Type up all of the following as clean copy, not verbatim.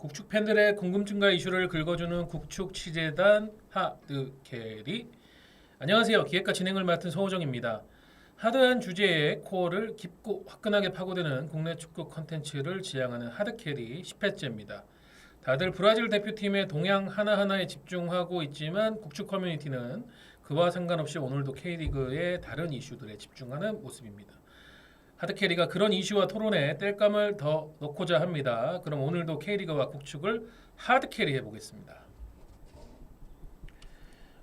국축 팬들의 궁금증과 이슈를 긁어주는 국축 취재단 하드캐리. 안녕하세요. 기획과 진행을 맡은 서호정입니다. 하드한 주제의 코어를 깊고 화끈하게 파고드는 국내 축구 컨텐츠를 지향하는 하드캐리 10회째입니다. 다들 브라질 대표팀의 동향 하나하나에 집중하고 있지만 국축 커뮤니티는 그와 상관없이 오늘도 K리그의 다른 이슈들에 집중하는 모습입니다. 하드캐리가 그런 이슈와 토론에 땔감을 더 넣고자 합니다. 그럼 오늘도 K리그와 국축을 하드캐리 해보겠습니다.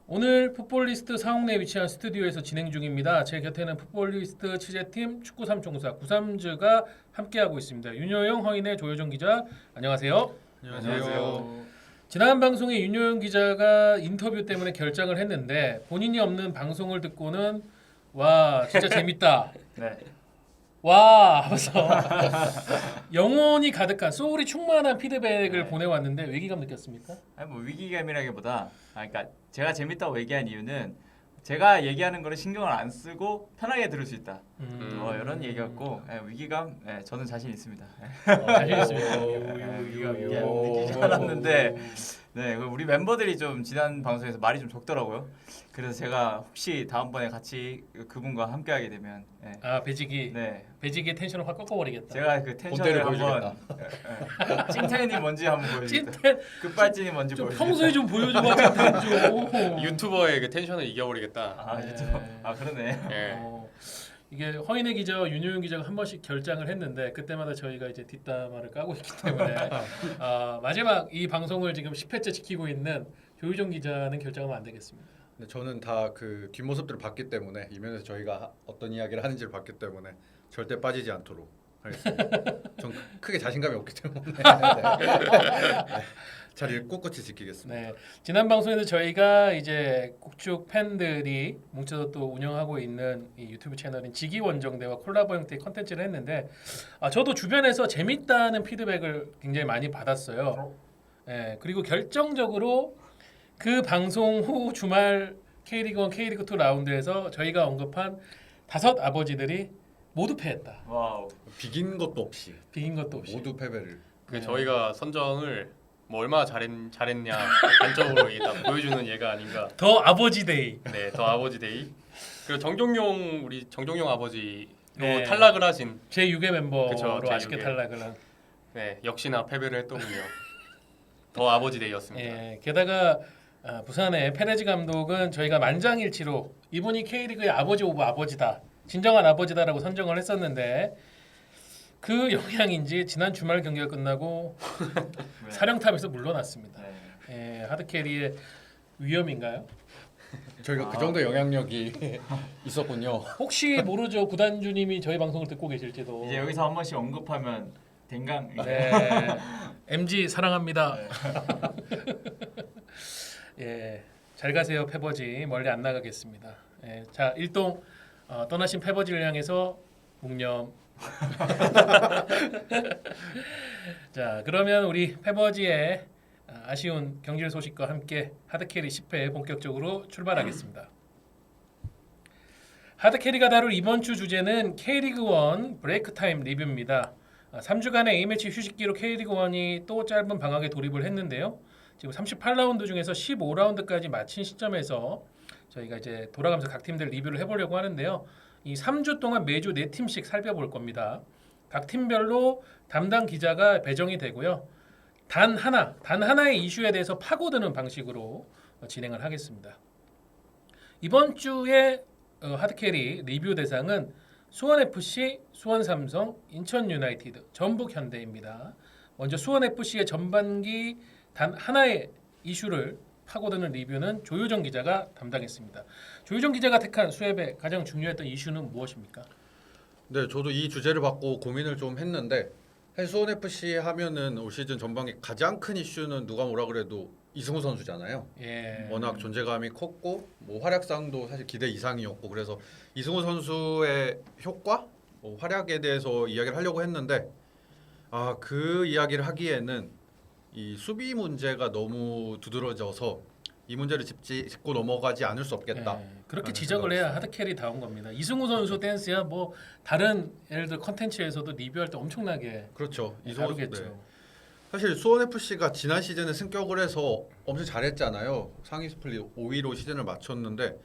오늘 풋볼리스트 사옥내에 위치한 스튜디오에서 진행 중입니다. 제 곁에는 풋볼리스트 취재팀 축구 삼총사 구삼즈가 함께하고 있습니다. 윤여영, 허인의 조효정 기자, 안녕하세요. 안녕하세요. 지난 방송에 윤여영 기자가 인터뷰 때문에 결장을 했는데 본인이 없는 방송을 듣고는 와 진짜 재밌다. 네. 와 하면서 영혼이 가득한 소울이 충만한 피드백을 보내왔는데 위기감 느꼈습니까? 아니 뭐 위기감이라기보다 그러니까 제가 재밌다고 얘기한 이유는 제가 얘기하는 거를 신경을 안 쓰고 편하게 들을 수 있다. 이런 얘기였고 위기감 저는 자신 있습니다. 자신 있습니다. 위기감 느끼지 않았는데 우리 멤버들이 좀 지난 방송에서 말이 좀 적더라고요. 그래서 제가 혹시 다음번에 같이 그분과 함께하게 되면 배지기 텐션을 확 꺾어버리겠다. 제가 그 텐션을 한번 찐텐이 뭔지 한번 보여주겠다. 찐텐 끝발진이 뭔지 보여주겠다. 평소에 좀 보여줘봐. 찐텐 좀. 유튜버의 그 텐션을 이겨버리겠다. 그러네. 이게 허인의 기자와 윤효영 기자가 한 번씩 결장을 했는데 그때마다 저희가 이제 뒷담화를 까고 있기 때문에 마지막 이 방송을 지금 10회째 지키고 있는 조효정 기자는 결장하면 안 되겠습니다. 근데 저는 다 그 뒷모습들을 봤기 때문에 이면에서 저희가 어떤 이야기를 하는지를 봤기 때문에 절대 빠지지 않도록 하겠습니다. 전 크게 자신감이 없기 때문에 자리를 꿋꿋이 지키겠습니다. 네, 지난 방송에서 저희가 이제 국축 팬들이 뭉쳐서 또 운영하고 있는 이 유튜브 채널인 지기원정대와 콜라보 형태의 컨텐츠를 했는데 저도 주변에서 재밌다는 피드백을 굉장히 많이 받았어요. 네, 그리고 결정적으로 그 방송 후 주말 K리그1, K리그2 라운드에서 저희가 언급한 5 아버지들이 모두 패했다. 와우. 비긴 것도 없이 모두 패배를. 저희가 선정을 뭐 얼마나 잘했냐 단적으로 다 보여주는 예가 아닌가. 더 아버지 데이. 네, 더 아버지 데이. 그리고 우리 정종용 아버지도 네. 탈락을 하신 제 6회 멤버로 그쵸, 아쉽게 제6회. 탈락을 한. 네, 역시나 패배를 했더군요. 더 아버지 데이였습니다. 예, 게다가 부산의 페레즈 감독은 저희가 만장일치로 이분이 K리그의 아버지 오브 아버지다, 진정한 아버지다라고 선정을 했었는데 그 영향인지 지난 주말 경기가 끝나고 사령탑에서 물러났습니다. 하드캐리의 위험인가요? 저희가 그 정도 영향력이 있었군요. 혹시 모르죠. 구단주님이 저희 방송을 듣고 계실지도. 이제 여기서 한 번씩 언급하면 댕강. 네. MG 사랑합니다. 예, 잘 가세요 패버지. 멀리 안 나가겠습니다. 자, 일동 떠나신 패버지를 향해서 묵념. 자, 그러면 우리 패버지의 아쉬운 경질 소식과 함께 하드캐리 10회 본격적으로 출발하겠습니다. 하드캐리가 다룰 이번 주 주제는 K리그1 브레이크 타임 리뷰입니다. 3주간의 A매치 휴식기로 K리그1이 또 짧은 방학에 돌입을 했는데요. 지금 38라운드 중에서 15라운드까지 마친 시점에서 저희가 이제 돌아가면서 각 팀들 리뷰를 해보려고 하는데요. 이 3주 동안 매주 4팀씩 살펴볼 겁니다. 각 팀별로 담당 기자가 배정이 되고요. 단 하나의 이슈에 대해서 파고드는 방식으로 진행을 하겠습니다. 이번 주에 하드캐리 리뷰 대상은 수원FC, 수원삼성, 인천유나이티드, 전북현대입니다. 먼저 수원FC의 전반기 단 하나의 이슈를 파고드는 리뷰는 조효정 기자가 담당했습니다. 조효정 기자가 택한 수협의 가장 중요했던 이슈는 무엇입니까? 네, 저도 이 주제를 받고 고민을 좀 했는데 수원 FC 하면은 올 시즌 전반기 가장 큰 이슈는 누가 뭐라 그래도 이승우 선수잖아요. 예. 워낙 존재감이 컸고 뭐 활약상도 사실 기대 이상이었고 그래서 이승우 선수의 효과, 활약에 대해서 이야기를 하려고 했는데 그 이야기를 하기에는 이 수비 문제가 너무 두드러져서 이 문제를 짚고 넘어가지 않을 수 없겠다. 그렇게 지적을 해야 하드캐리 다운 겁니다. 이승우 선수 댄스야 뭐 다른 예를 들어 컨텐츠에서도 리뷰할 때 엄청나게 그렇죠. 다루겠죠. 사실 수원 FC가 지난 시즌에 승격을 해서 엄청 잘했잖아요. 상위 스플릿 5위로 시즌을 마쳤는데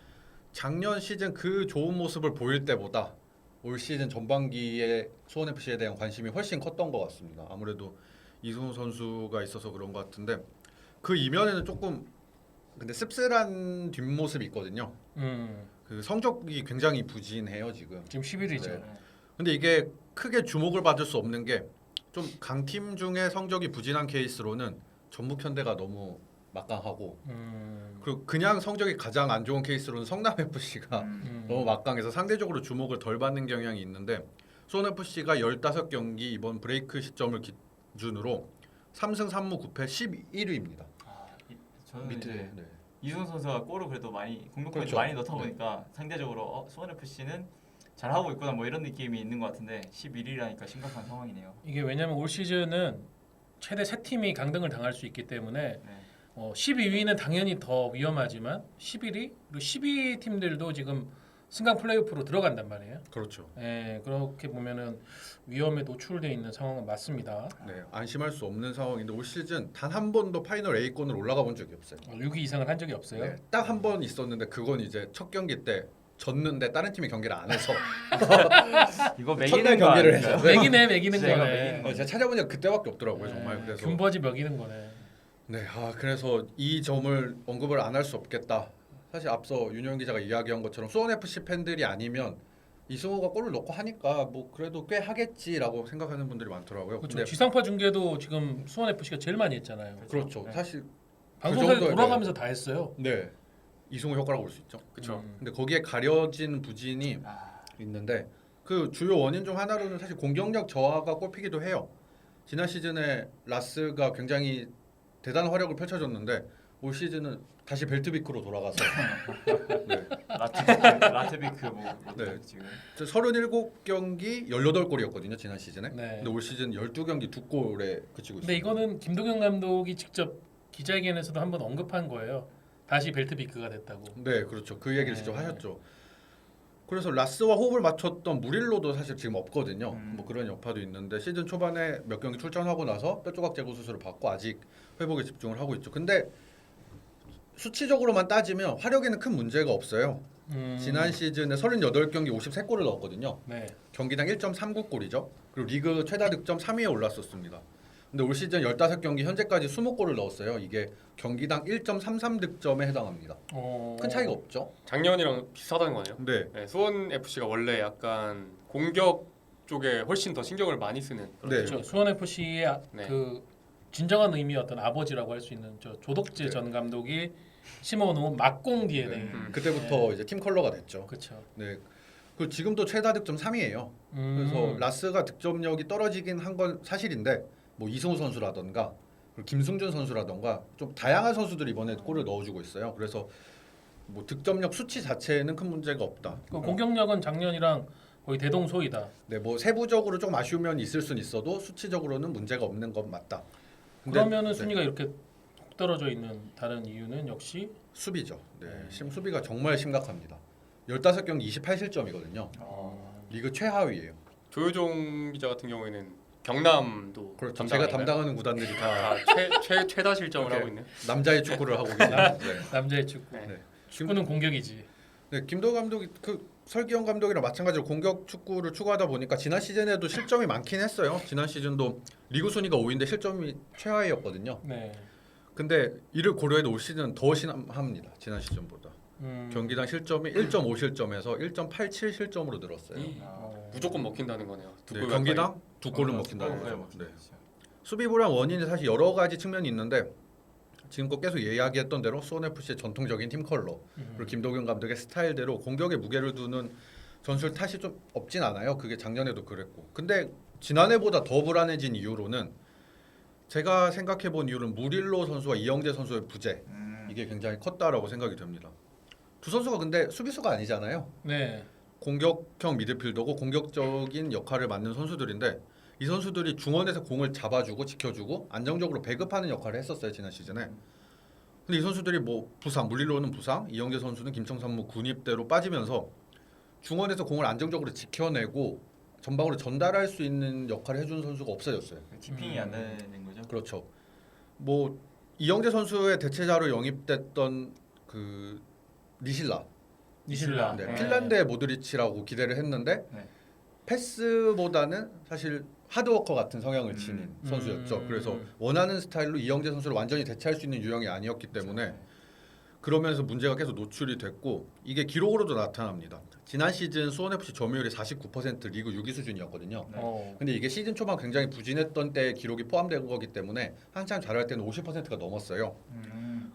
작년 시즌 그 좋은 모습을 보일 때보다 올 시즌 전반기에 수원 FC에 대한 관심이 훨씬 컸던 것 같습니다. 아무래도 이승우 선수가 있어서 그런 것 같은데 그 이면에는 조금 근데 씁쓸한 뒷모습이 있거든요. 그 성적이 굉장히 부진해요 지금. 지금 11위죠. 네. 근데 이게 크게 주목을 받을 수 없는 게 좀 강팀 중에 성적이 부진한 케이스로는 전북현대가 너무 막강하고 그리고 그냥 성적이 가장 안 좋은 케이스로는 성남 FC가 너무 막강해서 상대적으로 주목을 덜 받는 경향이 있는데 수원 FC가 15경기 이번 브레이크 시점을 기준으로 3승 3무 9패 11위입니다. 저는 밑에 이제 네. 이승우 선수가 골을 그래도 많이 공격 포인트 그렇죠. 많이 넣다 보니까 상대적으로 수원 FC는 잘 하고 있구나 뭐 이런 느낌이 있는 것 같은데 11위라니까 심각한 상황이네요. 이게 왜냐면 올 시즌은 최대 3팀이 강등을 당할 수 있기 때문에 네. 12위는 당연히 더 위험하지만 11위 그리고 12위 팀들도 지금 승강 플레이오프로 들어간단 말이에요. 그렇죠. 예, 그렇게 보면은 위험에 노출돼 있는 상황은 맞습니다. 네, 안심할 수 없는 상황인데 올 시즌 단 한 번도 파이널 A권을 올라가 본 적이 없어요. 6위 이상을 한 적이 없어요. 네, 딱 한 번 있었는데 그건 이제 첫 경기 때 졌는데 다른 팀이 경기를 안 해서 이거 첫날 매기는 거 경기를 아닌가요? 해서 매기는 진짜 이거 거네. 매기는 제가 찾아보니까 그때밖에 없더라고요 정말. 예, 그래서 금버지 먹이는 거네. 네, 그래서 이 점을 언급을 안 할 수 없겠다. 사실 앞서 윤영 기자가 이야기한 것처럼 수원 FC 팬들이 아니면 이승우가 골을 넣고 하니까 뭐 그래도 꽤 하겠지라고 생각하는 분들이 많더라고요. 그렇죠. 근데 지상파 중계도 지금 수원 FC가 제일 많이 했잖아요. 그렇죠. 네. 사실 방송사에 정도에 돌아가면서 다 했어요. 네 이승우 효과라고 볼 수 있죠. 그렇죠. 근데 거기에 가려진 부진이 있는데 그 주요 원인 중 하나로는 사실 공격력 저하가 꼽히기도 해요. 지난 시즌에 라스가 굉장히 대단한 활약을 펼쳐줬는데 올 시즌은 다시 벨트비크로 돌아가서 네. 라트비크 뭐 네. 지금 37경기 18골이었거든요 지난 시즌에. 네. 근데 올 시즌 12경기 2골에 그치고 근데 있습니다. 이거는 김도경 감독이 직접 기자회견에서도 한번 언급한 거예요. 다시 벨트비크가 됐다고. 네, 그렇죠. 그 얘기를 직접 네. 하셨죠. 그래서 라스와 호흡을 맞췄던 무릴로도 사실 지금 없거든요. 음. 뭐 그런 여파도 있는데 시즌 초반에 몇 경기 출전하고 나서 뼈조각 제거 수술을 받고 아직 회복에 집중을 하고 있죠. 근데 수치적으로만 따지면 화력에는 큰 문제가 없어요. 지난 시즌에 38경기 53골을 넣었거든요. 네. 경기당 1.39골이죠. 그리고 리그 최다 득점 3위에 올랐었습니다. 근데 올 시즌 15경기 현재까지 20골을 넣었어요. 이게 경기당 1.33득점에 해당합니다. 큰 차이가 없죠. 작년이랑 비슷하다는 거네요. 네. 네, 수원 FC가 원래 약간 공격 쪽에 훨씬 더 신경을 많이 쓰는 그런 네. 그렇죠. 수원 FC의 네. 그 진정한 의미 어떤 아버지라고 할 수 있는 저 조덕재 네. 전 감독이 심어놓은 막공 DNA. 네. 그때부터 이제 팀 컬러가 됐죠. 그렇죠. 네. 그 지금도 최다 득점 3위예요. 그래서 라스가 득점력이 떨어지긴 한 건 사실인데 뭐 이승우 선수라던가 그리고 김승준 선수라던가 좀 다양한 선수들이 이번에 골을 넣어주고 있어요. 그래서 뭐 득점력 수치 자체에는 큰 문제가 없다. 그 공격력은 작년이랑 거의 대동소이다. 네, 뭐 세부적으로 좀 아쉬운 면이 있을 수는 있어도 수치적으로는 문제가 없는 건 맞다. 근데 그러면은 네, 순위가 이렇게 톡 떨어져 있는 다른 이유는 역시 수비죠. 네, 수비가 정말 심각합니다. 15경기 28실점이거든요. 리그 최하위예요. 조효종 기자 같은 경우에는 경남도 그렇죠. 담당 제가 아닌가요? 담당하는 구단들이 다 최다 실점을 이렇게 하고 있네요. 남자의 축구를 하고 계시는데. 남자의 축구. 네. 축구는 공격이지. 네, 김도 감독이 그 설기현 감독이랑 마찬가지로 공격 축구를 추구하다 보니까 지난 시즌에도 실점이 많긴 했어요. 지난 시즌도 리그 순위가 5위인데 실점이 최하위였거든요. 네. 근데 이를 고려해도 올 시즌은 더 심합니다. 지난 시즌보다. 경기당 실점이 1.5실점에서 1.87실점으로 늘었어요. 무조건 먹힌다는 거네요. 두 네, 골 경기당 두 골은 먹힌다는 거죠. 네. 수비 불안 원인이 사실 여러 가지 측면이 있는데 지금껏 계속 이야기했던 대로 수원 FC의 전통적인 팀 컬러 그리고 김도경 감독의 스타일대로 공격에 무게를 두는 전술 탓이 좀 없진 않아요. 그게 작년에도 그랬고. 근데 지난해보다 더 불안해진 이유로는 제가 생각해본 이유는 무릴로 선수와 이영재 선수의 부재 이게 굉장히 컸다라고 생각이 됩니다. 두 선수가 근데 수비수가 아니잖아요. 네. 공격형 미드필더고 공격적인 역할을 맡는 선수들인데 이 선수들이 중원에서 공을 잡아주고 지켜주고 안정적으로 배급하는 역할을 했었어요 지난 시즌에. 근데 이 선수들이 뭐 부상, 물리로는 부상, 이영재 선수는 김청삼무 군입대로 빠지면서 중원에서 공을 안정적으로 지켜내고 전방으로 전달할 수 있는 역할을 해주는 선수가 없어졌어요. 디핑이 안 되는 거죠. 그렇죠. 뭐 이영재 선수의 대체자로 영입됐던 그 니실라, 니실라. 네, 네. 핀란드의 모드리치라고 기대를 했는데 네. 패스보다는 사실 하드워커 같은 성향을 지닌 선수였죠. 그래서 원하는 스타일로 이영재 선수를 완전히 대체할 수 있는 유형이 아니었기 때문에 그러면서 문제가 계속 노출이 됐고 이게 기록으로도 나타납니다. 지난 시즌 수원FC 점유율이 49% 리그 6위 수준이었거든요. 어. 근데 이게 시즌 초반 굉장히 부진했던 때 기록이 포함된 거기 때문에 한참 잘할 때는 50%가 넘었어요.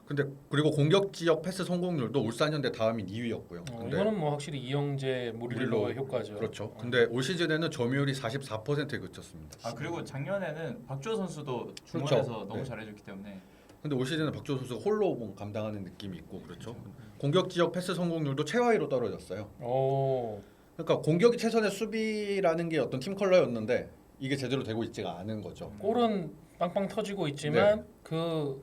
근데 그리고 공격 지역 패스 성공률도 울산현대 다음인 2위였고요. 근데 이거는 뭐 확실히 이영재 무릴로의 효과죠. 그렇죠. 근데 올 시즌에는 점유율이 44%에 그쳤습니다. 아 그리고 작년에는 박주호 선수도 그렇죠. 중원에서 너무 네. 잘해줬기 때문에 근데 올 시즌은 박주호 선수가 홀로 뭐 감당하는 느낌이 있고 그렇죠. 공격 지역 패스 성공률도 최하위로 떨어졌어요. 오. 그러니까 공격이 최선의 수비라는 게 어떤 팀 컬러였는데 이게 제대로 되고 있지가 않은 거죠. 골은 빵빵 터지고 있지만 그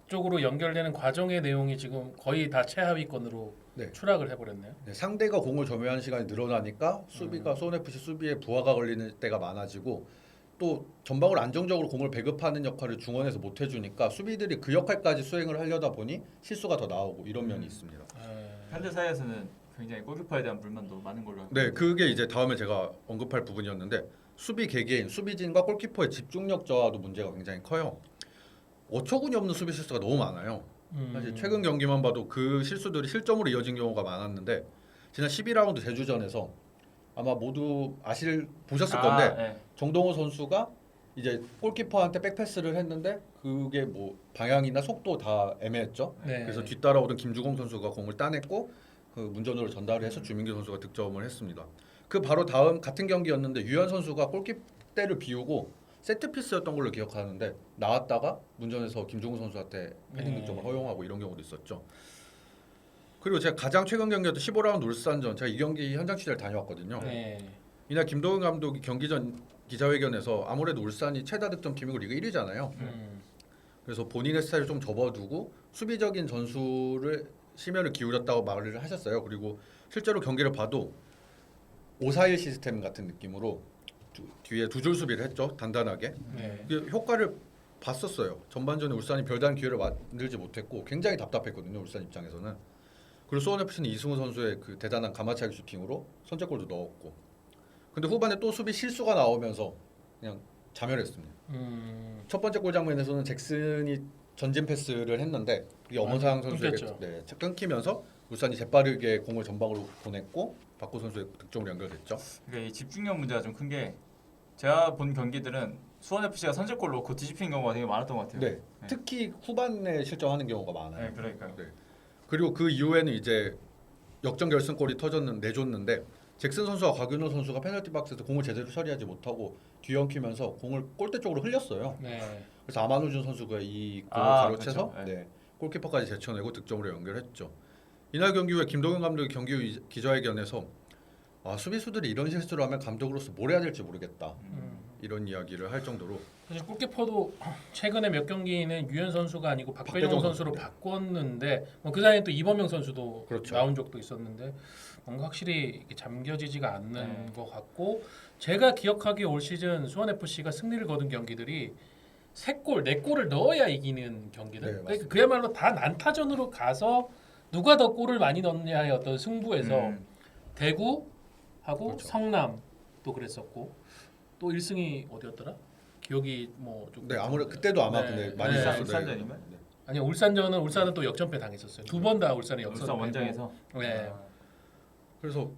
쪽으로 연결되는 과정의 내용이 지금 거의 다 최하위권으로 네. 추락을 해버렸네요. 네, 상대가 공을 점유하는 시간이 늘어나니까 수비가 수원FC 수비에 부하가 걸리는 때가 많아지고 또 전방으로 안정적으로 공을 배급하는 역할을 중원에서 못 해주니까 수비들이 그 역할까지 수행을 하려다 보니 실수가 더 나오고 이런 면이 있습니다. 팬들 사이에서는 굉장히 골키퍼에 대한 불만도 많은 걸로 알고 네, 그게 이제 다음에 제가 언급할 부분이었는데 수비 개개인, 수비진과 골키퍼의 집중력 저하도 문제가 굉장히 커요. 어처구니 없는 수비 실수가 너무 많아요. 사실 최근 경기만 봐도 그 실수들이 실점으로 이어진 경우가 많았는데 지난 12라운드 제주전에서 아마 모두 보셨을 건데 네. 정동호 선수가 이제 골키퍼한테 백패스를 했는데 그게 뭐 방향이나 속도 다 애매했죠. 네. 그래서 뒤따라오던 김주공 선수가 공을 따냈고 그 문전으로 전달을 해서 주민규 선수가 득점을 했습니다. 그 바로 다음 같은 경기였는데 유현 선수가 골키퍼대를 비우고 세트피스였던 걸로 기억하는데 나왔다가 문전에서 김종우 선수한테 헤딩 득점을 허용하고 이런 경우도 있었죠. 그리고 제가 가장 최근 경기였던 15라운드 울산전 제가 이 경기 현장 취재를 다녀왔거든요. 네. 이날 김도훈 감독이 경기 전 기자회견에서 아무래도 울산이 최다 득점 팀이고 리그 1위잖아요. 그래서 본인의 스타일을 좀 접어두고 수비적인 전술을 심혈을 기울였다고 말을 하셨어요. 그리고 실제로 경기를 봐도 5-4-1 시스템 같은 느낌으로 뒤에 두 줄 수비를 했죠. 단단하게. 네. 그 효과를 봤었어요. 전반전에 울산이 별다른 기회를 만들지 못했고 굉장히 답답했거든요. 울산 입장에서는. 그리고 수원FC는 이승우 선수의 그 대단한 가마차기 슈팅으로 선제골도 넣었고. 근데 후반에 또 수비 실수가 나오면서 그냥 자멸했습니다. 첫 번째 골 장면에서는 잭슨이 전진 패스를 했는데 이게 엄원상 선수에게 끊겼죠. 네, 끊기면서 울산이 재빠르게 공을 전방으로 보냈고 박구 선수의 득점으로 연결됐죠. 그러니까 이 집중력 문제가 좀 큰 게 제가 본 경기들은 수원 FC가 선제골 넣고 뒤집힌 경우가 되게 많았던 것 같아요. 네, 특히 후반에 실점하는 경우가 많아요. 네, 그러니까요. 네. 그리고 그 이후에는 이제 역전 결승골이 내줬는데 잭슨 선수와 곽윤호 선수가 페널티 박스에서 공을 제대로 처리하지 못하고 뒤엉키면서 공을 골대 쪽으로 흘렸어요. 네. 그래서 아마누준 선수가 이 공을 가로채서 그렇죠. 네, 골키퍼까지 제쳐내고 득점으로 연결했죠. 이날 경기 후에 김동현 감독이 경기 후 기자회견에서 수비수들이 이런 실수를 하면 감독으로서 뭘 해야 될지 모르겠다. 이런 이야기를 할 정도로 사실 골키퍼도 최근에 몇 경기는 유현 선수가 아니고 박배종 선수로 선수. 바꿨는데 그 사이에 또 이범영 선수도 그렇죠. 나온 적도 있었는데 뭔가 확실히 이렇게 잠겨지지가 않는 네. 것 같고 제가 기억하기에 올 시즌 수원 FC가 승리를 거둔 경기들이 3골, 4골을 넣어야 이기는 경기들. 네, 그러니까 맞습니다. 그야말로 다 난타전으로 가서 누가 더 골을 많이 넣느냐의 어떤 승부에서 대구하고 그렇죠. 성남 또 그랬었고 또 1승이 어디였더라? 기억이 좀 네, 아무래도 그때도 아마 네. 근데 많이 네. 있었어요. 울산전이면? 네. 아니요 울산은 또 역전패 당했었어요. 두 번 다 울산이 역전. 울산 원정에서. 네. 그래서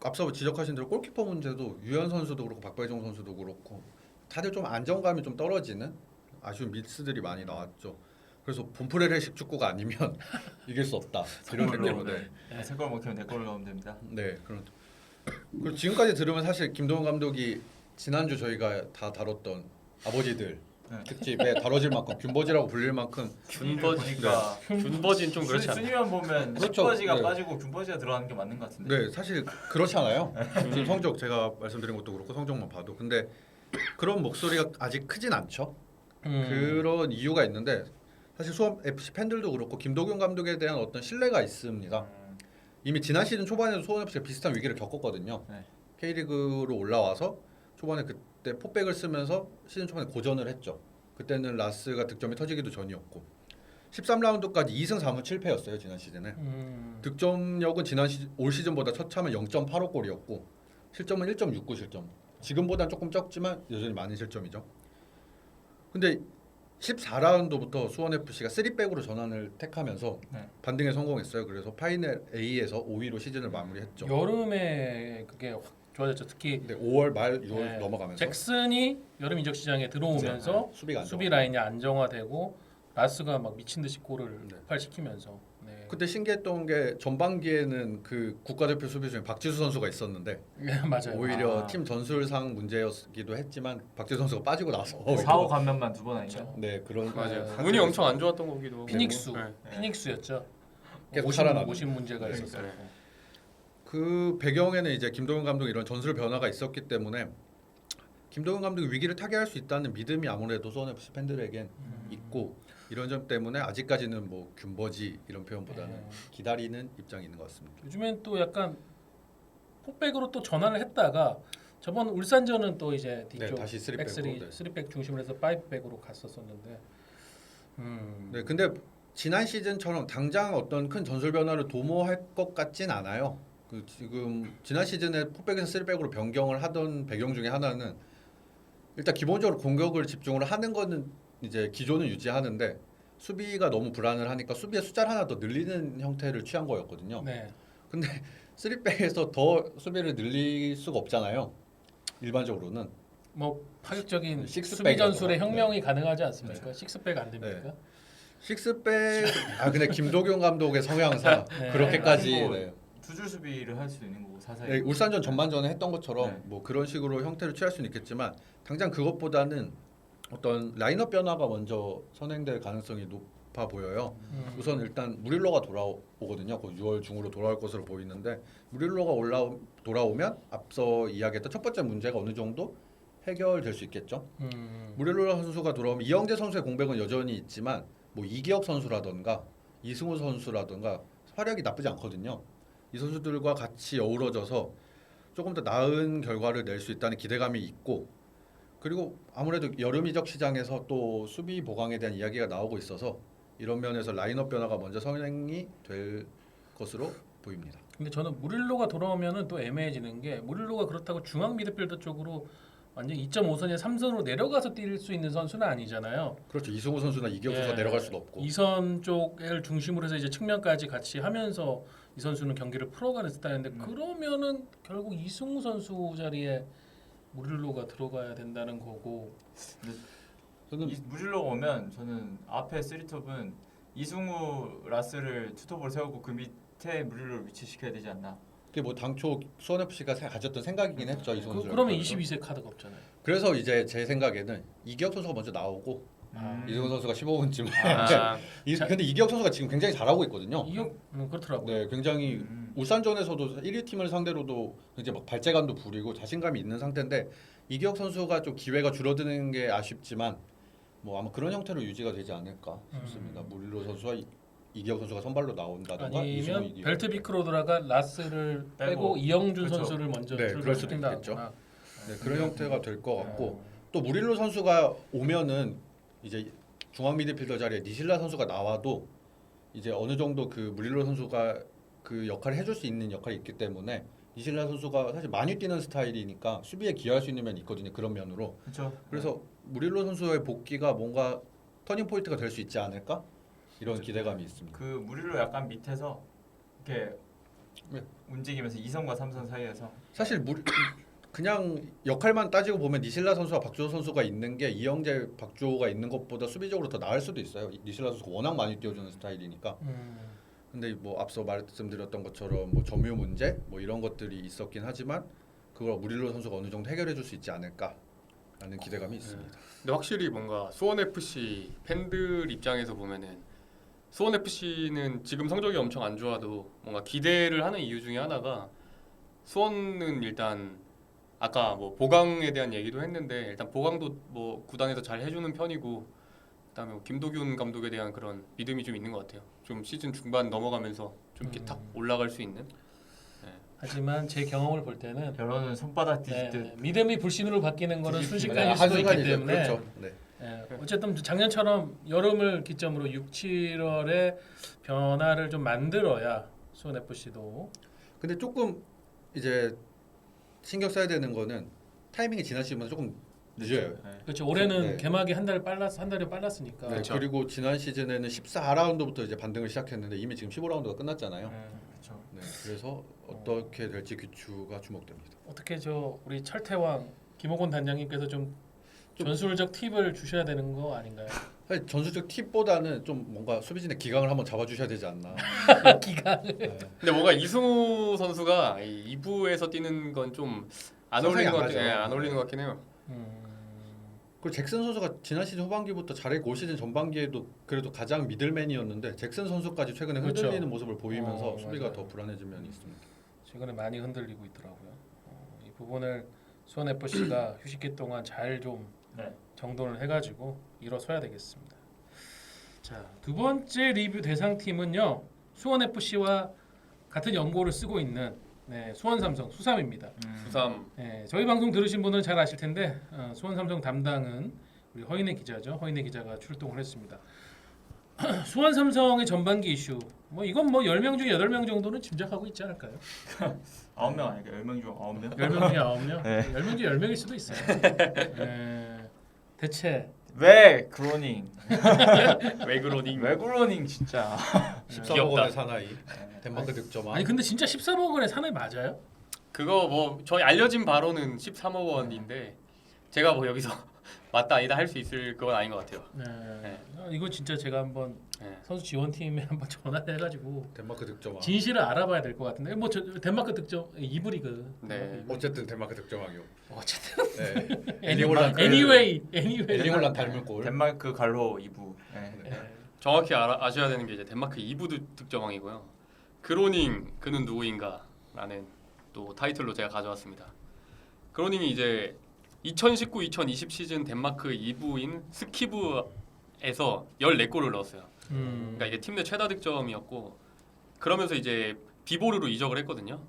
앞서 지적하신 대로 골키퍼 문제도 유현 선수도 그렇고 박배종 선수도 그렇고 다들 좀 안정감이 좀 떨어지는 아쉬운 미스들이 많이 나왔죠. 그래서 본프레레식 축구가 아니면 이길 수 없다. 이런 느낌으로 네. 세 골 먹히면 4골 넣으면 됩니다. 네, 그리고 지금까지 들으면 사실 김동훈 감독이 지난주 저희가 다 다뤘던 아버지들 특집에 다뤄질 만큼 균버지라고 불릴 만큼 균버지. 보니까 균버지는 좀 그렇지 않아요. 순위만 보면 그렇죠. 균버지가 네. 빠지고 균버지가 들어가는 게 맞는 것 같은데. 네, 사실 그렇잖아요. 지금 성적 제가 말씀드린 것도 그렇고 성적만 봐도 근데 그런 목소리가 아직 크진 않죠. 그런 이유가 있는데 사실 수원 FC 팬들도 그렇고 김도균 감독에 대한 어떤 신뢰가 있습니다. 이미 지난 시즌 초반에도 수원 FC가 비슷한 위기를 겪었거든요. 네. K리그로 올라와서 초반에 그때 포백을 쓰면서 시즌 초반에 고전을 했죠. 그때는 라스가 득점이 터지기도 전이었고 13라운드까지 2승 4무 7패였어요 지난 시즌에. 득점력은 올 시즌보다 처참한 0.85골이었고 실점은 1.69 실점. 지금보다는 조금 적지만 여전히 많은 실점이죠. 근데 14라운드부터 수원 FC가 3백으로 전환을 택하면서 네. 반등에 성공했어요. 그래서 파이널 A에서 5위로 시즌을 마무리했죠. 여름에 그게 확 좋아졌죠. 특히 근데 5월 말 6월 네, 넘어가면서 잭슨이 여름 이적 시장에 들어오면서 수비가 안 수비 좋아. 라인이 안정화되고 라스가 막 미친 듯이 골을 네. 폭발시키면서 네. 그때 신기했던 게 전반기에는 그 국가대표 수비 중에 박지수 선수가 있었는데 맞아요. 오히려 아. 팀 전술상 문제였기도 했지만 박지수 선수가 빠지고 나서 4호 감면만 2번 아니죠? 그렇죠. 네 그런 맞아요. 상태에서 운이 엄청 안 좋았던 거기도 하고. 피닉스, 네. 피닉스였죠. 계속 50, 살아나는. 50 문제가 네, 있었어요. 네. 그 배경에는 이제 김동현 감독 이런 전술 변화가 있었기 때문에 김동현 감독이 위기를 타개할 수 있다는 믿음이 아무래도 수원 FC 팬들에겐 있고 이런 점 때문에 아직까지는 뭐 균버지 이런 표현보다는 네. 기다리는 입장이 있는 것 같습니다. 요즘엔 또 약간 폭백으로 또 전환을 했다가 저번 울산전은 또 이제 네, 뒤쪽 다시 3백으로. 백스리 네. 3백 중심으로 해서 5백으로 갔었었는데 네, 근데 지난 시즌처럼 당장 어떤 큰 전술 변화를 도모할 것 같진 않아요. 그 지금 지난 시즌에 포백에서 3백으로 변경을 하던 배경 중에 하나는 일단 기본적으로 공격을 집중을 하는 거는 이제 기조는 유지하는데 수비가 너무 불안을 하니까 수비의 숫자를 하나 더 늘리는 형태를 취한 거였거든요. 네. 근데 3백에서 더 수비를 늘릴 수가 없잖아요. 일반적으로는. 뭐 파격적인 식스백이라고. 수비 전술의 네. 혁명이 가능하지 않습니까? 식스백 안 됩니까? 식스백 근데 김도경 감독의 성향상 네. 그렇게까지 아니, 뭐 네. 두줄 수비를 할 수도 있는 거고 사사히. 네, 울산전 전반전에 했던 것처럼 네. 뭐 그런 식으로 형태를 취할 수는 있겠지만 당장 그것보다는 어떤 라인업 변화가 먼저 선행될 가능성이 높아 보여요. 우선 일단 무릴로가 돌아오거든요. 그 6월 중으로 돌아올 것으로 보이는데 무릴로가 돌아오면 앞서 이야기했던 첫 번째 문제가 어느 정도 해결될 수 있겠죠. 무릴로 선수가 돌아오면 이영재 선수의 공백은 여전히 있지만 뭐 이기혁 선수라던가 이승우 선수라던가 활약이 나쁘지 않거든요. 이 선수들과 같이 어우러져서 조금 더 나은 결과를 낼 수 있다는 기대감이 있고 그리고 아무래도 여름 이적 시장에서 또 수비 보강에 대한 이야기가 나오고 있어서 이런 면에서 라인업 변화가 먼저 선행이 될 것으로 보입니다. 근데 저는 무릴로가 돌아오면은 또 애매해지는 게 무릴로가 그렇다고 중앙 미드필더 쪽으로 완전 2.5선에 3선으로 내려가서 뛸 수 있는 선수는 아니잖아요. 그렇죠. 이승우 선수나 이기혁 선수가 예. 내려갈 수도 없고 2선 쪽을 중심으로 해서 이제 측면까지 같이 하면서 이 선수는 경기를 풀어가는 스타일인데 그러면은 결국 이승우 선수 자리에 무릴로가 들어가야 된다는 거고. 저는 무질러가 오면 저는 앞에 3톱은 이승우 라스를 투톱으로 세우고 그 밑에 무릴로를 위치시켜야 되지 않나. 그게 뭐 당초 수원 FC가 가졌던 생각이긴 했죠. 이승우 선수. 그러면 22세 카드가 없잖아요. 그래서 이제 제 생각에는 이기혁 선수가 먼저 나오고 이승우 선수가 15분쯤에 아, 근데 이기혁 선수가 지금 굉장히 잘하고 있거든요. 이혁 그렇더라고요. 네, 굉장히 음. 울산전에서도 1위 팀을 상대로도 이제 막 발재간도 부리고 자신감이 있는 상태인데 이기혁 선수가 좀 기회가 줄어드는 게 아쉽지만 뭐 아마 그런 형태로 유지가 되지 않을까 싶습니다. 무릴로 선수와 이기혁 선수가 선발로 나온다던가 이승우 아니면 이기혁. 벨트 비크로드라가 라스를 빼고 빼고. 이영준 그렇죠. 선수를 먼저 네, 그럴 수도 출격시킨다거나. 네, 그런 형태가 될 것 같고 어. 또 무릴로 선수가 오면은 이제 중앙 미드필더 자리에 니실라 선수가 나와도 이제 어느 정도 그 무릴로 선수가 그 역할을 해줄 수 있는 역할이 있기 때문에 니실라 선수가 사실 많이 뛰는 스타일이니까 수비에 기여할 수 있는 면이 있거든요. 그런 면으로. 그렇죠. 그래서 무릴로 선수의 복귀가 뭔가 터닝 포인트가 될 수 있지 않을까 이런 기대감이 있습니다. 그 무릴로 약간 밑에서 이렇게 네. 움직이면서 2선과 3선 사이에서 사실 그냥 역할만 따지고 보면 니실라 선수와 박주호 선수가 있는 게 이영재, 박주호가 있는 것보다 수비적으로 더 나을 수도 있어요. 니실라 선수가 워낙 많이 뛰어주는 스타일이니까. 근데 뭐 앞서 말씀드렸던 것처럼 뭐 점유 문제 뭐 이런 것들이 있었긴 하지만 그걸 무릴로 선수가 어느 정도 해결해 줄 수 있지 않을까라는 기대감이 있습니다. 근데 확실히 뭔가 수원 FC 팬들 입장에서 보면은 수원 FC는 지금 성적이 엄청 안 좋아도 뭔가 기대를 하는 이유 중에 하나가 수원은 일단 아까 뭐 보강에 대한 얘기도 했는데 일단 보강도 뭐 구단에서 잘 해주는 편이고 그다음에 뭐 김도균 감독에 대한 그런 믿음이 좀 있는 것 같아요. 좀 시즌 중반 넘어가면서 좀 이렇게 탁 올라갈 수 있는. 하지만 제 경험을 볼 때는 결혼은 손바닥 네, 뒤집듯. 믿음이 불신으로 바뀌는 거는 뒤집기. 순식간일 수도 있기 한순간이죠. 때문에 그렇죠. 네. 어쨌든 작년처럼 여름을 기점으로 6, 7월에 변화를 좀 만들어야 수원 FC도 근데 조금 이제 신경 써야 되는 거는 타이밍이 지나치면 조금 늦어요. 네. 그렇죠. 올해는 네. 개막이 한 달에 빨랐으니까. 네, 그렇죠. 그리고 지난 시즌에는 14라운드부터 이제 반등을 시작했는데 이미 지금 15라운드가 끝났잖아요. 그렇죠. 네, 그래서 어떻게 될지 귀추가 주목됩니다. 어떻게 우리 철태왕 김호곤 단장님께서 좀 전술적 팁을 주셔야 되는 거 아닌가요? 사실 전술적 팁보다는 좀 뭔가 수비진의 기강을 한번 잡아주셔야 되지 않나. 기가. 네. 근데 뭔가 이승우 선수가 이 2부에서 뛰는 건 좀 안 상상이 어울리는 것 안 같긴 가죠. 안 어울리는 것 같긴 해요. 그리고 잭슨 선수가 지난 시즌 후반기부터 잘했고 올 시즌 전반기에도 그래도 가장 미들맨이었는데 잭슨 선수까지 최근에 그렇죠. 흔들리는 모습을 보이면서 수비가 맞아요. 더 불안해진 면이 있습니다. 최근에 많이 흔들리고 있더라고요. 이 부분을 수원 FC가 휴식기 동안 잘 좀 네. 정돈을 해가지고 일어서야 되겠습니다. 자, 두 번째 리뷰 대상 팀은요, 수원 FC와 같은 연고를 쓰고 있는 수원 삼성 수삼입니다. 부삼 저희 방송 들으신 분은 잘 아실 텐데 수원 삼성 담당은 우리 허인혜 기자죠. 허인혜 기자가 출동을 했습니다. 수원 삼성의 전반기 이슈, 이건 10명 중에 8명 정도는 짐작하고 있지 않을까요? 9명 아니까 10명 중 9명? 10명 중에 9명? 네. 10명 중에 10명일 수도 있어요. 대체 왜 그로닝? 왜 그러니? 왜 그로닝 진짜. 14억 원의 귀엽다. 사나이 덴마크 득점왕. 아니 근데 진짜 13억 원의 사나이 맞아요? 그거 뭐 저희 알려진 바로는 13억 원인데 제가 뭐 여기서 맞다 아니다 할 수 있을 건 아닌 것 같아요. 네. 이거 진짜 제가 한번 네. 선수 지원팀에 한번 전화를 해가지고 덴마크 득점왕. 진실을 알아봐야 될 것 같은데 덴마크 득점 2부 리그. 네. 어쨌든 덴마크 득점왕이요. 어쨌든 네. anyway. 엘링 홀란 닮은 골. 덴마크 갈로 2부. 네. 정확히 아셔야 되는 게 이제 덴마크 2부 득점왕이고요. 그로닝 그는 누구인가라는 또 타이틀로 제가 가져왔습니다. 그로닝이 이제 2019-2020 시즌 덴마크 2부인 스키브에서 14골을 넣었어요. 그러니까 이게 팀 내 최다 득점이었고 그러면서 이제 비보르로 이적을 했거든요.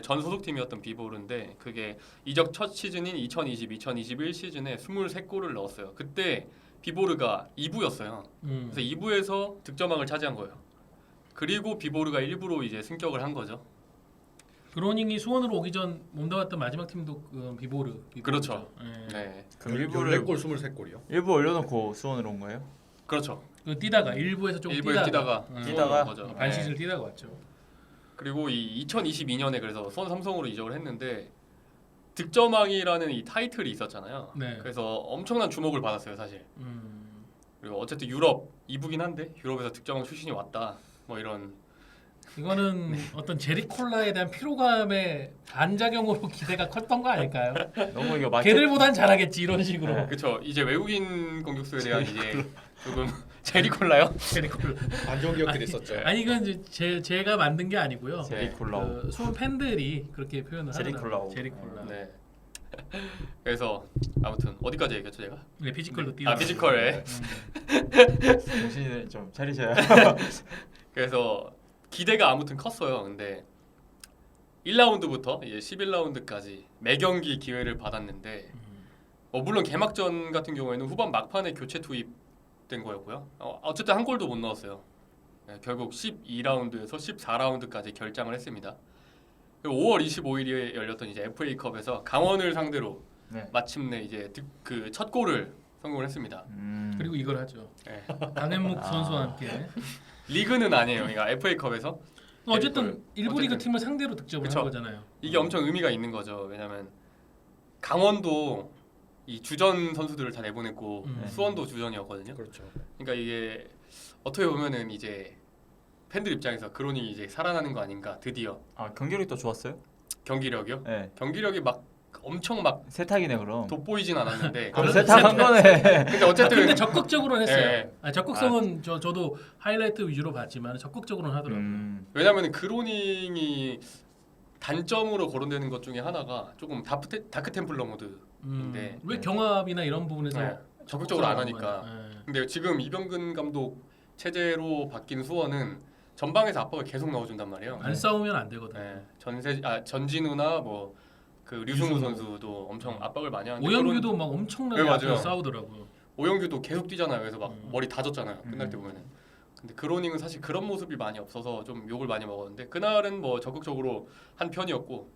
전 소속팀이었던 비보르인데 그게 이적 첫 시즌인 2020-2021 시즌에 23골을 넣었어요. 그때 비보르가 2부였어요. 그래서 2부에서 득점왕을 차지한 거예요. 그리고 비보르가 1부로 이제 승격을 한 거죠. 그로닝이 수원으로 오기 전 몸담았던 마지막 팀도 비보르. 그렇죠. 네. 네, 그럼 1부를 14골 23골이요. 1부 올려놓고 수원으로 온 거예요? 그렇죠. 뛰다가 일부에서 좀 1부에 뛰다가 뛰다가 거죠. 반 시즌 뛰다가 왔죠. 그리고 이 2022년에 그래서 수원 삼성으로 이적을 했는데 득점왕이라는 이 타이틀이 있었잖아요. 네. 그래서 엄청난 주목을 받았어요, 사실. 그리고 어쨌든 유럽 2부긴 한데 유럽에서 득점왕 출신이 왔다. 뭐 이런 이거는 어떤 제리콜라에 대한 피로감의 반작용으로 기대가 컸던 거 아닐까요? 너무 이거 맞 걔들보단 잘하겠지 이런 식으로. 그렇죠. 이제 외국인 공격수에 대한 이제 조금 제리콜라요? 제리콜라. 안 좋은 기억들이 있었죠. 아니 이건 이제 제가 만든 게 아니고요. 제리콜라오. 그 수원 팬들이 그렇게 표현을 제리콜라오. 하더라고요. 제리콜라. 네. 그래서 아무튼 어디까지 얘기했죠 제가? 네, 피지컬도 뛰어. 피지컬에. 정신을 좀 차리셔야. 그래서 기대가 아무튼 컸어요. 근데 1라운드부터 이제 11라운드까지 매 경기 기회를 받았는데 물론 개막전 같은 경우에는 후반 막판에 교체 투입된 거였고요. 어쨌든 한 골도 못 넣었어요. 네, 결국 12라운드에서 14라운드까지 결장을 했습니다. 그리고 5월 25일에 열렸던 이제 FA컵에서 강원을 상대로 네. 마침내 이제 그 첫 골을 성공을 했습니다. 그리고 이걸 하죠. 네. 강현묵 선수와 함께. 리그는 아니에요. 그러니까 FA컵에서 어쨌든 일부 리그 어쨌든. 팀을 상대로 득점을 그쵸. 한 거잖아요. 이게 엄청 의미가 있는 거죠. 왜냐면 강원도 이 주전 선수들을 다 내보냈고 수원도 주전이었거든요. 그렇죠. 그러니까 이게 어떻게 보면은 이제 팬들 입장에서 그로닝이 이제 살아나는 거 아닌가. 드디어 아 경기력이 또 좋았어요? 경기력이요. 네. 경기력이 막 엄청 막 세탁이네 그럼. 돋보이진 않았는데 그럼 세탁한 거네. 근데 어쨌든 근데 적극적으로는 했어요. 예. 적극성은 저도 하이라이트 위주로 봤지만 적극적으로는 하더라고요. 왜냐면 그로닝이 단점으로 거론되는 것 중에 하나가 조금 다크 템플러 모드인데 왜 경합이나 이런 부분에서 네, 적극적으로 안 하는 하니까. 거예요? 네. 근데 지금 이병근 감독 체제로 바뀐 수원은 전방에서 압박을 계속 넣어준단 말이에요. 안 싸우면 안 되거든요. 네. 전진우나 뭐 그 류승우 선수도 엄청 압박을 많이 하는데 오영규도 막 엄청나게 네, 맞아요. 앞에서 싸우더라고요. 오영규도 계속 뛰잖아요. 그래서 막 음. 머리 다졌잖아요. 끝날 때 보면은. 근데 그로닝은 사실 그런 모습이 많이 없어서 좀 욕을 많이 먹었는데 그날은 뭐 적극적으로 한 편이었고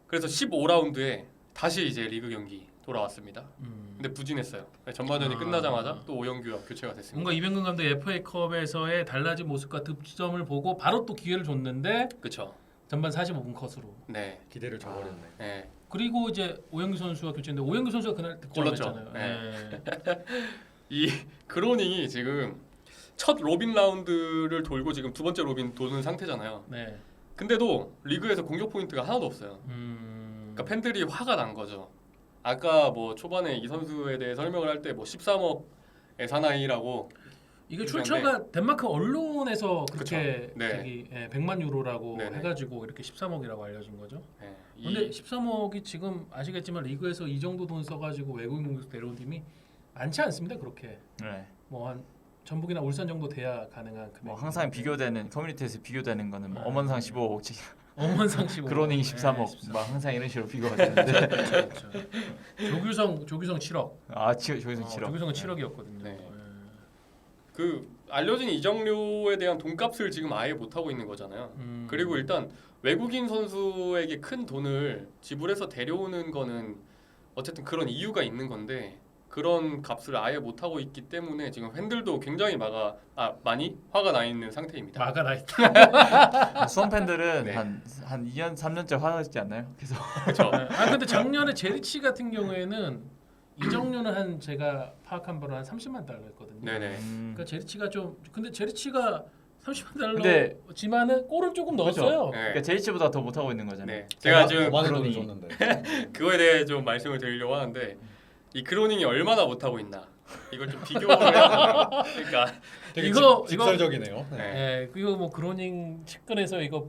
그래서 15라운드에 다시 이제 리그 경기 돌아왔습니다. 근데 부진했어요. 전반전이 아. 끝나자마자 또 오영규가 교체가 됐습니다. 뭔가 이병근 감독 FA컵에서의 달라진 모습과 득점을 보고 바로 또 기회를 줬는데 그렇죠. 전반 45분 컷으로. 네. 기대를 저버렸네. 네. 그리고 이제 오영규 선수가 교체인데 오영규 선수가 그날 골랐죠. 득점했잖아요. 네. 네. 이 그로닝이 지금 첫 로빈 라운드를 돌고 지금 두 번째 로빈 도는 상태잖아요. 네. 근데도 리그에서 공격 포인트가 하나도 없어요. 그러니까 팬들이 화가 난 거죠. 아까 뭐 초반에 이 선수에 대해 설명을 할 때 뭐 13억의 사나이라고 이게 출처가 덴마크 언론에서 그렇게 그쵸. 네. 저기 100만 유로라고 네네. 해가지고 이렇게 13억이라고 알려진 거죠. 네, 근데 13억이 지금 아시겠지만 리그에서 이 정도 돈 써가지고 외국인 공격 데려온 팀이 많지 않습니다. 그렇게 네. 뭐 한 전북이나 울산 정도 돼야 가능한 금액. 뭐 항상 비교되는 커뮤니티에서 비교되는 거는 뭐 네. 엄원상 15억, 엄원상 15억, 그로닝 13억, 막 항상 이런 식으로 비교가 되는데 그렇죠. 조규성 7억. 조희성 7억. 조규성은 7억이었거든요. 네. 그 알려진 이적료에 대한 돈값을 지금 아예 못 하고 있는 거잖아요. 그리고 일단 외국인 선수에게 큰 돈을 지불해서 데려오는 거는 어쨌든 그런 이유가 있는 건데 그런 값을 아예 못 하고 있기 때문에 지금 팬들도 굉장히 많이 화가 나 있는 상태입니다. 마가 나 있다. 수원 팬들은 네. 한 2년 3년째 화나지 않나요? 계속. 그렇죠. 아 근데 작년에 제리치 같은 경우에는 이적료는 한 제가 파악한 바로 한 30만 달러였거든요. 네네. 그러니까 제리치가 좀 근데 제리치가 30만 근데- 달러지만은 골은 조금 넣었어요. 네. 그러니까 제이치보다 더 못하고 있는 거잖아요. 네. 제가 지금 5만 원 그러니. 줬는데. 그거에 대해 좀 말씀을 드리려고 하는데 이 그로닝이 얼마나 못하고 있나 이걸 좀 비교를 해야 그러니까 되게 이거- 직설적이네요. 네. 네. 예, 그리고 뭐 그로닝 측근에서 이거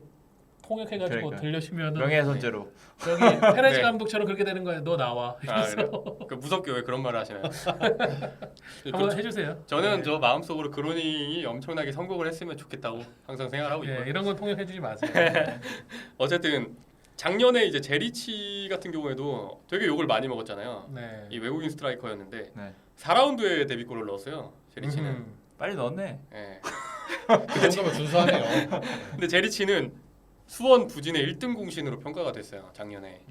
통역해가지고 그러니까. 들려주면은 명예훼손죄로. 저기 페레즈 네. 감독처럼 그렇게 되는 거예요. 너 나와. 이래서 그 무섭게 왜 그런 말을 하시나요? 한번 해주세요. 저는 네. 저 마음속으로 그로닝이 엄청나게 성공을 했으면 좋겠다고 항상 생각하고 있고요. 예, 이런 건 통역해주지 마세요. 어쨌든 작년에 이제 제리치 같은 경우에도 되게 욕을 많이 먹었잖아요. 네. 이 외국인 스트라이커였는데 네. 4라운드에 데뷔골을 넣었어요. 제리치는. 빨리 넣었네. 예. 그 정도면 준수하네요. 근데 제리치는 수원 부진의 1등 공신으로 평가가 됐어요. 작년에.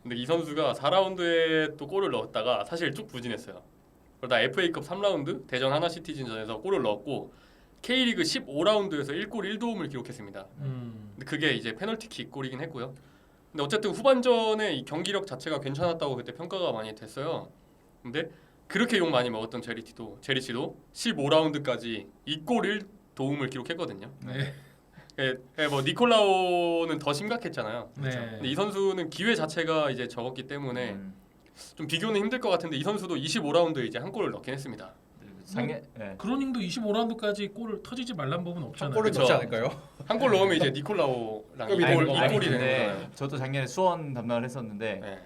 근데 이 선수가 4라운드에 또 골을 넣었다가 사실 쭉 부진했어요. 그러다 FA컵 3라운드 대전 하나시티즌전에서 골을 넣었고 K리그 15라운드에서 1골 1도움을 기록했습니다. 근데 그게 이제 페널티킥 골이긴 했고요. 근데 어쨌든 후반전에 이 경기력 자체가 괜찮았다고 그때 평가가 많이 됐어요. 근데 그렇게 욕 많이 먹었던 제리치도 15라운드까지 2골 1도움을 기록했거든요. 네. 뭐 니콜라오는 더 심각했잖아요. 네. 근데 이 선수는 기회 자체가 이제 적었기 때문에 좀 비교는 힘들 것 같은데 이 선수도 25라운드에 이제 한 골을 넣긴 했습니다. 작년 네. 그로닝도 25라운드까지 골을 터지지 말란 법은 한 없잖아요. 골을 그쵸. 넣지 않을까요? 한 골 넣으면 이제 니콜라오랑 급이 이골 되는 거 이골이 되는 근데 거잖아요. 저도 작년에 수원 담당을 했었는데 네.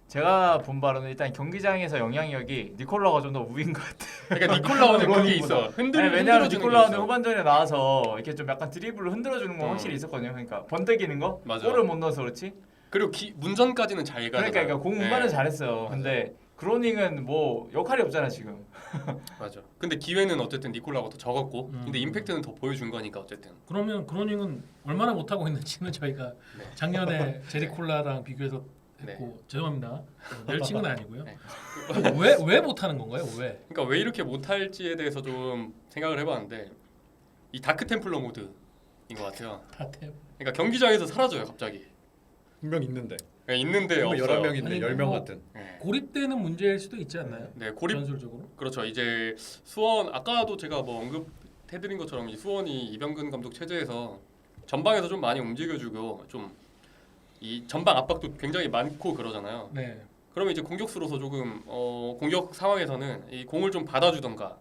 제가 본 바로는 일단 경기장에서 영향력이 니콜라가 좀 더 우위인 것 같아요. 그러니까 니콜라오는 그게 있어. 왜냐하면 흔들어주는 게 니콜라는 있어. 후반전에 나와서 이렇게 좀 약간 드리블로 흔들어주는 건 어. 확실히 있었거든요. 그러니까 번뜩이는 거, 맞아. 골을 못 넣어서 그렇지. 그리고 문전까지는 잘 가잖아요. 그러니까 공간은 네. 잘했어요. 근데 그로닝은 뭐 역할이 없잖아 지금. 맞아. 근데 기회는 어쨌든 니콜라가 더 적었고, 음. 근데 임팩트는 더 보여준 거니까 어쨌든. 그러면 그로닝은 얼마나 못하고 있는지는 저희가 네. 작년에 제리콜라랑 비교해서 했고 죄송합니다. 멸칭은 아니고요. 네. 왜 못하는 건가요? 왜? 그러니까 왜 이렇게 못할지에 대해서 좀 생각을 해봤는데 이 다크 템플러 모드인 것 같아요. 다템. 그러니까 경기장에서 사라져요 갑자기. 분명 있는데. 네, 있는데 없어요. 11명인데 아니, 10명 뭐- 같은. 네. 고립되는 문제일 수도 있지 않나요? 네, 고립 전술적으로. 그렇죠. 이제 수원 아까도 제가 뭐 언급해드린 것처럼 이 수원이 이병근 감독 체제에서 전방에서 좀 많이 움직여주고 좀 이 전방 압박도 굉장히 많고 그러잖아요. 네. 그러면 이제 공격수로서 조금 공격 상황에서는 이 공을 좀 받아주던가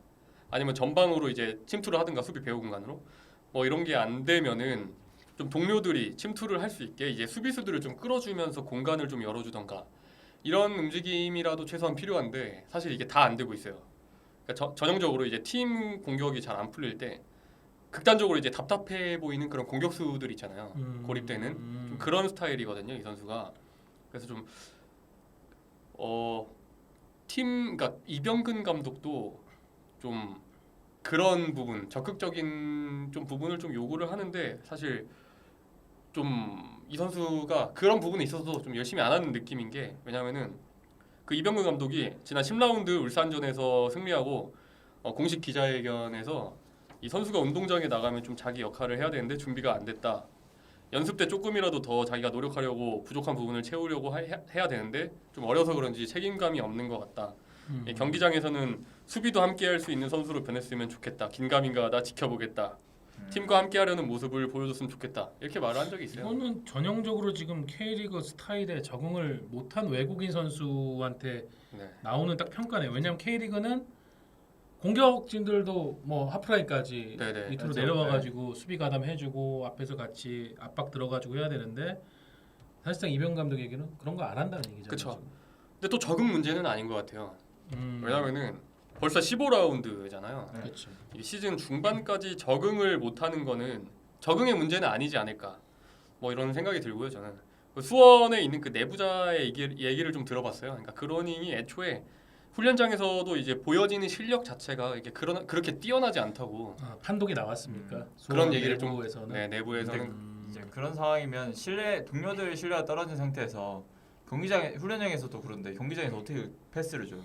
아니면 전방으로 이제 침투를 하든가 수비 배후 공간으로 뭐 이런 게 안 되면은 좀 동료들이 침투를 할 수 있게 이제 수비수들을 좀 끌어주면서 공간을 좀 열어주던가 이런 움직임이라도 최소한 필요한데 사실 이게 다 안 되고 있어요. 그러니까 전형적으로 이제 팀 공격이 잘 안 풀릴 때 극단적으로 이제 답답해 보이는 그런 공격수들 있잖아요. 고립되는 좀 그런 스타일이거든요, 이 선수가. 그래서 좀 그러니까 이병근 감독도 좀 그런 부분, 적극적인 좀 부분을 좀 요구를 하는데 사실 좀 이 선수가 그런 부분에 있어서도 좀 열심히 안 하는 느낌인 게, 왜냐면은 그 이병근 감독이 지난 10라운드 울산전에서 승리하고 공식 기자회견에서 이 선수가 운동장에 나가면 좀 자기 역할을 해야 되는데 준비가 안 됐다. 연습 때 조금이라도 더 자기가 노력하려고 부족한 부분을 채우려고 해야 되는데 좀 어려서 그런지 책임감이 없는 것 같다. 경기장에서는 수비도 함께 할 수 있는 선수로 변했으면 좋겠다. 긴가민가하다 지켜보겠다. 팀과 함께 하려는 모습을 보여줬으면 좋겠다. 이렇게 말을 한 적이 있어요. 이거는 전형적으로 지금 K리그 스타일에 적응을 못한 외국인 선수한테 네. 나오는 딱 평가네요. 왜냐하면 K리그는 공격진들도 뭐 하프라인까지 네네. 밑으로 맞죠. 내려와가지고 수비 가담해주고 앞에서 같이 압박 들어가지고 해야 되는데 사실상 이병 감독 얘기는 그런 거 안 한다는 얘기잖아요. 그쵸. 근데 또 적응 문제는 아닌 것 같아요. 지금. 왜냐면은 벌써 15라운드잖아요. 네. 그렇죠. 이 시즌 중반까지 적응을 못하는 거는 적응의 문제는 아니지 않을까. 뭐 이런 생각이 들고요. 저는 그 수원에 있는 그 내부자의 얘기를 좀 들어봤어요. 그러니까 그로닝이 애초에 훈련장에서도 이제 보여지는 실력 자체가 이게 그렇게 뛰어나지 않다고. 판독이 나왔습니까? 그런 수원 얘기를 좀 내부에서는. 네, 내부에서는 이제 그런 상황이면 동료들 신뢰가 떨어진 상태에서 경기장에 훈련장에서도 그런데 경기장에서 어떻게 패스를 줘요?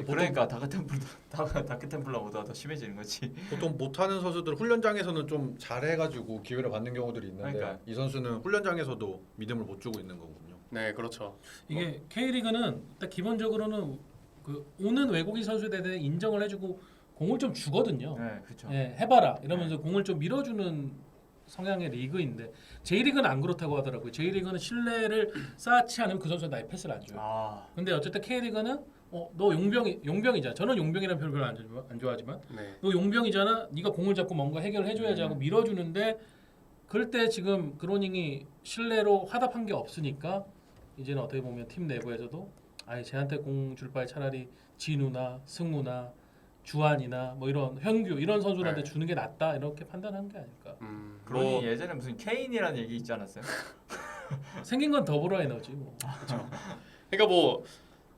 그러니까 다크템플러보다 더 심해지는 거지. 보통 못하는 선수들 훈련장에서는 좀 잘해가지고 기회를 받는 경우들이 있는데 그러니까. 이 선수는 훈련장에서도 믿음을 못 주고 있는 거군요. 네, 그렇죠. 이게 K리그는 일단 기본적으로는 그 오는 외국인 선수에 대해 인정을 해주고 공을 좀 주거든요. 네, 그렇죠. 예, 해봐라 이러면서 공을 좀 밀어주는 성향의 리그인데 J리그는 안 그렇다고 하더라고요. J리그는 신뢰를 쌓지 않으면 그 선수가 나의 패스를 안 줘요. 아, 근데 어쨌든 K리그는 너 용병이잖아. 저는 용병이라는 표현을 별로 안 좋아하지만 네. 너 용병이잖아. 네가 공을 잡고 뭔가 해결해줘야지 하고 밀어주는데 그럴 때 지금 그로닝이 신뢰로 화답한 게 없으니까 이제는 어떻게 보면 팀 내부에서도 아예 쟤한테 공 줄 바에 차라리 진우나 승우나 주한이나 뭐 이런 현규 이런 선수들한테 네. 주는 게 낫다 이렇게 판단한 게 아닐까. 그러니 뭐 예전에 무슨 케인이라는 얘기 있지 않았어요? 생긴 건 더불어 에너지 뭐. 그러니까 뭐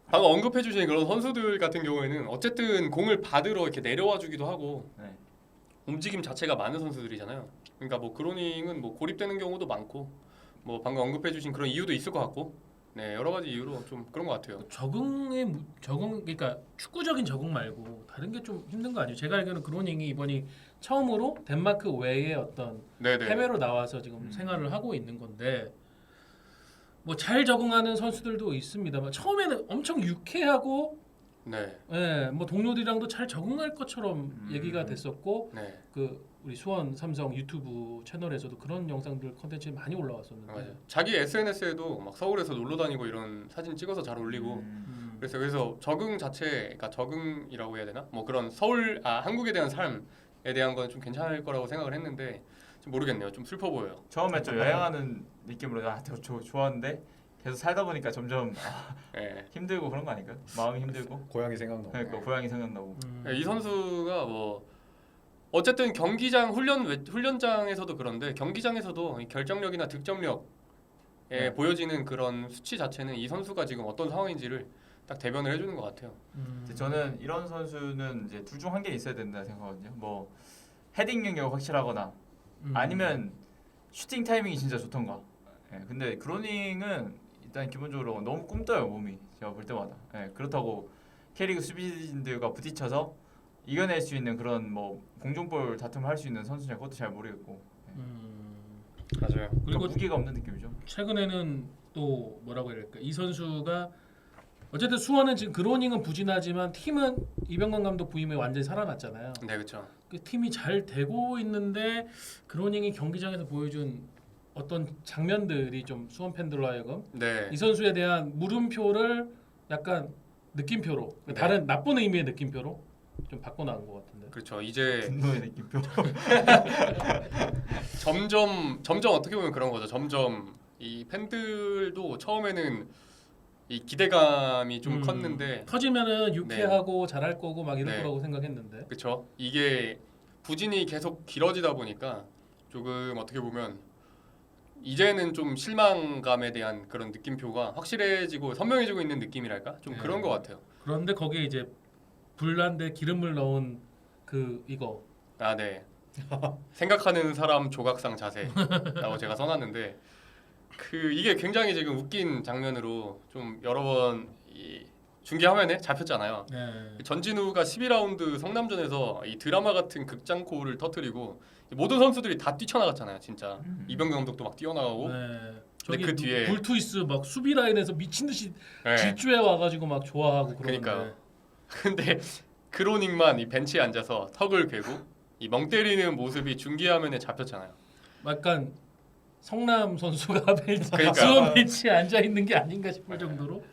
방금 언급해 주신 그런 선수들 같은 경우에는 어쨌든 공을 받으러 이렇게 내려와 주기도 하고 네. 움직임 자체가 많은 선수들이잖아요. 그러니까 뭐 그로닝은 뭐 고립되는 경우도 많고 뭐 방금 언급해 주신 그런 이유도 있을 것 같고 네, 여러 가지 이유로 좀 그런 것 같아요. 적응 그러니까 축구적인 적응 말고 다른 게 좀 힘든 거 아니에요? 제가 알기로는 그로닝이 이번이 처음으로 덴마크 외에 어떤 네네. 해외로 나와서 지금 생활을 하고 있는 건데 뭐 잘 적응하는 선수들도 있습니다만 처음에는 엄청 유쾌하고 네. 예, 뭐 동료들이랑도 잘 적응할 것처럼 얘기가 됐었고 네. 그 우리 수원 삼성 유튜브 채널에서도 그런 영상들 컨텐츠 많이 올라왔었는데 맞아요. 자기 SNS에도 막 서울에서 놀러 다니고 이런 사진 찍어서 잘 올리고 그래서 적응 자체, 그러니까 적응이라고 해야 되나? 뭐 그런 한국에 대한 삶에 대한 건 좀 괜찮을 거라고 생각을 했는데 좀 모르겠네요. 좀 슬퍼 보여요. 처음에 좀 여행하는 느낌으로 좋았는데 계속 살다 보니까 점점 네. 힘들고 그런 거 아닐까요? 마음이 힘들고 고향이 생각나고. 그러니까 고향이 생각나고. 이 선수가 뭐 어쨌든 경기장 훈련장에서도 그런데 경기장에서도 이 결정력이나 득점력에 네. 보여지는 그런 수치 자체는 이 선수가 지금 어떤 상황인지를 딱 대변을 해주는 것 같아요. 이제 저는 이런 선수는 이제 둘 중 한 개 있어야 된다 생각하거든요. 뭐 헤딩 능력 확실하거나 아니면 슈팅 타이밍이 진짜 좋던가. 예, 근데 그로닝은 일단 기본적으로 너무 꿈떠요 몸이. 제가 볼 때마다. 예, 그렇다고 K리그 수비진들과 부딪혀서 이겨낼 수 있는 그런 뭐 공중볼 다툼을 할 수 있는 선수냐 그것도 잘 모르겠고. 맞아요. 그리고 그러니까 무기가 없는 느낌이죠. 최근에는 또 뭐라고 해야 될까 이 선수가 어쨌든 수원은 지금 그로닝은 부진하지만 팀은 이병건 감독 부임에 완전히 살아났잖아요. 네, 그렇죠. 그 팀이 잘 되고 있는데 그로닝이 경기장에서 보여준 어떤 장면들이 좀 수원 팬들로 하여금 네. 이 선수에 대한 물음표를 약간 느낌표로 네. 다른 나쁜 의미의 느낌표로 좀 바꿔나간 것 같은데. 그렇죠. 이제 분노의 느낌표. 점점 어떻게 보면 그런 거죠. 점점 이 팬들도 처음에는 이 기대감이 좀 컸는데 터지면은 유쾌하고 잘할 거고 막 이럴 네. 거라고 생각했는데. 그렇죠. 이게 부진이 계속 길어지다 보니까 조금 어떻게 보면 이제는 좀 실망감에 대한 그런 느낌표가 확실해지고 선명해지고 있는 느낌이랄까? 좀 네. 그런 것 같아요. 그런데 거기에 이제 불난데 기름을 넣은 이거 아, 네. 생각하는 사람 조각상 자세라고 제가 써놨는데 이게 굉장히 지금 웃긴 장면으로 좀 여러 번 이 중계 화면에 잡혔잖아요. 네. 전진우가 12라운드 성남전에서 이 드라마 같은 극장코를 터뜨리고 모든 선수들이 다 뛰쳐나갔잖아요, 진짜. 이병경 감독도 막 뛰어나가고. 네. 저기 그 뒤에- 불투이스 막 수비 라인에서 미친 듯이 네. 질주해 와가지고 막 좋아하고 그러는데. 그러니까요. 근데 크로닝만 이 벤치에 앉아서 턱을 괴고 이 멍 때리는 모습이 중계 화면에 잡혔잖아요. 약간 성남 선수가 벤치, 그러니까. 수원 벤치에 앉아 있는 게 아닌가 싶을 정도로.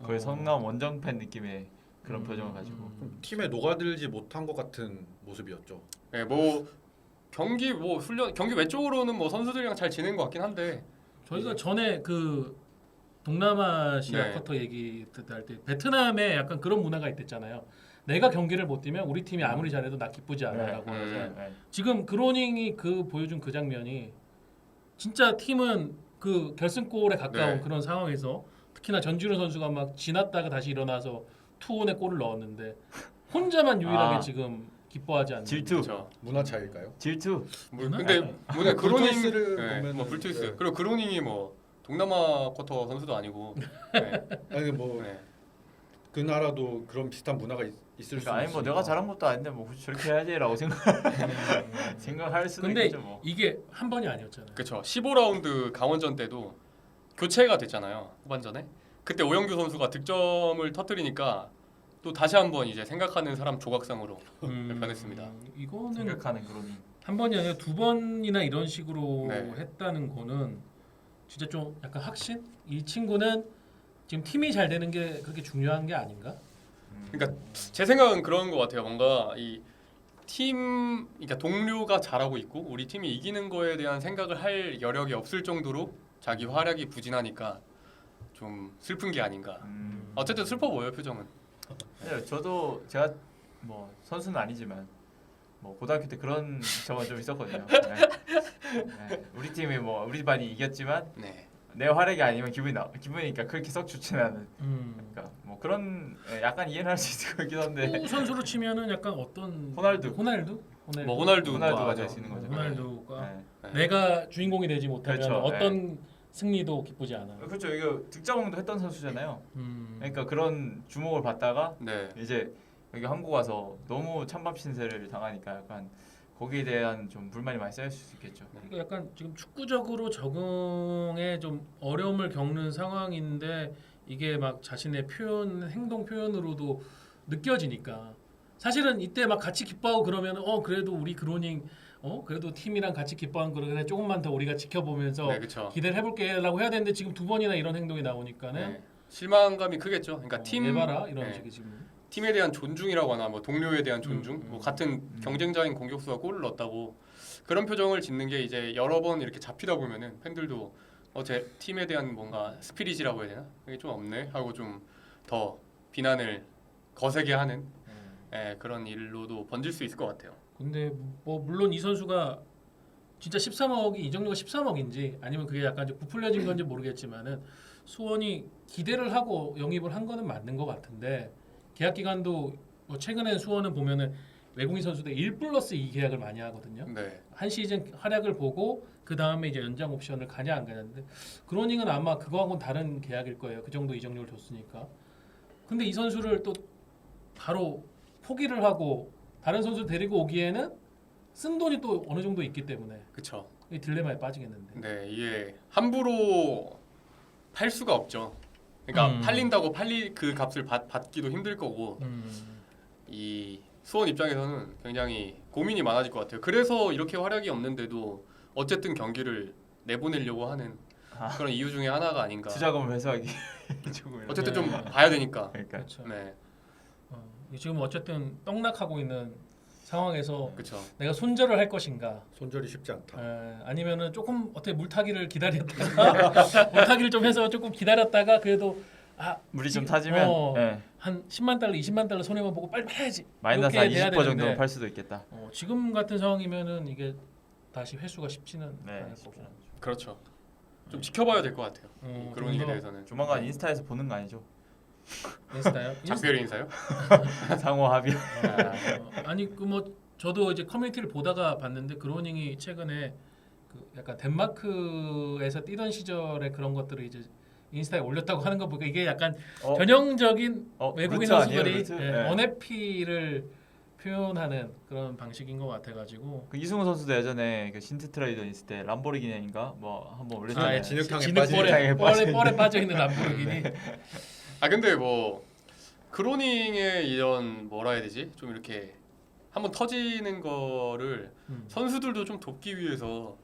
거의 성남 원정팬 느낌의 그런 표정을 가지고. 팀에 녹아들지 못한 것 같은 모습이었죠. 네, 뭐 경기 뭐 훈련 경기 외적으로는 뭐 선수들이랑 잘 지낸 것 같긴 한데 저희가 전에 그 동남아시아 네. 쿼터 얘기 할 때 베트남에 약간 그런 문화가 있댔잖아요. 내가 경기를 못 뛰면 우리 팀이 아무리 잘해도 나 기쁘지 않아라고 네. 해서 네. 지금 그로닝이 보여준 그 장면이 진짜 팀은 그 결승골에 가까운 네. 그런 상황에서 특히나 전준우 선수가 막 지났다가 다시 일어나서 투혼의 골을 넣었는데 혼자만 유일하게 아. 지금 기뻐하지 않는 질투. 그렇죠. 문화 차일까요? 질투. 근데 뭐냐 불투이스를 네, 보면은- 뭐 불투이스 네. 그리고 그로닝이 뭐 동남아 쿼터 선수도 아니고 네. 아니 뭐 네. 그 나라도 그런 비슷한 문화가 있을 수 그러니까 아니 뭐 있으니까. 내가 잘한 것도 아닌데 뭐 굳이 저렇게 해야지라고 생각할 수도 근데 있겠죠 뭐. 이게 한 번이 아니었잖아요. 그렇죠. 15라운드 강원전 때도 교체가 됐잖아요. 후반전에. 그때 오영규 선수가 득점을 터뜨리니까 또 다시 한번 이제 생각하는 사람 조각상으로 변했습니다. 이거는 생각하는 그런. 한 번이 아니라 두 번이나 이런 식으로 네. 했다는 거는 진짜 좀 약간 확신? 이 친구는 지금 팀이 잘 되는 게 그렇게 중요한 게 아닌가? 그러니까 제 생각은 그런 것 같아요. 뭔가 이 팀, 그러니까 동료가 잘하고 있고 우리 팀이 이기는 거에 대한 생각을 할 여력이 없을 정도로 자기 활약이 부진하니까 좀 슬픈 게 아닌가. 어쨌든 슬퍼 보여요 표정은. 네, 저도 제가 뭐 선수는 아니지만 뭐 고등학교 때 그런 적은 좀 있었거든요. 네. 네. 우리 팀이 뭐 우리 반이 이겼지만 네. 내 활약이 아니면 기분이니까 그렇게 썩 좋지는 않은. 음. 그러니까 뭐 그런 약간 이해는 할 수 있을 것 같긴 한데. 축구 선수로 치면은 약간 어떤 호날두. 호날두? 뭐 호날두가 호날두가 하죠. 될 수 있는 거죠. 호날두가 네. 네. 내가 주인공이 되지 못하면 그렇죠. 어떤 승리도 기쁘지 않아. 그렇죠. 이거 득점왕도 했던 선수잖아요. 음. 그러니까 그런 주목을 받다가 네. 이제 여기 한국 와서 너무 찬밥 신세를 당하니까 약간 거기에 대한 좀 불만이 많이 쌓일 수 있겠죠. 그러니까 약간 지금 축구적으로 적응에 좀 어려움을 겪는 상황인데 이게 막 자신의 행동 표현으로도 느껴지니까 사실은 이때 막 같이 기뻐하고 그러면 그래도 우리 그로닝 그래도 팀이랑 같이 기뻐하는 그러네 조금만 더 우리가 지켜보면서 네, 그렇죠. 기대를 해볼게라고 해야 되는데 지금 두 번이나 이런 행동이 나오니까는 네. 실망감이 크겠죠. 그러니까 팀 해봐라 이런 네. 식이 지금. 팀에 대한 존중이라고 하나 뭐 동료에 대한 존중 뭐 같은 음. 경쟁자인 공격수가 골을 넣었다고 그런 표정을 짓는 게 이제 여러 번 이렇게 잡히다 보면은 팬들도 제 팀에 대한 뭔가 스피릿이라고 해야 되나 그게 좀 없네 하고 좀 더 비난을 거세게 하는 그런 일로도 번질 수 있을 것 같아요. 근데 뭐 물론 이 선수가 진짜 13억이 이정료가 13억인지 아니면 그게 약간 좀 부풀려진 건지 모르겠지만은 수원이 기대를 하고 영입을 한 거는 맞는 것 같은데 계약 기간도 뭐 최근에 수원은 보면은 외국인 선수들 1+2 계약을 많이 하거든요. 네. 한 시즌 활약을 보고 그 다음에 이제 연장 옵션을 가냐 안 가냐인데 그로닝은 아마 그거하고는 다른 계약일 거예요. 그 정도 이정료를 줬으니까. 근데 이 선수를 또 바로 포기를 하고 다른 선수 데리고 오기에는 쓴 돈이 또 어느 정도 있기 때문에 그렇죠. 이 딜레마에 빠지겠는데. 네, 이게 함부로 팔 수가 없죠. 그러니까 팔린다고 그 값을 받기도 힘들 거고 이 수원 입장에서는 굉장히 고민이 많아질 것 같아요. 그래서 이렇게 활약이 없는데도 어쨌든 경기를 내보내려고 하는 그런 이유 중에 하나가 아닌가. 투자금을 회수하기 조금. 어쨌든 좀 네. 봐야 되니까. 그러니까. 그렇죠. 네, 지금 어쨌든 떡락하고 있는 상황에서 그렇죠. 내가 손절을 할 것인가 손절이 쉽지 않다. 아니면은 조금 어떻게 물타기를 기다렸다가 물타기를 좀 해서 조금 기다렸다가 그래도 물이 좀 지금, 타지면 예, 한 10만 달러, 20만 달러 손해만 보고 빨리 팔아야지. 마이너스 이렇게 한 돼야 20% 정도는 되는데, 팔 수도 있겠다. 지금 같은 상황이면은 이게 다시 회수가 쉽지는 네, 않을 거고. 그렇죠. 좀 지켜봐야 될 것 같아요. 그런 좀 일에 더 대해서는. 조만간 인스타에서 보는 거 아니죠? 인스타요? 작별 인사요? 상호 합의. 아니 그 뭐 저도 이제 커뮤니티를 보다가 봤는데 그로닝이 최근에 그 약간 덴마크에서 뛰던 시절의 그런 것들을 이제 인스타에 올렸다고 하는 거 보니까 이게 약간 전형적인 외국인 루트 아니에요, 선수들이 루트? 예, 네. 언해피를 표현하는 그런 방식인 것 같아가지고 그 이승우 선수도 예전에 그 신트 트레이더 있을 때 람보르기니인가 뭐 한번 올렸잖아요. 예, 진흙탕에 진흙벌에 빠진- 뻘에 빠져 있는 람보르기니. 아 근데 뭐 크로닝의 이런 뭐라 해야 되지? 좀 이렇게 한번 터지는 거를 선수들도 좀 돕기 위해서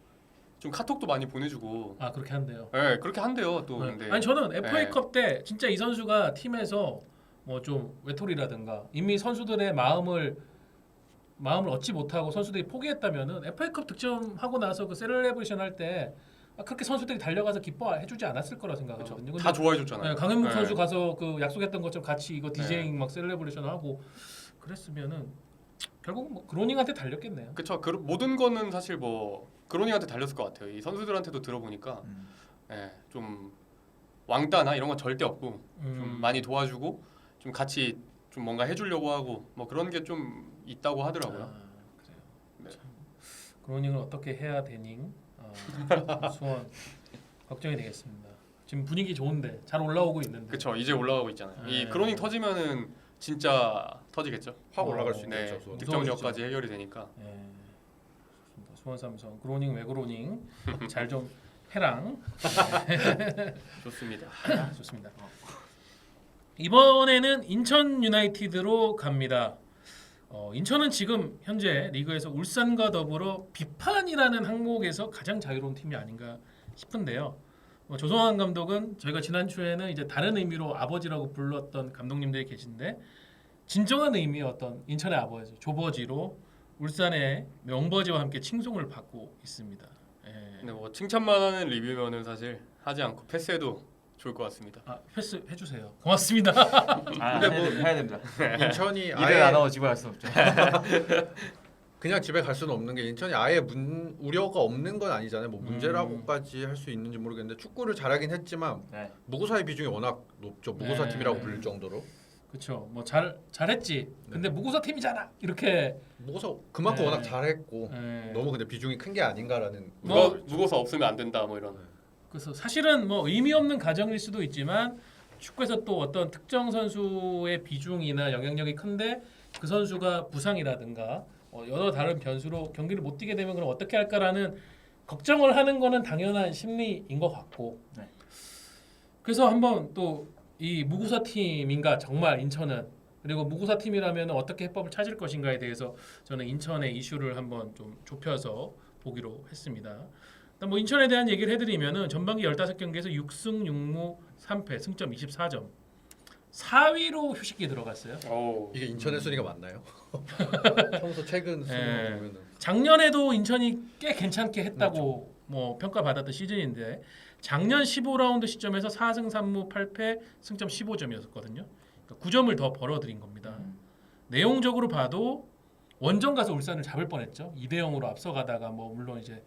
좀 카톡도 많이 보내주고. 아 그렇게 한대요. 네, 그렇게 한대요. 또 네. 근데 아니 저는 네. FA컵 때 진짜 이 선수가 팀에서 뭐 좀 외톨이라든가 이미 선수들의 마음을 얻지 못하고 선수들이 포기했다면은 FA컵 득점하고 나서 그 셀레브레이션 할 때 그렇게 선수들이 달려가서 기뻐해주지 않았을 거라 생각하거든요. 다 좋아해 줬잖아요. 네, 강현국 선수 가서 그 약속했던 것처럼 같이 이거 네. 디제잉 막 셀레브레이션 하고 그랬으면은 결국 뭐 그로닝한테 달렸겠네요. 그쵸. 모든 거는 사실 뭐 그로닝한테 달렸을 것 같아요. 이 선수들한테도 들어보니까 좀 왕따나 이런 건 절대 없고 좀 많이 도와주고 좀 같이 좀 뭔가 해주려고 하고 뭐 그런 게 좀 있다고 하더라고요. 그래요. 네. 참, 그로닝을 어떻게 해야 되니? 수원 걱정이 되겠습니다. 지금 분위기 좋은데 잘 올라오고 있는데. 그쵸. 이제 올라가고 있잖아요. 이 네. 그로닝 터지면은 진짜 터지겠죠. 확 올라갈 수 네, 있겠죠. 수원. 득점력까지 해결이 되니까. 예. 좋습니다. 수원 삼성 그로닝 외그로닝 잘 좀 해랑. 좋습니다. 좋습니다. 이번에는 인천 유나이티드로 갑니다. 인천은 지금 현재 리그에서 울산과 더불어 비판이라는 항목에서 가장 자유로운 팀이 아닌가 싶은데요. 조성환 감독은 저희가 지난주에는 이제 다른 의미로 아버지라고 불렀던 감독님들이 계신데 진정한 의미의 어떤 인천의 아버지 조버지로 울산의 명버지와 함께 칭송을 받고 있습니다. 예. 근데 뭐 칭찬만 하는 리뷰면은 사실 하지 않고 패스해도 좋을 것 같습니다. 패스 해주세요. 고맙습니다. 근데 뭐 해야 됩니다. 인천이 일을 아예 안 하고 집에 갈 수 없죠. 그냥 집에 갈 수는 없는 게 인천이 아예 우려가 없는 건 아니잖아요. 뭐 문제라고까지 할 수 있는지 모르겠는데 축구를 잘하긴 했지만 네. 무구사의 비중이 워낙 높죠. 무구사 네. 팀이라고 부를 정도로. 그렇죠. 뭐 잘했지. 근데 무구사 팀이잖아. 이렇게. 무구사 그만큼 네. 워낙 잘했고 예. 너무 근데 비중이 큰 게 아닌가라는. 무거워서 없으면 안 된다 뭐 이런. 그래서 사실은 뭐 의미 없는 가정일 수도 있지만 축구에서 또 어떤 특정 선수의 비중이나 영향력이 큰데 그 선수가 부상이라든가 여러 다른 변수로 경기를 못 뛰게 되면 그럼 어떻게 할까라는 걱정을 하는 거는 당연한 심리인 것 같고. 네. 그래서 한번 또 이 무구사 팀인가 정말 인천은 그리고 무구사 팀이라면 어떻게 해법을 찾을 것인가에 대해서 저는 인천의 이슈를 한번 좀 좁혀서 보기로 했습니다. 일단 뭐 인천에 대한 얘기를 해드리면은 전반기 15경기에서 6승 6무 3패 승점 24점 4위로 휴식기 들어갔어요. 오. 이게 인천의 순위가 맞나요? 평소 최근 순위 예. 보면은 작년에도 인천이 꽤 괜찮게 했다고 뭐 평가받았던 시즌인데 작년 15라운드 시점에서 4승 3무 8패 승점 15점이었거든요. 그러니까 9점을 더 벌어들인 겁니다. 내용적으로 봐도 원정 가서 울산을 잡을 뻔했죠. 2대 0으로 앞서가다가 뭐 물론 이제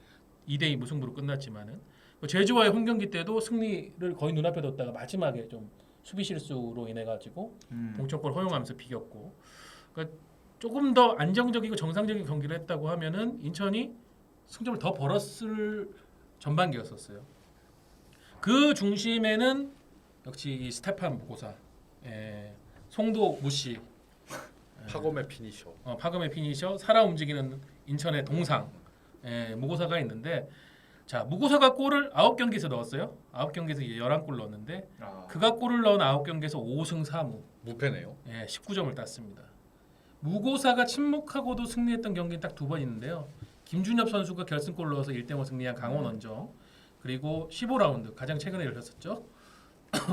2대 2 무승부로 끝났지만은 제주와의 홈 경기 때도 승리를 거의 눈앞에 뒀다가 마지막에 좀 수비 실수로 인해 가지고 동점골 허용하면서 비겼고 그러니까 조금 더 안정적이고 정상적인 경기를 했다고 하면은 인천이 승점을 더 벌었을 전반기였었어요. 그 중심에는 역시 이 스테판 무고사, 송도 무시, 파검의 피니셔. 파금의 피니셔, 살아 움직이는 인천의 동상, 무고사가 있는데 자 무고사가 골을 9경기에서 넣었어요. 9경기에서 11골 넣었는데 그가 골을 넣은 9경기에서 5승 4무, 무패네요. 19점을 땄습니다. 무고사가 침묵하고도 승리했던 경기는 딱 2번 있는데요. 김준엽 선수가 결승골 넣어서 1대5 승리한 강원 원정 그리고 15라운드 가장 최근에 열렸었죠.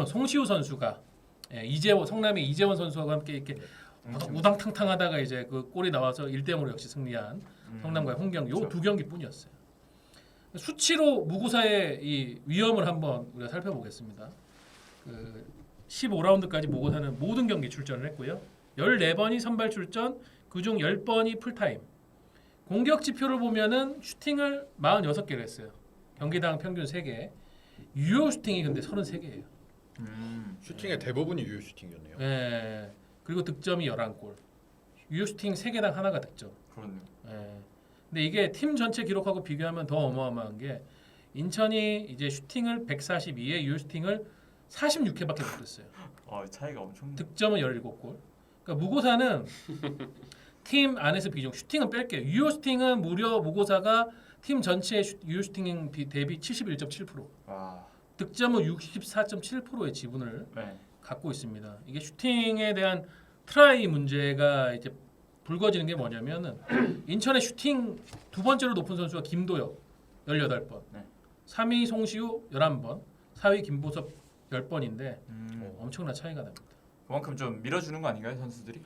송시우 선수가 성남의 이재원 선수와 함께 이렇게 우당탕탕하다가 이제 그 골이 나와서 1대0으로 역시 승리한 성남과의 홈경기 요 2경기뿐이었어요. 수치로 무구사의 이 위험을 한번 우리가 살펴보겠습니다. 그 15라운드까지 무고사는 모든 경기 출전을 했고요. 14번이 선발 출전, 그중 10번이 풀타임. 공격 지표를 보면은 슈팅을 46개를 했어요. 경기당 평균 3개. 유효 슈팅이 근데 33개예요. 슈팅의 대부분이 유효 슈팅이었네요. 예. 그리고 득점이 11골. 유효 슈팅 3개당 하나가 득점. 그렇네요. 예. 근데 이게 팀 전체 기록하고 비교하면 더 어마어마한 게 인천이 이제 슈팅을 142에 유효 슈팅을 46회밖에 못했어요. 차이가 엄청. 득점은 17골. 그러니까 무고사는 팀 안에서 비중 슈팅은 뺄게요. 유효 슈팅은 무려 무고사가 팀 전체의 유효 슈팅 대비 71.7%. 와. 득점은 64.7%의 지분을 네. 갖고 있습니다. 이게 슈팅에 대한 트라이 문제가 이제 불거지는 게 뭐냐면은 인천의 슈팅 두 번째로 높은 선수가 김도혁 18번, 네. 3위 송시우 11번, 4위 김보섭 10번인데 엄청난 차이가 납니다. 그만큼 좀 밀어주는 거 아닌가요, 선수들이?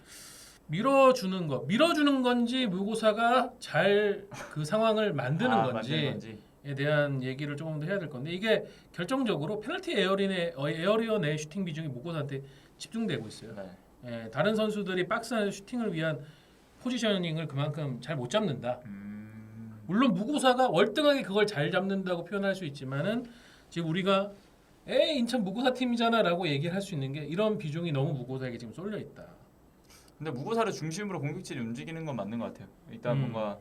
밀어주는 건지 무고사가 잘 그 상황을 만드는 만드는 건지에 건지. 대한 얘기를 조금 더 해야 될 건데 이게 결정적으로 페널티 에어리어의 슈팅 비중이 무고사한테 집중되고 있어요. 네. 예, 다른 선수들이 박스 안에서 슈팅을 위한 포지셔닝을 그만큼 잘 못 잡는다. 물론 무고사가 월등하게 그걸 잘 잡는다고 표현할 수 있지만은 지금 우리가 인천 무고사 팀이잖아라고 얘기를 할 수 있는 게 이런 비중이 너무 무고사에게 지금 쏠려 있다. 근데 무고사를 중심으로 공격진이 움직이는 건 맞는 것 같아요. 일단 음. 뭔가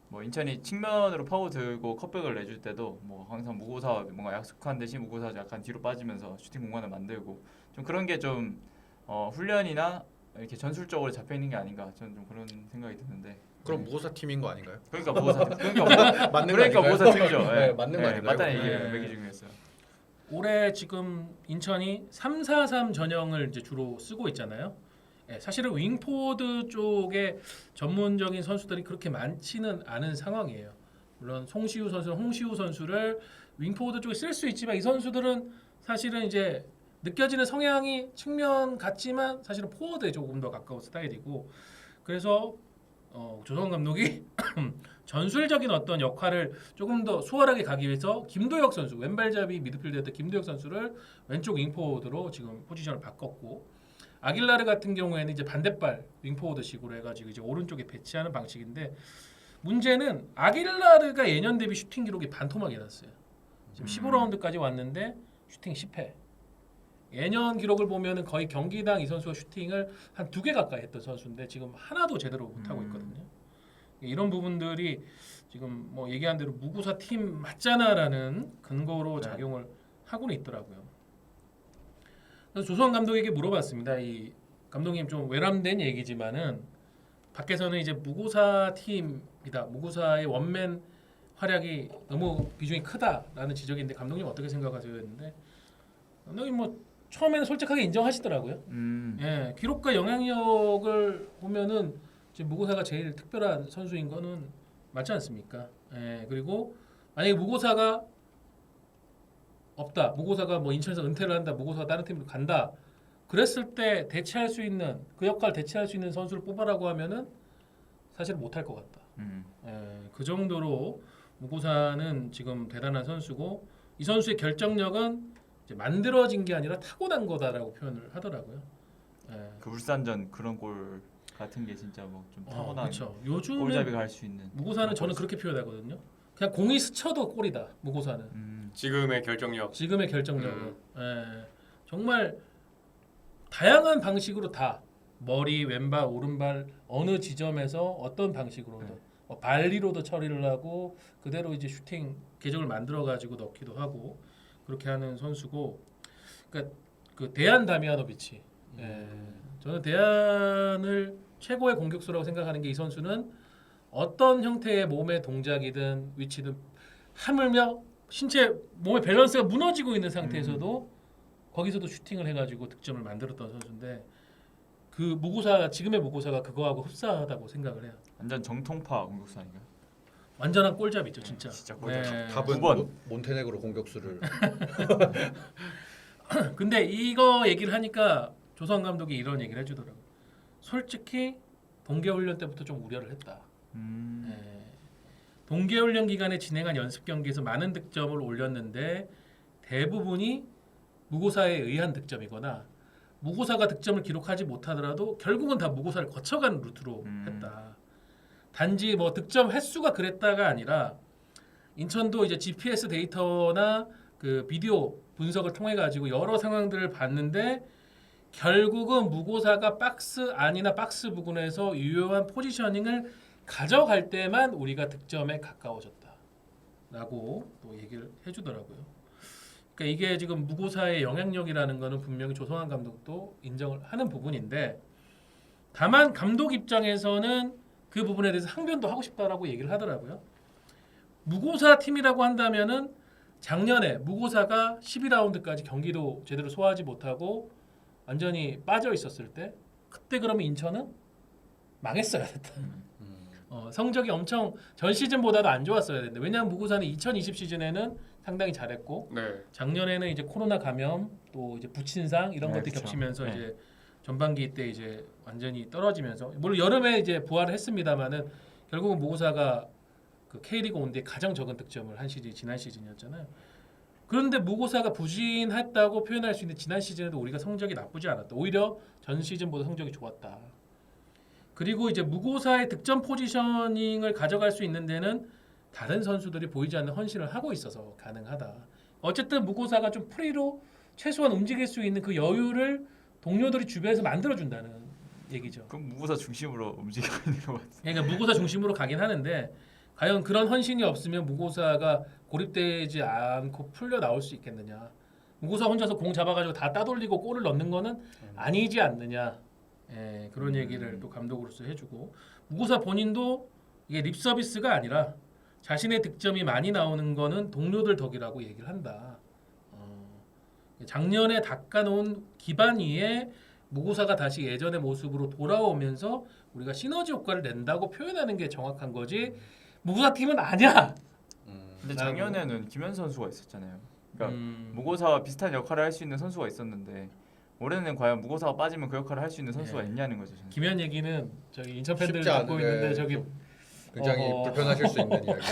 뭐 인천이 측면으로 파고 들고 컵백을 내줄 때도 뭐 항상 무고사 뭔가 약속한 대신 무고사 약간 뒤로 빠지면서 슈팅 공간을 만들고 좀 그런 게 좀 훈련이나 이렇게 전술적으로 잡혀 있는 게 아닌가 저는 좀 그런 생각이 드는데. 그럼 무고사 팀인 거 아닌가요? 그러니까 무고사 팀. 그러니까 맞는 그러니까 거 아닌가요? 무고사 팀이죠. 네, 맞는 거 아닌가요? 맞다는 네. 얘기를 매기 중이었어요. 올해 지금 인천이 3-4-3 전형을 이제 주로 쓰고 있잖아요. 사실은 윙포워드 쪽에 전문적인 선수들이 그렇게 많지는 않은 상황이에요. 물론 송시우 선수, 홍시우 선수를 윙포워드 쪽에 쓸 수 있지만 이 선수들은 사실은 이제 느껴지는 성향이 측면 같지만 사실은 포워드에 조금 더 가까운 스타일이고 그래서 조성원 감독이 전술적인 어떤 역할을 조금 더 수월하게 가기 위해서 김도혁 선수 왼발잡이 미드필더였던 김도혁 선수를 왼쪽 윙포워드로 지금 포지션을 바꿨고 아길라르 같은 경우에는 이제 반대발 윙포워드식으로 해가지고 이제 오른쪽에 배치하는 방식인데 문제는 아길라르가 예년 대비 슈팅 기록이 반토막이 났어요. 지금 15라운드까지 왔는데 슈팅 10회. 예년 기록을 보면은 거의 경기당 이 선수가 슈팅을 한 2개 가까이 했던 선수인데 지금 하나도 제대로 못 하고 있거든요. 이런 부분들이 지금 뭐 얘기한 대로 무구사 팀 맞잖아라는 근거로 작용을 하고는 있더라고요. 그래서 조성환 감독에게 물어봤습니다. 이 감독님 좀 외람된 얘기지만은 밖에서는 이제 무구사 팀이다. 무구사의 원맨 활약이 너무 비중이 크다라는 지적인데 감독님 어떻게 생각하세요? 했는데 감독님 뭐 처음에는 솔직하게 인정하시더라고요. 예, 기록과 영향력을 보면은 지금 무고사가 제일 특별한 선수인 거는 맞지 않습니까? 예, 그리고 만약에 무고사가 없다. 무고사가 뭐 인천에서 은퇴를 한다. 무고사가 다른 팀으로 간다. 그랬을 때 대체할 수 있는 그 역할 대체할 수 있는 선수를 뽑아라고 하면은 사실 못할 것 같다. 예, 그 정도로 무고사는 지금 대단한 선수고 이 선수의 결정력은 이제 만들어진 게 아니라 타고난 거다라고 표현을 하더라고요. 예. 그 울산전 그런 골 같은 게 진짜 뭐 좀 타고난 그렇죠. 요즘에 골잡이가 할 수 있는. 무고사는 저는 그렇게 표현하거든요. 그냥 공이 스쳐도 골이다. 무고사는. 지금의 결정력. 지금의 결정력은 정말 다양한 방식으로 다 머리, 왼발, 오른발 어느 지점에서 어떤 방식으로도 발리로도 처리를 하고 그대로 이제 슈팅 궤적을 만들어 가지고 넣기도 하고 그렇게 하는 선수고 그러니까 그 데안 다미아노비치 저는 데안을 최고의 공격수라고 생각하는 게 이 선수는 어떤 형태의 몸의 동작이든 위치든 하물며 신체 몸의 밸런스가 무너지고 있는 상태에서도 거기서도 슈팅을 해가지고 득점을 만들었던 선수인데 그 무고사 지금의 무고사가 그거하고 흡사하다고 생각을 해요. 완전 정통파 공격수 아닌가요? 완전한 골잡이죠, 진짜. 진짜 골잡이. 답은 9번. 몬테네그로 공격수를 근데 이거 얘기를 하니까 조성 감독이 이런 얘기를 해주더라고. 요 솔직히 동계훈련 때부터 좀 우려를 했다. 동계훈련 기간에 진행한 연습 경기에서 많은 득점을 올렸는데 대부분이 무고사에 의한 득점이거나 무고사가 득점을 기록하지 못하더라도 결국은 다 무고사를 거쳐가는 루트로 했다. 단지 뭐 득점 횟수가 그랬다가 아니라 인천도 이제 GPS 데이터나 그 비디오 분석을 통해 가지고 여러 상황들을 봤는데 결국은 무고사가 박스 안이나 박스 부근에서 유효한 포지셔닝을 가져갈 때만 우리가 득점에 가까워졌다라고 또 얘기를 해주더라고요. 그러니까 이게 지금 무고사의 영향력이라는 거는 분명히 조성환 감독도 인정을 하는 부분인데 다만 감독 입장에서는 그 부분에 대해서 항변도 하고 싶다라고 얘기를 하더라고요. 무고사 팀이라고 한다면은 작년에 무고사가 12라운드까지 경기도 제대로 소화하지 못하고 완전히 빠져 있었을 때 그때 그러면 인천은 망했어야 됐다. 성적이 엄청 전 시즌보다도 안 좋았어야 되는데 왜냐하면 무고사는 2020 시즌에는 상당히 잘했고 네. 작년에는 이제 코로나 감염 또 이제 부친상 이런 네, 것들이 그쵸. 겹치면서 네. 이제 전반기 때 이제 완전히 떨어지면서 물론 여름에 이제 부활을 했습니다만은 결국은 무고사가 그 K리그 온 뒤에 가장 적은 득점을 한 시즌이 지난 시즌이었잖아요. 그런데 무고사가 부진했다고 표현할 수 있는 지난 시즌에도 우리가 성적이 나쁘지 않았다. 오히려 전 시즌보다 성적이 좋았다. 그리고 이제 무고사의 득점 포지셔닝을 가져갈 수 있는 데는 다른 선수들이 보이지 않는 헌신을 하고 있어서 가능하다. 어쨌든 무고사가 좀 프리로 최소한 움직일 수 있는 그 여유를 동료들이 주변에서 만들어준다는 얘기죠. 그럼 무고사 중심으로 움직이고 있는 것 같아요. 그러니까 무고사 중심으로 가긴 하는데 과연 그런 헌신이 없으면 무고사가 고립되지 않고 풀려 나올 수 있겠느냐. 무고사 혼자서 공 잡아가지고 다 따돌리고 골을 넣는 거는 아니지 않느냐. 예, 그런 얘기를 또 감독으로서 해주고 무고사 본인도 이게 립 서비스가 아니라 자신의 득점이 많이 나오는 거는 동료들 덕이라고 얘기를 한다. 작년에 닦아놓은 기반 위에 무고사가 다시 예전의 모습으로 돌아오면서 우리가 시너지 효과를 낸다고 표현하는 게 정확한 거지. 무고사 팀은 아니야. 근데 작년에는 김현 선수가 있었잖아요. 그러니까 무고사와 비슷한 역할을 할 수 있는 선수가 있었는데 올해는 과연 무고사가 빠지면 그 역할을 할 수 있는 선수가 네. 있냐는 거죠. 저는. 김현 얘기는 저기 인천 팬들 쉽지 듣고 않은데 있는데 저기 굉장히 불편하실 수 있는 이야기.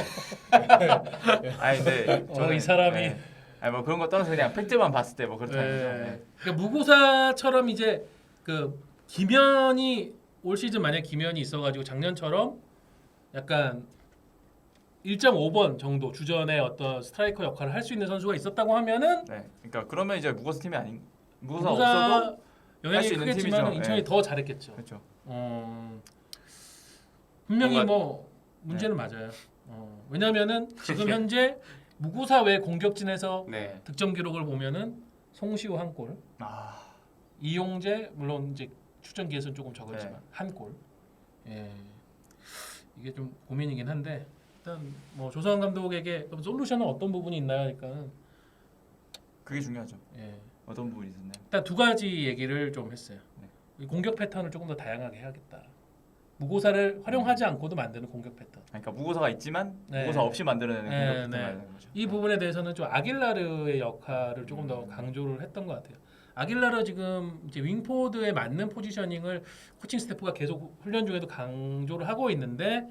아니 근데 저는 이 사람이 네. 아니 뭐 그런 거 떠나서 그냥 팩트만 봤을 때 뭐 그렇다는 거죠. 네. 그러니까 무고사처럼 이제 그 김현이 올 시즌 만약 김현이 있어가지고 작년처럼 약간 1.5번 정도 주전의 어떤 스트라이커 역할을 할 수 있는 선수가 있었다고 하면은 네. 그러니까 그러면 이제 무고사 팀이 아닌 무고사 무고사 없어도 할 영향이 수 있는 크겠지만 팀이죠. 인천이 네. 더 잘했겠죠. 그렇죠. 분명히 뭔가- 뭐 문제는 맞아요. 왜냐면은 지금 현재 무고사 외 공격진에서 네. 득점 기록을 보면은 송시우 한 골, 아, 이용재 물론 이제 출전 기회수는 조금 적었지만 네. 한 골. 예. 이게 좀 고민이긴 한데 일단 뭐 조성환 감독에게 그럼 솔루션은 어떤 부분이 있나요? 그러니까는 그게 중요하죠. 예. 어떤 부분이 있었나요? 일단 두 가지 얘기를 좀 했어요. 이 공격 패턴을 조금 더 다양하게 해야겠다. 무고사를 활용하지 않고도 만드는 공격 패턴. 그러니까 무고사가 있지만 네. 무고사 없이 만들어내는 네, 공격 패턴을 네. 말하는 거죠. 이 부분에 대해서는 좀 아길라르의 역할을 조금 더 강조를 했던 것 같아요. 아길라르 지금 이제 윙포드에 맞는 포지셔닝을 코칭 스태프가 계속 훈련 중에도 강조를 하고 있는데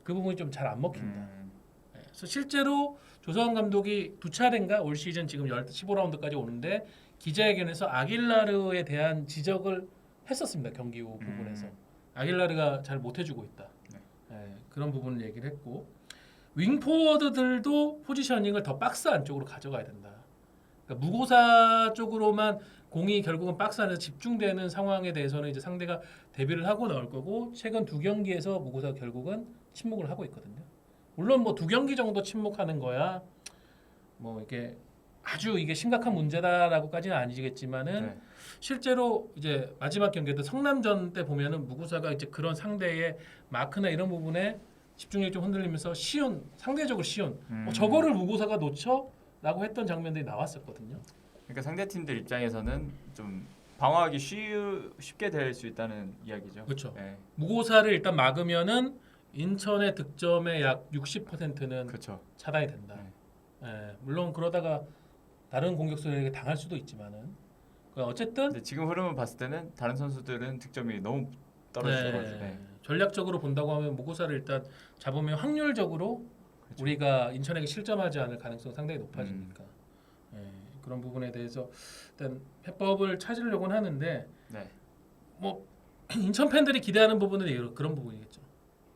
그 부분이 좀 잘 안 먹힌다. 네, 그래서 실제로 조성환 감독이 두 차례인가 올 시즌 지금 15라운드까지 오는데 기자회견에서 아길라르에 대한 지적을 했었습니다. 경기 후 부분에서. 아길라르가 잘 못해주고 있다. 네, 그런 부분을 얘기를 했고 윙포워드들도 포지셔닝을 더 박스 안쪽으로 가져가야 된다. 그러니까 무고사 쪽으로만 공이 결국은 박스 안에서 집중되는 상황에 대해서는 이제 상대가 대비를 하고 나올 거고 최근 두 경기에서 무고사 결국은 침묵을 하고 있거든요. 물론 뭐 두 경기 정도 침묵하는 거야 뭐 이게 아주 이게 심각한 문제다라고까지는 아니겠지만은 네. 실제로 이제 마지막 경기도 성남전 때 보면은 무고사가 이제 그런 상대의 마크나 이런 부분에 집중력이 좀 흔들리면서 상대적으로 쉬운 저거를 무고사가 놓쳐라고 했던 장면들이 나왔었거든요. 그러니까 상대 팀들 입장에서는 좀 방어하기 쉽게 될 수 있다는 이야기죠. 그렇죠. 네. 무고사를 일단 막으면은 인천의 득점의 약 60%는 그렇죠. 차단이 된다. 예, 물론 그러다가 다른 공격수에게 당할 수도 있지만은 어쨌든 근데 지금 흐름을 봤을 때는 다른 선수들은 득점이 너무 떨어지더라고요. 네. 전략적으로 본다고 하면 무고사를 일단 잡으면 확률적으로 그렇죠. 우리가 인천에게 실점하지 않을 가능성 이 상당히 높아지니까. 예, 그런 부분에 대해서 일단 해법을 찾으려고는 하는데 네. 뭐 인천 팬들이 기대하는 부분은 그런 부분이겠죠.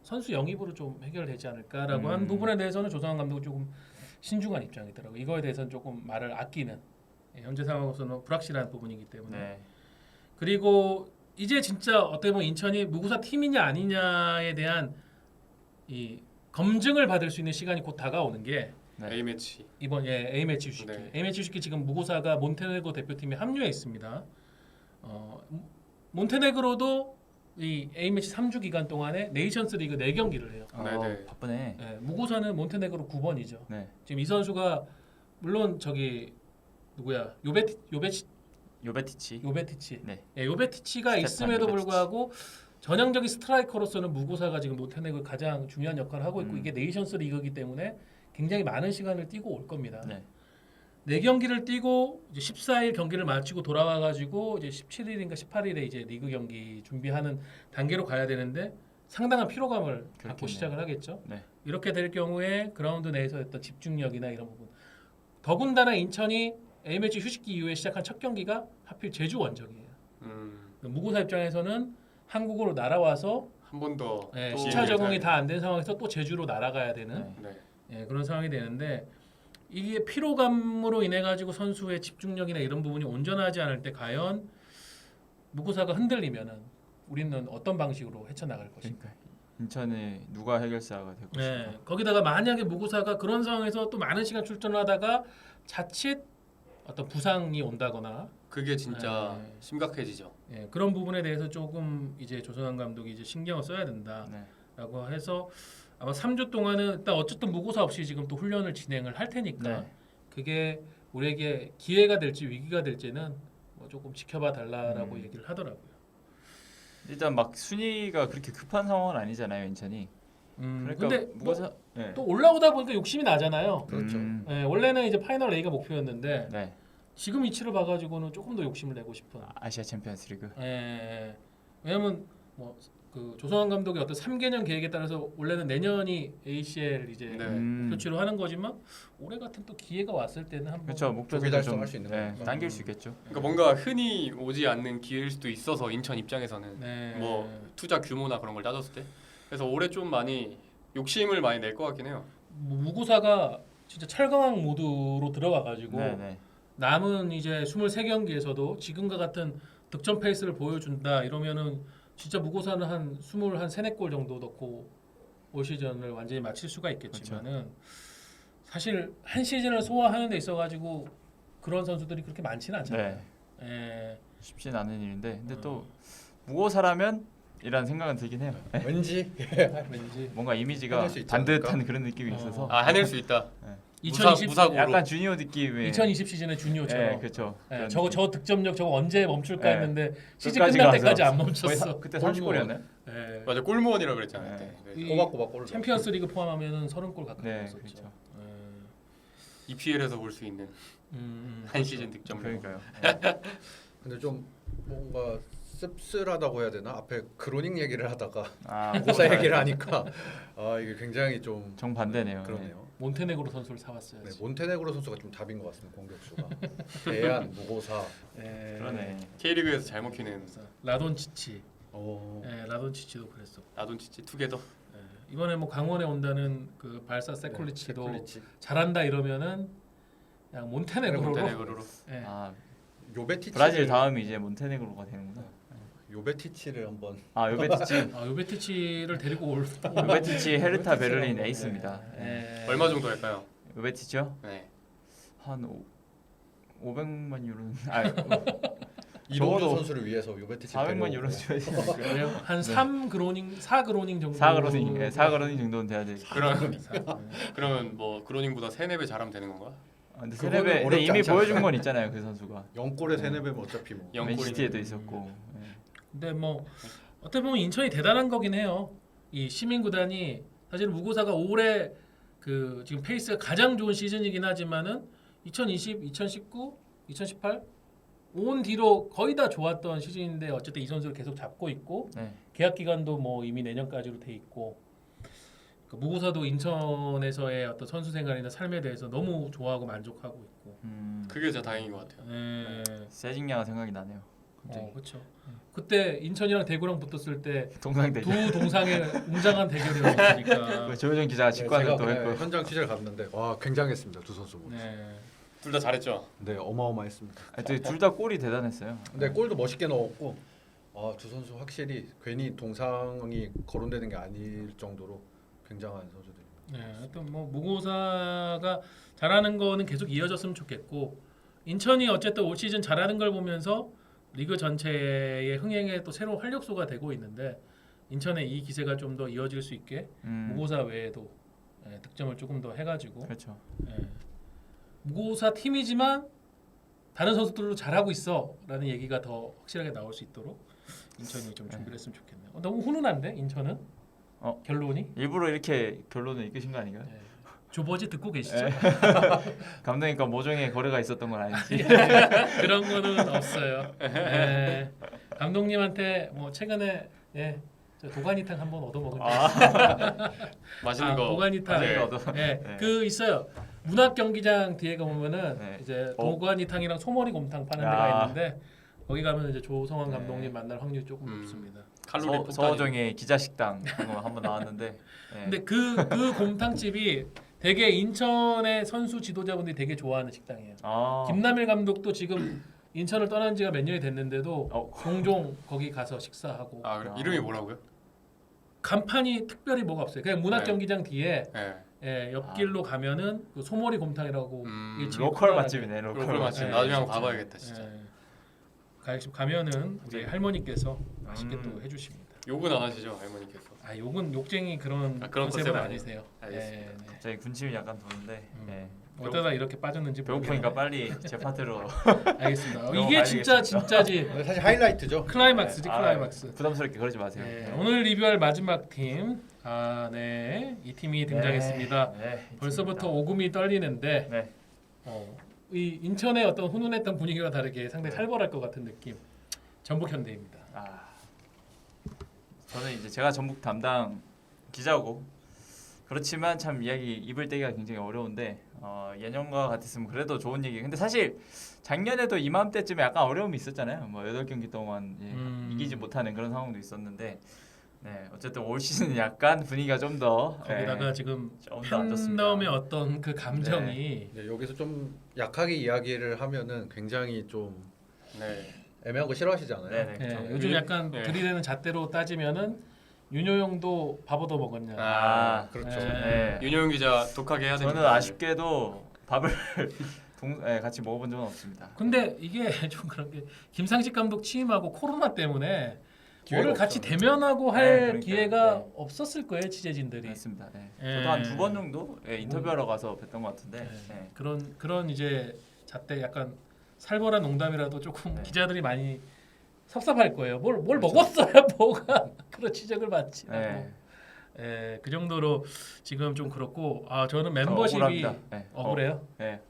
선수 영입으로 좀 해결되지 않을까라고 한 부분에 대해서는 조성환 감독은 조금 신중한 입장이더라고요. 이거에 대해서는 조금 말을 아끼는 현재 상황으로서는 불확실한 부분이기 때문에 네. 그리고 이제 진짜 어떻게 보면 인천이 무구사 팀이냐 아니냐에 대한 이 검증을 받을 수 있는 시간이 곧 다가오는 게 네. A 매치. 이번 A매치 휴식기. 네. A매치 휴식기 지금 무구사가 몬테네그로 대표팀에 합류해 있습니다. 몬테네그로도 이 A매치 3주 기간 동안에 네이션스 리그 4경기를 해요. 네네. 바쁘네. 네, 무구사는 몬테네그로 9번이죠. 네. 지금 이 선수가 물론 저기 누구야? 요베티치. 요베티치. 네. 예, 요베티치가 스테판 있음에도 요베티치. 불구하고 전형적인 스트라이커로서는 무구사가 지금 몬테네그 가장 중요한 역할을 하고 있고 이게 네이션스 리그이기 때문에 굉장히 많은 시간을 뛰고 올 겁니다. 네. 4경기를 뛰고 이제 14일 경기를 마치고 돌아와 가지고 이제 17일인가 18일에 이제 리그 경기 준비하는 단계로 가야 되는데 상당한 피로감을 갖고 그렇겠네요. 시작을 하겠죠. 네. 이렇게 될 경우에 그라운드 내에서 어떤 집중력이나 이런 부분. 더군다나 인천이 A매치 휴식기 이후에 시작한 첫 경기가 하필 제주 원정이에요. 무구사 입장에서는 한국으로 날아와서 한 번 더. 또 시차 적응이 기회를 다 안 된 상황에서 또 제주로 날아가야 되는 네. 네. 예, 그런 상황이 되는데 이게 피로감으로 인해 가지고 선수의 집중력이나 이런 부분이 온전하지 않을 때 과연 무구사가 흔들리면은 우리는 어떤 방식으로 헤쳐나갈 것인가? 그러니까 인천에 누가 해결사가 되고 네, 싶어. 거기다가 만약에 무구사가 그런 상황에서 또 많은 시간 출전을 하다가 자칫 어떤 부상이 온다거나 그게 진짜 네. 심각해지죠. 예, 그런 부분에 대해서 조금 이제 조성환 감독이 이제 신경을 써야 된다라고 네. 해서 아마 3주 동안은 일단 어쨌든 무구사 없이 지금 또 훈련을 진행을 할 테니까 네. 그게 우리에게 기회가 될지 위기가 될지는 뭐 조금 지켜봐 달라라고 음. 얘기를 하더라고요. 일단 막 순위가 그렇게 급한 상황은 아니잖아요, 인천이. 그러니까 근데 뭐 무구사 네. 또 올라오다 보니까 욕심이 나잖아요. 그렇죠. 예, 원래는 이제 파이널 A가 목표였는데 네. 지금 이치를 봐가지고는 조금 더 욕심을 내고 싶은. 아시아 챔피언스리그. 예. 왜냐면 뭐 그 조성환 감독의 어떤 3개년 계획에 따라서 원래는 내년이 ACL 이제 네. 표치로 하는 거지만 올해 같은 또 기회가 왔을 때는 한번 그렇죠. 조기 목표를 좀 달성할 수 있는 네, 거니까. 당길 수 있겠죠. 그러니까 뭔가 흔히 오지 않는 기회일 수도 있어서 인천 입장에서는 네. 뭐 투자 규모나 그런 걸 따졌을 때 그래서 올해 좀 많이 욕심을 많이 낼 것 같긴 해요. 무구사가 진짜 철강왕 모드로 들어가 가지고 네, 네. 남은 이제 23경기에서도 지금과 같은 득점 페이스를 보여준다 이러면은 진짜 무고사는 한 23~24골 정도 넣고 올 시즌을 완전히 마칠 수가 있겠지만은 사실 한 시즌을 소화하는 데 있어 가지고 그런 선수들이 그렇게 많지는 않잖아요. 네. 예. 쉽진 않은 일인데 근데 또 무고사라면 이란 생각은 들긴 해요. 왠지 왠지 뭔가 이미지가 해낼 수 있지 반듯한 않을까? 그런 느낌이 있어서 아 해낼 수 있다. 2020 무사고로. 약간 주니어 느낌의 2020 시즌의 주니어처럼 네, 그렇죠. 예, 그런 저거 느낌. 저 득점력 저거 언제 멈출까 네. 했는데 시즌 끝까지 끝날 가서 때까지 안 거의 멈췄어. 그때 골무원. 30골이었나요? 예. 맞아 골무원이라 그랬잖아요. 네. 그때. 이 꼬박꼬박 골을 챔피언스 리그 포함하면은 30골 가까이 네, 넣었었죠. 그렇죠. EPL에서 볼 수 있는 한 시즌 득점을. 그러니까요. 근데 좀 뭔가 씁쓸하다고 해야 되나? 앞에 그로닝 얘기를 하다가 아, 무고사 얘기를 하니까 아 이게 굉장히 좀 정반대네요. 그러네요. 몬테네그로 선수를 네, 사왔어야지. 몬테네그로 선수가 좀 답인 것 같습니다. 공격수가 대안, 무고사. 예. 그러네. K리그에서 잘 먹히는 라돈치치. 오. 예, 라돈치치도 그랬어. 나돈치치 투게더. 예. 이번에 뭐 강원에 온다는 그 발사 세콜리치도 세콜리치. 잘한다 이러면은 그냥 몬테네그로로. 몬테네그로로. 예. 아, 요베티치 브라질 다음이 이제 몬테네그로가 되는구나. 요베티치를 한번 아, 요베티치. 요베티치를 데리고 올. 요베티치 헤르타 요베티치라고. 베를린 에이스입니다. 예. 얼마 정도 할까요? 요베티치요? 네. 한 500만 유로는 아, 이동준 적어도 선수를 위해서 요베티치 400만 유로 줘야 되지 않을까요? 그래요? 한 3그로닝, 4그로닝 정도. 4그러닝, 예, 4그러닝 정도는 돼야 돼. 그러면 뭐 그로닝보다 3~4배 잘하면 되는 건가? 아, 근데 그거는 세레베 근데 어렵지 이미 않지 보여준 건 있잖아요, 그 선수가. 영골에 세네배면 어차피 뭐 영골이네. 맨시티에도 있었고. 예. 근데 뭐 어떻게 보면 인천이 대단한 거긴 해요. 이 시민 구단이 사실 무고사가 올해 그 지금 페이스가 가장 좋은 시즌이긴 하지만은 2020, 2019, 2018 온 뒤로 거의 다 좋았던 시즌인데 어쨌든 이 선수를 계속 잡고 있고 네. 계약 기간도 뭐 이미 내년까지로 돼 있고 그 무고사도 인천에서의 어떤 선수 생활이나 삶에 대해서 너무 좋아하고 만족하고 있고. 그게 진짜 다행인 것 같아요. 세징야가 생각이 나네요. 갑자기. 그렇죠. 그때 인천이랑 대구랑 붙었을 때 동상 두 대결. 동상의 웅장한 대결이었으니까. 조효정 기자가 직관을 제가 또 그날 했고. 현장 취재를 갔는데 와 굉장했습니다 두 선수 모두. 네. 둘 다 잘했죠. 네 어마어마했습니다. 둘 다 골이 대단했어요. 근데 골도 멋있게 넣었고 두 선수 확실히 괜히 동상이 거론되는 게 아닐 정도로 굉장한 선수들입니다. 네, 하여튼 뭐 무고사가 잘하는 거는 계속 이어졌으면 좋겠고 인천이 어쨌든 올 시즌 잘하는 걸 보면서 리그 전체의 흥행에 또 새로운 활력소가 되고 있는데 인천의 이 기세가 좀 더 이어질 수 있게 무고사 외에도 득점을 조금 더 해가지고 그렇죠. 무고사 팀이지만 다른 선수들도 잘하고 있어라는 얘기가 더 확실하게 나올 수 있도록 인천이 좀 준비를 했으면 좋겠네요. 너무 훈훈한데 인천은 결론이 일부러 이렇게 결론을 이끄신 거 아닌가요? 조버지 듣고 계시죠? 감독님과 모종의 거래가 있었던 건 아니지? 그런 거는 없어요. 감독님한테 뭐 최근에 저 도가니탕 한번 얻어 먹을게요. 맛있는 거. 도가니탕. 네. 그 있어요. 문학 경기장 뒤에 가보면은 네. 이제 도가니탕이랑 소머리 곰탕 파는 데가 있는데 거기 가면 이제 조성환 네. 감독님 만날 확률이 조금 높습니다. 칼로리 폭탄. 서호정의 기자식당 한번 나왔는데. 근데 그 곰탕집이 되게 인천의 선수 지도자분들이 되게 좋아하는 식당이에요. 김남일 감독도 지금 인천을 떠난 지가 몇 년이 됐는데도 종종 거기 가서 식사하고. 그래. 이름이 뭐라고요? 간판이 특별히 뭐가 없어요. 그냥 문학 네. 경기장 뒤에 네. 옆길로 가면은 그 소머리 곰탕이라고 이게 지금 로컬 흔하게- 맛집이네. 로컬 맛집. 나중에 한번 가봐야겠다 진짜. 가면은 우리 네. 할머니께서 맛있게 또 해주십니다. 욕은 안 하시죠 할머니께서? 욕은 욕쟁이 그런 그런 컨셉은 컨셉은 아니세요. 알겠습니다. 갑자기 군침이 약간 도는데. 어쩌다 이렇게 빠졌는지 배고프니까 모르겠네. 빨리 제 파트로. 알겠습니다. 너무 이게 진짜 알겠습니다. 진짜지. 사실 하이라이트죠. 클라이막스지 클라이막스. 부담스럽게 그러지 마세요. 오늘 리뷰할 마지막 팀. 이 팀이 등장했습니다. 벌써부터 오금이 떨리는데 네. 이 인천의 어떤 훈훈했던 분위기와 다르게 상당히 살벌할 것 같은 느낌. 전북 현대입니다. 저는 이제 제가 전북 담당 기자고 그렇지만 참 이야기 입을 떼기가 굉장히 어려운데 예년과 같았으면 그래도 좋은 얘기. 근데 사실 작년에도 이맘때쯤에 약간 어려움이 있었잖아요. 뭐 8경기 동안 이기지 못하는 그런 상황도 있었는데 어쨌든 올 시즌 약간 분위기가 좀 더 거기다가 지금 좀더안 좋습니다. 팬덤의 어떤 그 감정이 여기서 좀 약하게 이야기를 하면은 굉장히 좀 네. 애매한 거 싫어하시잖아요. 네네. 그렇죠. 요즘 약간 네. 들이대는 잣대로 따지면은 윤효영도 밥 얻어 먹었냐. 그렇죠. 네. 윤효영 기자 독하게 해야 됩니다. 저는 아쉽게도 밥을 같이 먹어본 적은 없습니다. 근데 이게 좀 그런 게 김상식 감독 취임하고 코로나 때문에 기회가 뭐를 같이 없죠. 대면하고 할 그러니까요. 기회가 네. 없었을 거예요 취재진들이. 맞습니다. 네. 예. 저도 한 2번 정도 인터뷰하러 가서 뵀던 것 같은데. 네. 그런 이제 잣대 약간 살벌한 농담이라도 조금 네. 기자들이 많이 섭섭할 거예요. 뭘 그렇죠. 먹었어야 뭐가 그런 지적을 받지. 네. 그 정도로 지금 좀 그렇고 저는 멤버십이 억울합니다. 네. 억울해요. 네.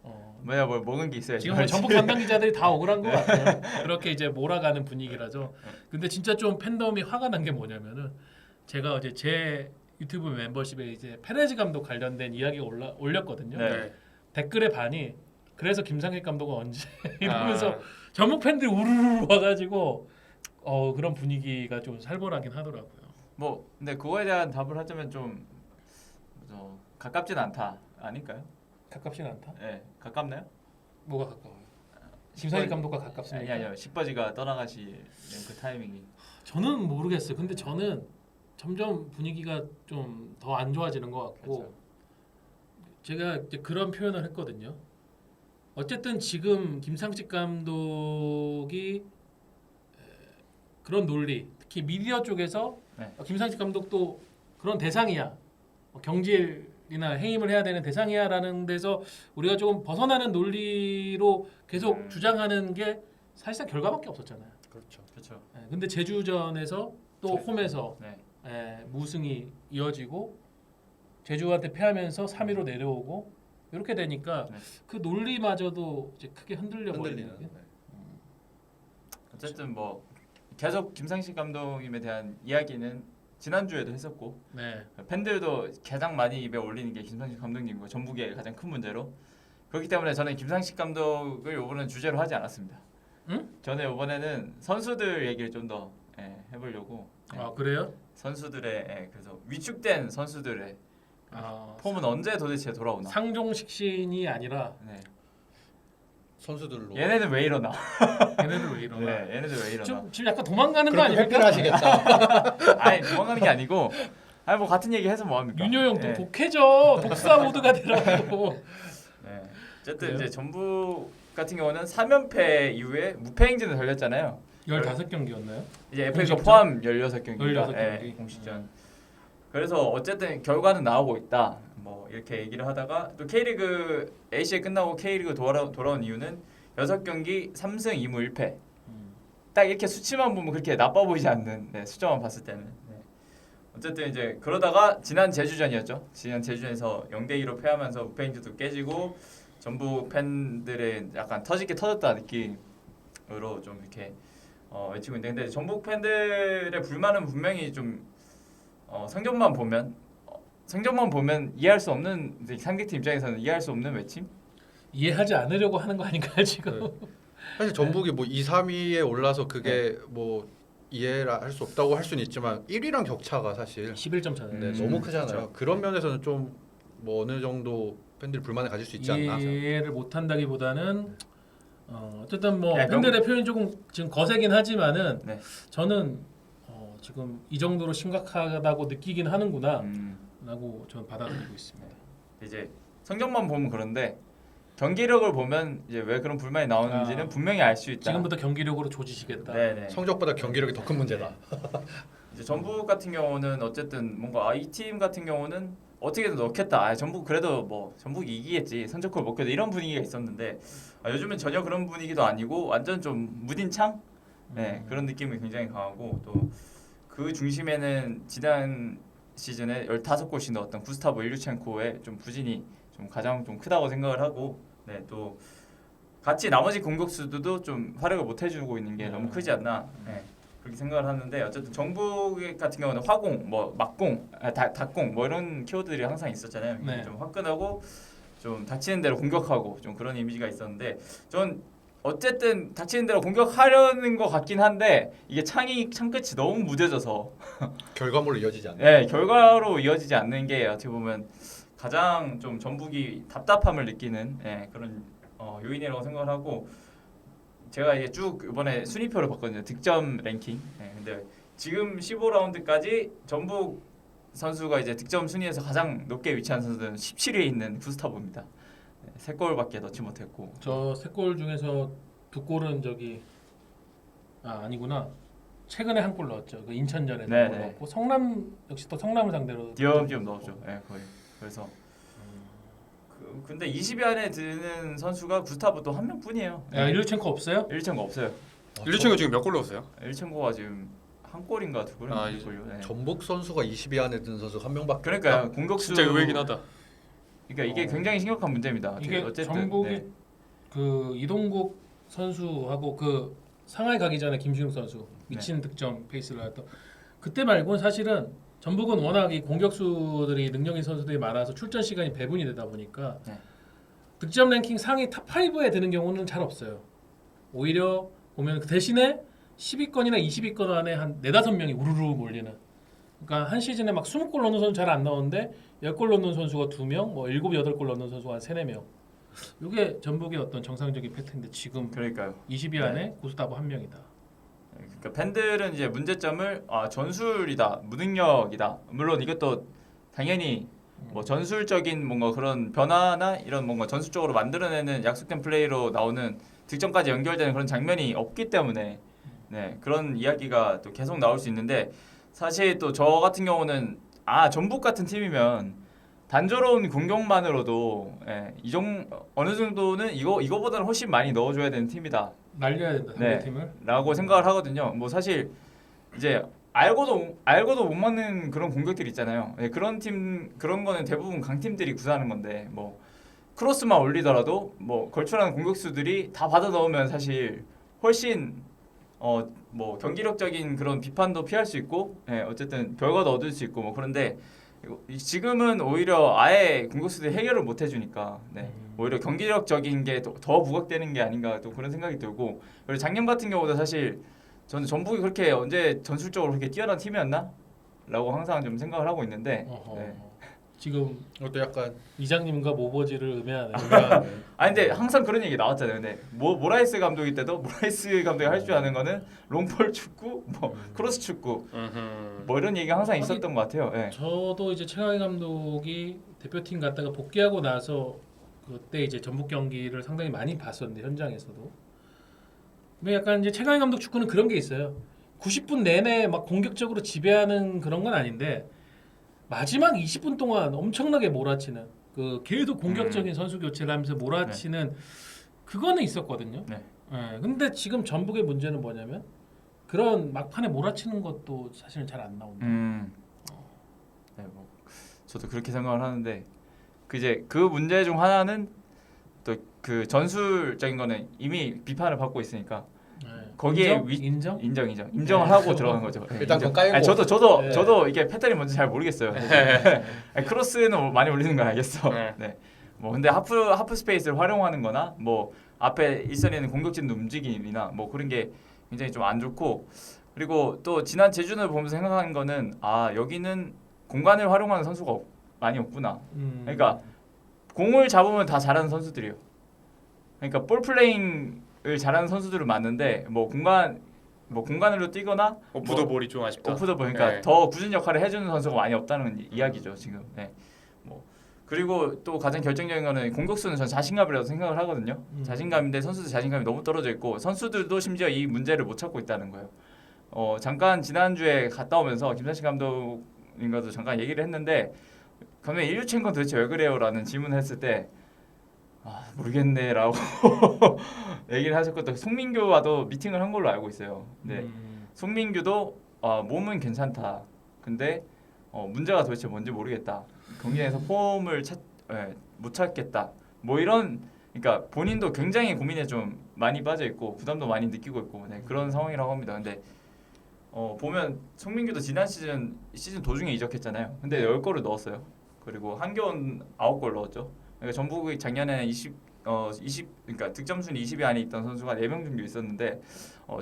뭐야 뭘 먹은 게 있어야지. 지금 뭐 전북 담당 기자들이 다 억울한 것 같아요. 그렇게 이제 몰아가는 분위기라죠. 근데 진짜 좀 팬덤이 화가 난 게 뭐냐면은 제가 어제 제 유튜브 멤버십에 이제 페레즈 감독 관련된 이야기 올렸거든요. 네. 댓글의 반이 그래서 김상식 감독은 언제 이러면서 전북 팬들이 우르르 와가지고 그런 분위기가 좀 살벌하긴 하더라고요. 뭐 근데 그거에 대한 답을 하자면 좀 가깝진 않다 아닐까요? 가깝진 않다. 네, 가깝나요? 뭐가 가까워요? 김상식 감독과 가깝습니까? 아니요, 식버지가 떠나가시는 그 타이밍이. 저는 모르겠어요. 근데 저는 점점 분위기가 좀 더 안 좋아지는 것 같고 그렇죠. 제가 이제 그런 표현을 했거든요. 어쨌든 지금 김상식 감독이 그런 논리, 특히 미디어 쪽에서 김상식 감독도 그런 대상이야. 경질이나 해임을 해야 되는 대상이야라는 데서 우리가 조금 벗어나는 논리로 계속 주장하는 게 사실상 결과밖에 없었잖아요. 그렇죠. 그렇죠. 근데 제주전에서 또 홈에서 네. 무승이 이어지고 제주한테 패하면서 3위로 내려오고 이렇게 되니까 그 논리마저도 이제 크게 흔들려 버리는. 어쨌든 뭐 계속 김상식 감독님에 대한 이야기는 지난주에도 했었고 네. 팬들도 가장 많이 입에 올리는 게 김상식 감독님이고 전북의 가장 큰 문제로 그렇기 때문에 저는 김상식 감독을 이번엔 주제로 하지 않았습니다. 응? 저는 이번에는 선수들 얘기를 좀 더 해보려고. 아 그래요? 선수들의 그래서 위축된 선수들의 아, 폼은 언제 도대체 돌아오나? 상종식 신이 아니라 네. 선수들로 얘네는 왜 이러나? 얘네들 왜 이러나? 네, 얘네들 왜 이러나? 지금 약간 도망가는 거 그렇게 아닙니까? 회피하시겠다. 아니 도망가는 게 아니고, 아니 뭐 같은 얘기 해서 뭐 합니까? 윤효영 네. 또 독해져. 독사 모드가 되라고. 네. 어쨌든 그래요? 이제 전북 같은 경우는 3연패 이후에 무패 행진을 달렸잖아요. 15경기였나요? 이제 FA컵 공식전? 포함 16경기입니다. 16경기. 네, 공식전. 그래서 어쨌든 결과는 나오고 있다. 뭐 이렇게 얘기를 하다가 또 K리그 ACL 끝나고 K리그 돌아온 이유는 6경기 3승 2무 1패. 딱 이렇게 수치만 보면 그렇게 나빠 보이지 않는 숫자만 봤을 때는. 네. 어쨌든 이제 그러다가 지난 제주전이었죠. 지난 제주전에서 0대2로 패하면서 무패 행진도 깨지고 전북 팬들의 약간 터지게 터졌다 느낌으로 좀 이렇게 외치고 있는데, 근데 전북 팬들의 불만은 분명히 좀 성적만 보면 이해할 수 없는, 이제 상대팀 입장에서는 이해할 수 없는 외침? 이해하지 않으려고 하는 거 아닌가요 지금? 사실 전북이 뭐 2, 3위에 올라서 그게 뭐 이해를 할 수 없다고 할 수는 있지만 1위랑 격차가 사실 11점 차네. 네, 너무 크잖아요. 그런 면에서는 좀 뭐 어느 정도 팬들이 불만을 가질 수 있지 않나. 이해를 못한다기보다는 어쨌든 뭐 네, 팬들의 표현이 조금 지금 거세긴 하지만은 네. 저는 지금 이 정도로 심각하다고 느끼긴 하는구나 음, 라고 저는 받아들이고 있습니다. 이제 성적만 보면 그런데 경기력을 보면 이제 왜 그런 불만이 나오는지는 분명히 알 수 있다. 지금부터 경기력으로 조지시겠다. 네네. 성적보다 경기력이 더 큰 문제다. 이제 전북 같은 경우는 어쨌든 뭔가 이 팀 같은 경우는 어떻게든 넣겠다. 전북 그래도 뭐 전북이 이기겠지. 선제골 먹겠다. 이런 분위기가 있었는데 요즘은 전혀 그런 분위기도 아니고 완전 좀 무딘창? 네, 그런 느낌이 굉장히 강하고, 또 그 중심에는 지난 시즌에 15골씩 넣었던 구스타보 일류첸코의 좀 부진이 좀 가장 좀 크다고 생각을 하고, 네, 또 같이 나머지 공격수들도 좀 활약을 못 해주고 있는 게 너무 크지 않나, 네, 그렇게 생각을 하는데, 어쨌든 전북 같은 경우는 화공, 뭐 막공, 닭공 뭐 이런 키워드들이 항상 있었잖아요. 네. 좀 화끈하고 좀 닥치는 대로 공격하고 좀 그런 이미지가 있었는데, 전 어쨌든 닥치는 대로 공격하려는 것 같긴 한데 이게 창끝이 너무 무뎌져서 결과물로 이어지지 않나. 네, 결과로 이어지지 않는 게 어떻게 보면 가장 좀 전북이 답답함을 느끼는 그런 요인이라고 생각을 하고, 제가 이제 쭉 이번에 순위표를 봤거든요. 득점 랭킹. 근데 지금 15라운드까지 전북 선수가 이제 득점 순위에서 가장 높게 위치한 선수는 17위에 있는 구스타보입니다. 3골밖에 넣지 못했고. 저 3골 중에서 2골은 아니구나. 최근에 한 골 넣었죠. 그 인천전에 네, 골 네. 넣었고 성남 역시 또 성남을 상대로 디엄 넣었죠. 거의. 그래서 근데 20위 안에 드는 선수가 구스타보 또 한 명뿐이에요. 야, 일루첸코 없어요? 일천거 없어요. 일루첸거 지금 몇 골 넣었어요? 일천거가 지금 한 골인가 두 골인가 걸요. 네. 전북 선수가 20위 안에 든 선수 한 명밖에. 그러니까요. 공격수 진짜 의외긴 하다. 그러니까 이게 굉장히 심각한 문제입니다. 이게 어쨌든 전북이 네. 그 이동국 선수하고 그 상하이 가기 전에 김준욱 선수 미친 득점 페이스를 했던 그때 말고는 사실은 전북은 워낙 이 공격수들이 능력인 선수들이 많아서 출전 시간이 배분이 되다 보니까 네. 득점 랭킹 상위 탑 5에 드는 경우는 잘 없어요. 오히려 보면 그 대신에 10위권이나 20위권 안에 한 4-5명이 우르르 몰리는. 그러니까 한 시즌에 막 20골 넣는 선수 잘 안 나오는데 10골 넣는 선수가 2명, 뭐 7, 8골 넣는 선수가 한 3, 4명. 이게 전북의 어떤 정상적인 패턴인데 지금 그러니까요. 20위 안에 구스타보 한 명이다. 그러니까 팬들은 이제 문제점을 전술이다, 무능력이다. 물론 이것도 당연히 뭐 전술적인 뭔가 그런 변화나 이런 뭔가 전술적으로 만들어내는 약속된 플레이로 나오는 득점까지 연결되는 그런 장면이 없기 때문에 그런 이야기가 또 계속 나올 수 있는데, 사실 또 저 같은 경우는 전북 같은 팀이면 단조로운 공격만으로도 어느 정도는 이거보다는 훨씬 많이 넣어줘야 되는 팀이다. 날려야 된다 상대팀을. 라고 생각을 하거든요. 뭐 사실 이제 알고도 못 막는 그런 공격들 있잖아요. 그런 거는 대부분 강팀들이 구사하는 건데, 뭐 크로스만 올리더라도 뭐 걸출하는 공격수들이 다 받아 넣으면 사실 훨씬 뭐 경기력적인 그런 비판도 피할 수 있고, 어쨌든 결과도 얻을 수 있고 뭐 그런데 지금은 오히려 아예 공격수들이 해결을 못 해주니까 오히려 경기력적인 게 더 부각되는 게 아닌가 또 그런 생각이 들고 그리고 작년 같은 경우도 사실 저는 전북이 그렇게 언제 전술적으로 그렇게 뛰어난 팀이었나? 라고 항상 좀 생각을 하고 있는데 지금 이것도 약간 이장님과 모버지를 음해하는. 아니 근데 항상 그런 얘기 나왔잖아요. 근데 모라이스 감독이 때도 모라이스 감독이 할 줄 아는 거는 롱볼 축구, 뭐 크로스 축구, 뭐 이런 얘기가 항상 있었던 것 같아요. 예. 저도 이제 최강희 감독이 대표팀 갔다가 복귀하고 나서 그때 이제 전북 경기를 상당히 많이 봤었는데 현장에서도. 근데 약간 이제 최강희 감독 축구는 그런 게 있어요. 90분 내내 막 공격적으로 지배하는 그런 건 아닌데 마지막 20분 동안 엄청나게 몰아치는 그 계속 공격적인 선수 교체를 하면서 몰아치는 그거는 있었거든요. 네. 근데 지금 전북의 문제는 뭐냐면 그런 막판에 몰아치는 것도 사실은 잘 안 나온다. 네, 뭐 저도 그렇게 생각을 하는데 그 문제 중 하나는 또 그 전술적인 거는 이미 비판을 받고 있으니까 거기에 인정을 하고 들어간 거죠. 일단 인정. 그건 깔고. 아니, 저도 네. 저도 이게 패턴이 뭔지 잘 모르겠어요. 아니, 크로스는 많이 올리는 건 알겠어. 네. 뭐 근데 하프 스페이스를 활용하는거나 뭐 앞에 일선에는 공격진 움직임이나 뭐 그런 게 굉장히 좀 안 좋고 그리고 또 지난 제주를 보면서 생각하는 거는 여기는 공간을 활용하는 선수가 많이 없구나. 그러니까 공을 잡으면 다 잘하는 선수들이에요. 그러니까 볼 플레잉을 잘하는 선수들은 많은데 뭐 공간으로 뛰거나 오프더볼이 좀 아쉽다. 오프더볼 그러니까 네. 더 굳은 역할을 해주는 선수가 많이 없다는 이야기죠 지금. 네. 뭐 그리고 또 가장 결정적인 거는 공격수는 전 자신감이라고 생각을 하거든요. 자신감인데 선수들 자신감이 너무 떨어져 있고 선수들도 심지어 이 문제를 못 찾고 있다는 거예요. 잠깐 지난주에 갔다 오면서 김사신 감독님과도 잠깐 얘기를 했는데 그러면 일류첸건 도대체 왜 그래요라는 질문을 했을 때 모르겠네라고 얘기를 하셨고 송민규와도 미팅을 한 걸로 알고 있어요. 근데 송민규도 몸은 괜찮다. 근데 문제가 도대체 뭔지 모르겠다. 경기에서 폼을 못 찾겠다. 뭐 이런 그러니까 본인도 굉장히 고민에 좀 많이 빠져 있고 부담도 많이 느끼고 있고 그런 상황이라고 합니다. 근데 보면 송민규도 지난 시즌 도중에 이적했잖아요. 근데 10골을 넣었어요. 그리고 한교원 9골 넣었죠. 그러니까 전북이 작년에는 20 그러니까 득점 순위 20위 안에 있던 선수가 4명 정도 있었는데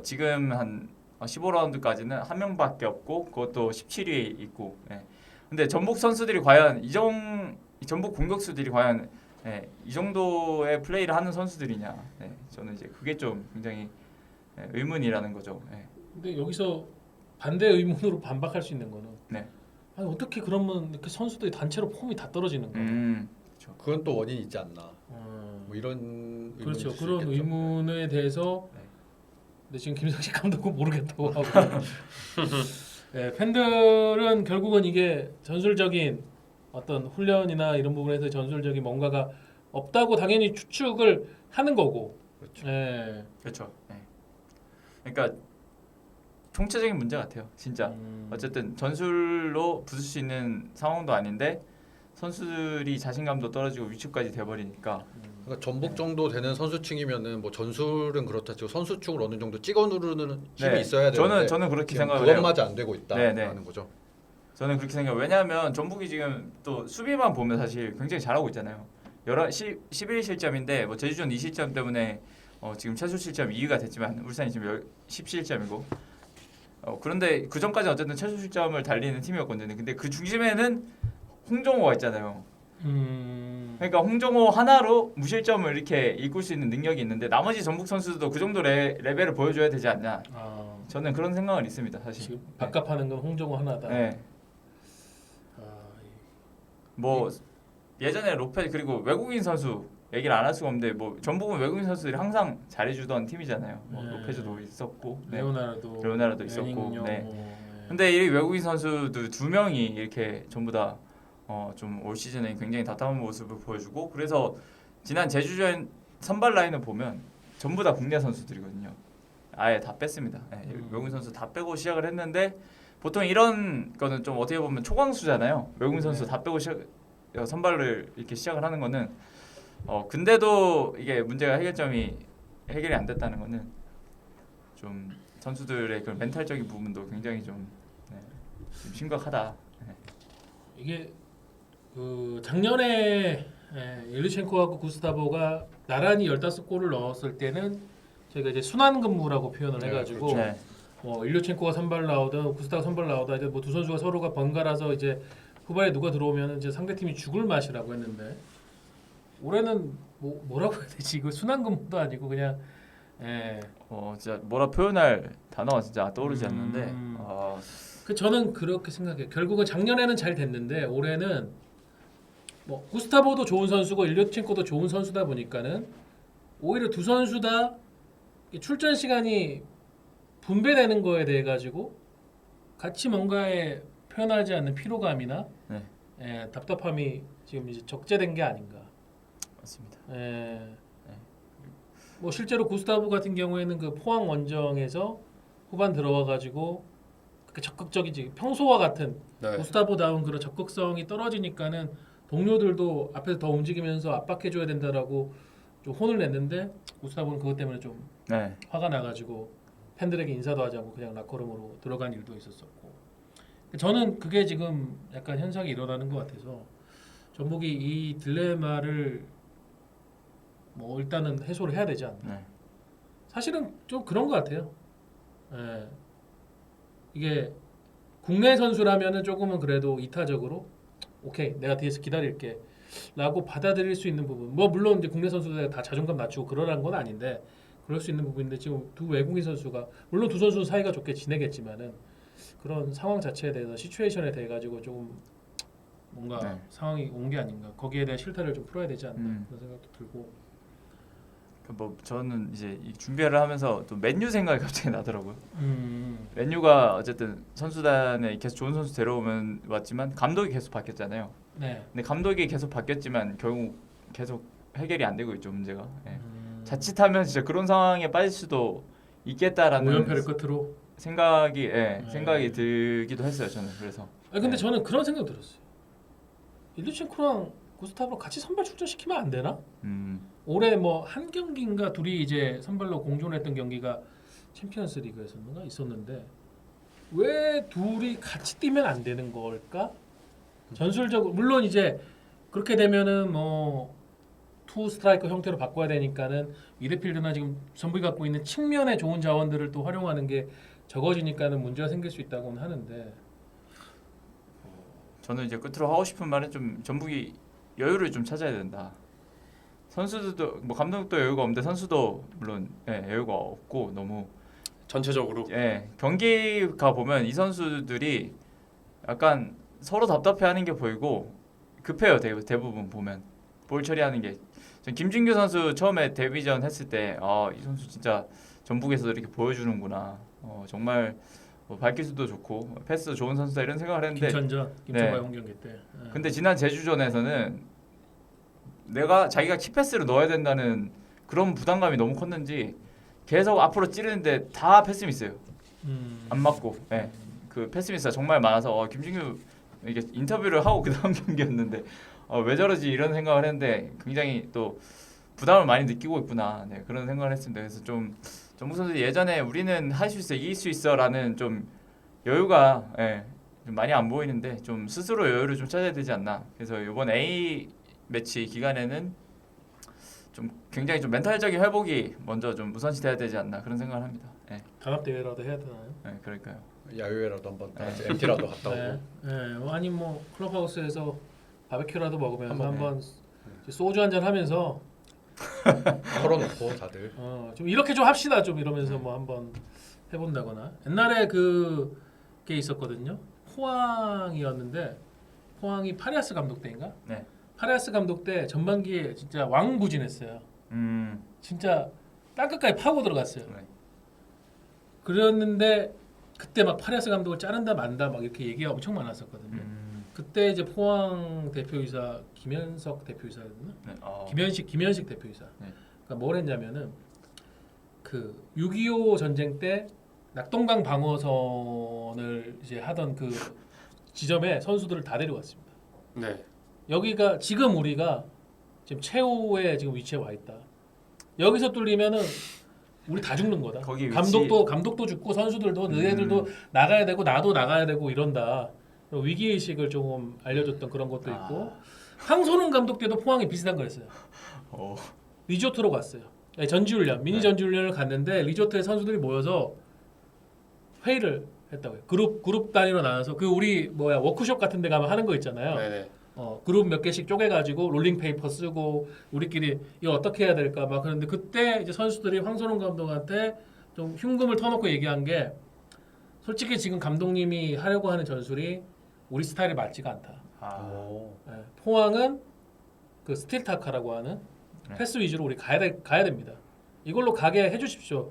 지금 한 15라운드까지는 한 명밖에 없고 그것도 17위에 있고. 근데 전북 선수들이 과연 전북 공격수들이 과연 이 정도의 플레이를 하는 선수들이냐? 저는 이제 그게 좀 굉장히 의문이라는 거죠. 근데 여기서 반대 의문으로 반박할 수 있는 거는 아니 어떻게 그러면 이렇게 선수들이 단체로 폼이 다 떨어지는 거야? 그건 또 원인이 있지 않나. 뭐 이런 그렇죠. 의문이 그런 있겠죠. 의문에 대해서 근데 지금 김상식 감독은 모르겠다고 하고 팬들은 결국은 이게 전술적인 어떤 훈련이나 이런 부분에서 전술적인 뭔가가 없다고 당연히 추측을 하는 거고. 그렇죠. 그렇죠. 그러니까 총체적인 문제 같아요. 진짜. 어쨌든 전술로 부술 수 있는 상황도 아닌데 선수들이 자신감도 떨어지고 위축까지 돼버리니까. 그러니까 전북 정도 되는 선수층이면은 뭐 전술은 그렇다 치고 선수축을 어느 정도 찍어 누르는 힘이 있어야 되는데 저는 그렇게 생각을 해요. 그것마저 안 되고 있다라는 거죠. 저는 그렇게 생각해요. 왜냐하면 전북이 지금 또 수비만 보면 사실 굉장히 잘하고 있잖아요. 11실점인데 뭐 제주전 2실점 때문에 지금 최소 실점 2위가 됐지만 울산이 지금 10실점이고 그런데 그 전까지 어쨌든 최소 실점을 달리는 팀이었거든요. 근데 그 중심에는 홍정호가 있잖아요. 그러니까 홍정호 하나로 무실점을 이렇게 이끌 수 있는 능력이 있는데 나머지 전북 선수들도 그 정도 레벨을 보여줘야 되지 않냐. 저는 그런 생각은 있습니다. 사실. 지금 밥값하는 건 홍정호 하나다. 뭐 예전에 로페 그리고 외국인 선수 얘기를 안 할 수가 없는데 뭐 전북은 외국인 선수들이 항상 잘해주던 팀이잖아요. 뭐 로페즈도 있었고, 레오나르도 있었고. 근데 이 외국인 선수들 2명이 이렇게 전부 다 좀 올 시즌에 굉장히 답답한 모습을 보여주고 그래서 지난 제주전 선발 라인을 보면 전부 다 국내 선수들이거든요. 아예 다 뺐습니다. 외국인 선수 다 빼고 시작을 했는데 보통 이런 거는 좀 어떻게 보면 초강수잖아요. 외국인 선수 다 빼고 선발을 이렇게 시작을 하는 거는 근데도 이게 문제가 해결이 안 됐다는 거는 좀 선수들의 그 멘탈적인 부분도 굉장히 좀 심각하다. 이게 그 작년에 일루첸코하고 구스타보가 나란히 15골을 넣었을 때는 저희가 이제 순환 근무라고 표현을 네, 해가지고 네. 뭐 일루첸코가 선발 나오든 구스타가 선발 나오든 이제 뭐 두 선수가 서로가 번갈아서 이제 후반에 누가 들어오면 이제 상대 팀이 죽을 맛이라고 했는데 올해는 뭐라고 해야 되지? 이거 순환 근무도 아니고 그냥 진짜 뭐라 표현할 단어가 진짜 떠오르지 않는데 그 저는 그렇게 생각해요. 결국은 작년에는 잘 됐는데 올해는 뭐 구스타보도 좋은 선수고 일류첸코도 좋은 선수다 보니까는 오히려 두 선수 다 출전 시간이 분배되는 거에 대해 가지고 같이 뭔가에 표현하지 않는 피로감이나 답답함이 지금 이제 적재된 게 아닌가. 맞습니다. 뭐 실제로 구스타보 같은 경우에는 그 포항 원정에서 후반 들어와 가지고 그렇게 적극적이지 평소와 같은 네. 구스타보다운 그런 적극성이 떨어지니까는 동료들도 앞에서 더 움직이면서 압박해줘야 된다라고 좀 혼을 냈는데 구스타보는 그것 때문에 좀 네. 화가 나가지고 팬들에게 인사도 하지 않고 그냥 라커룸으로 들어간 일도 있었었고 저는 그게 지금 약간 현상이 일어나는 것 같아서 전북이 이 딜레마를 뭐 일단은 해소를 해야 되지 않나. 네. 사실은 좀 그런 것 같아요. 이게 국내 선수라면은 조금은 그래도 이타적으로 오케이 내가 뒤에서 기다릴게 라고 받아들일 수 있는 부분 뭐 물론 이제 국내 선수들 다 자존감 낮추고 그러라는 건 아닌데 그럴 수 있는 부분인데 지금 두 외국인 선수가 물론 두 선수 사이가 좋게 지내겠지만은 그런 상황 자체에 대해서 시츄에이션에 대해 가지고 조금 뭔가 상황이 온 게 아닌가 거기에 대한 실타를 좀 풀어야 되지 않나 그런 생각도 들고 뭐 저는 이제 이 준비를 하면서 또 맨유 생각이 갑자기 나더라고요. 음. 맨유가 어쨌든 선수단에 계속 좋은 선수 데려오면 왔지만 감독이 계속 바뀌었잖아요. 네. 근데 감독이 계속 바뀌었지만 결국 계속 해결이 안 되고 있죠 문제가. 자칫하면 진짜 그런 상황에 빠질 수도 있겠다라는 5연패를 끝으로. 생각이 들기도 했어요 저는. 그래서. 근데 저는 그런 생각 들었어요. 일루첸코랑 구스타브랑 같이 선발 출전시키면 안 되나? 올해 뭐 한 경기인가 둘이 이제 선발로 공존했던 경기가 챔피언스 리그에서인가 있었는데 왜 둘이 같이 뛰면 안 되는 걸까? 전술적으로 물론 이제 그렇게 되면은 뭐 투 스트라이커 형태로 바꿔야 되니까는 미드필드나 지금 전북이 갖고 있는 측면에 좋은 자원들을 또 활용하는 게 적어지니까는 문제가 생길 수 있다고는 하는데 저는 이제 끝으로 하고 싶은 말은 좀 전북이 여유를 좀 찾아야 된다. 선수들도 뭐 감독도 여유가 없는데 선수도 물론 여유가 없고 너무 전체적으로 경기 가 보면 이 선수들이 약간 서로 답답해하는 게 보이고 급해요. 대부분 보면 볼 처리하는 게. 전 김진규 선수 처음에 데뷔전 했을 때 이 선수 진짜 전북에서 이렇게 보여주는구나. 정말 발기수도 좋고 패스도 좋은 선수다 이런 생각을 했는데 김천과 용 경기 때. 근데 지난 제주전에서는 자기가 키패스를 넣어야 된다는 그런 부담감이 너무 컸는지 계속 앞으로 찌르는데 다 패스미스예요. 안 맞고. 그 패스미스가 정말 많아서 김진규 이게 인터뷰를 하고 그 다음 경기였는데 왜 저러지 이런 생각을 했는데 굉장히 또 부담을 많이 느끼고 있구나. 그런 생각을 했습니다. 그래서 좀 전북 선수들이 예전에 우리는 할 수 있어 이길 수 있어라는 좀 여유가 좀 많이 안 보이는데 좀 스스로 여유를 좀 찾아야 되지 않나. 그래서 이번 A 매치 기간에는 좀 굉장히 좀 멘탈적인 회복이 먼저 좀 우선시돼야 되지 않나 그런 생각을 합니다. 단합 대회라도 해야 되나요? 그러니까요. 야유회라도 한번 다 같이 MT라도 갔다 오고. 아니 뭐 클럽하우스에서 바베큐라도 먹으면서 한번 소주 한잔 하면서 털어놓고 다들. 좀 이렇게 좀 합시다 좀 이러면서 뭐 한번 해본다거나. 옛날에 그게 있었거든요. 포항이었는데 포항이 파리아스 감독 때인가? 네. 파리아스 감독 때 전반기에 진짜 왕부진했어요. 진짜 땅끝까지 파고 들어갔어요. 네. 그랬는데 그때 막 파리아스 감독을 자른다 만다 막 이렇게 얘기가 엄청 많았었거든요. 그때 이제 포항 대표이사 김현석 대표이사였나? 김현식 대표이사. 그러니까 뭘 했냐면은 그 6.25 전쟁 때 낙동강 방어선을 이제 하던 그 지점에 선수들을 다 데려왔습니다. 네. 여기가 지금 우리가 지금 최후의 지금 위치에 와 있다. 여기서 뚫리면은 우리 다 죽는 거다. 거기 위치- 감독도 죽고 선수들도 너희들도 나가야 되고 나도 나가야 되고 이런다. 위기 의식을 조금 알려줬던 그런 것도 있고 황선홍 감독 때도 포항이 비슷한 거였어요. 어. 리조트로 갔어요. 네, 전지훈련, 미니 전지훈련을 갔는데 리조트에 선수들이 모여서 회의를 했다고요. 그룹 단위로 나눠서 그 우리 워크숍 같은 데 가면 하는 거 있잖아요. 네네. 그룹 몇 개씩 쪼개가지고 롤링 페이퍼 쓰고 우리끼리 이거 어떻게 해야 될까 막 그런데 그때 이제 선수들이 황선홍 감독한테 좀 흉금을 터놓고 얘기한 게 솔직히 지금 감독님이 하려고 하는 전술이 우리 스타일이 맞지가 않다. 아. 예, 포항은 그 스틸타카라고 하는 네. 패스 위주로 우리 가야 됩니다. 이걸로 가게 해주십시오.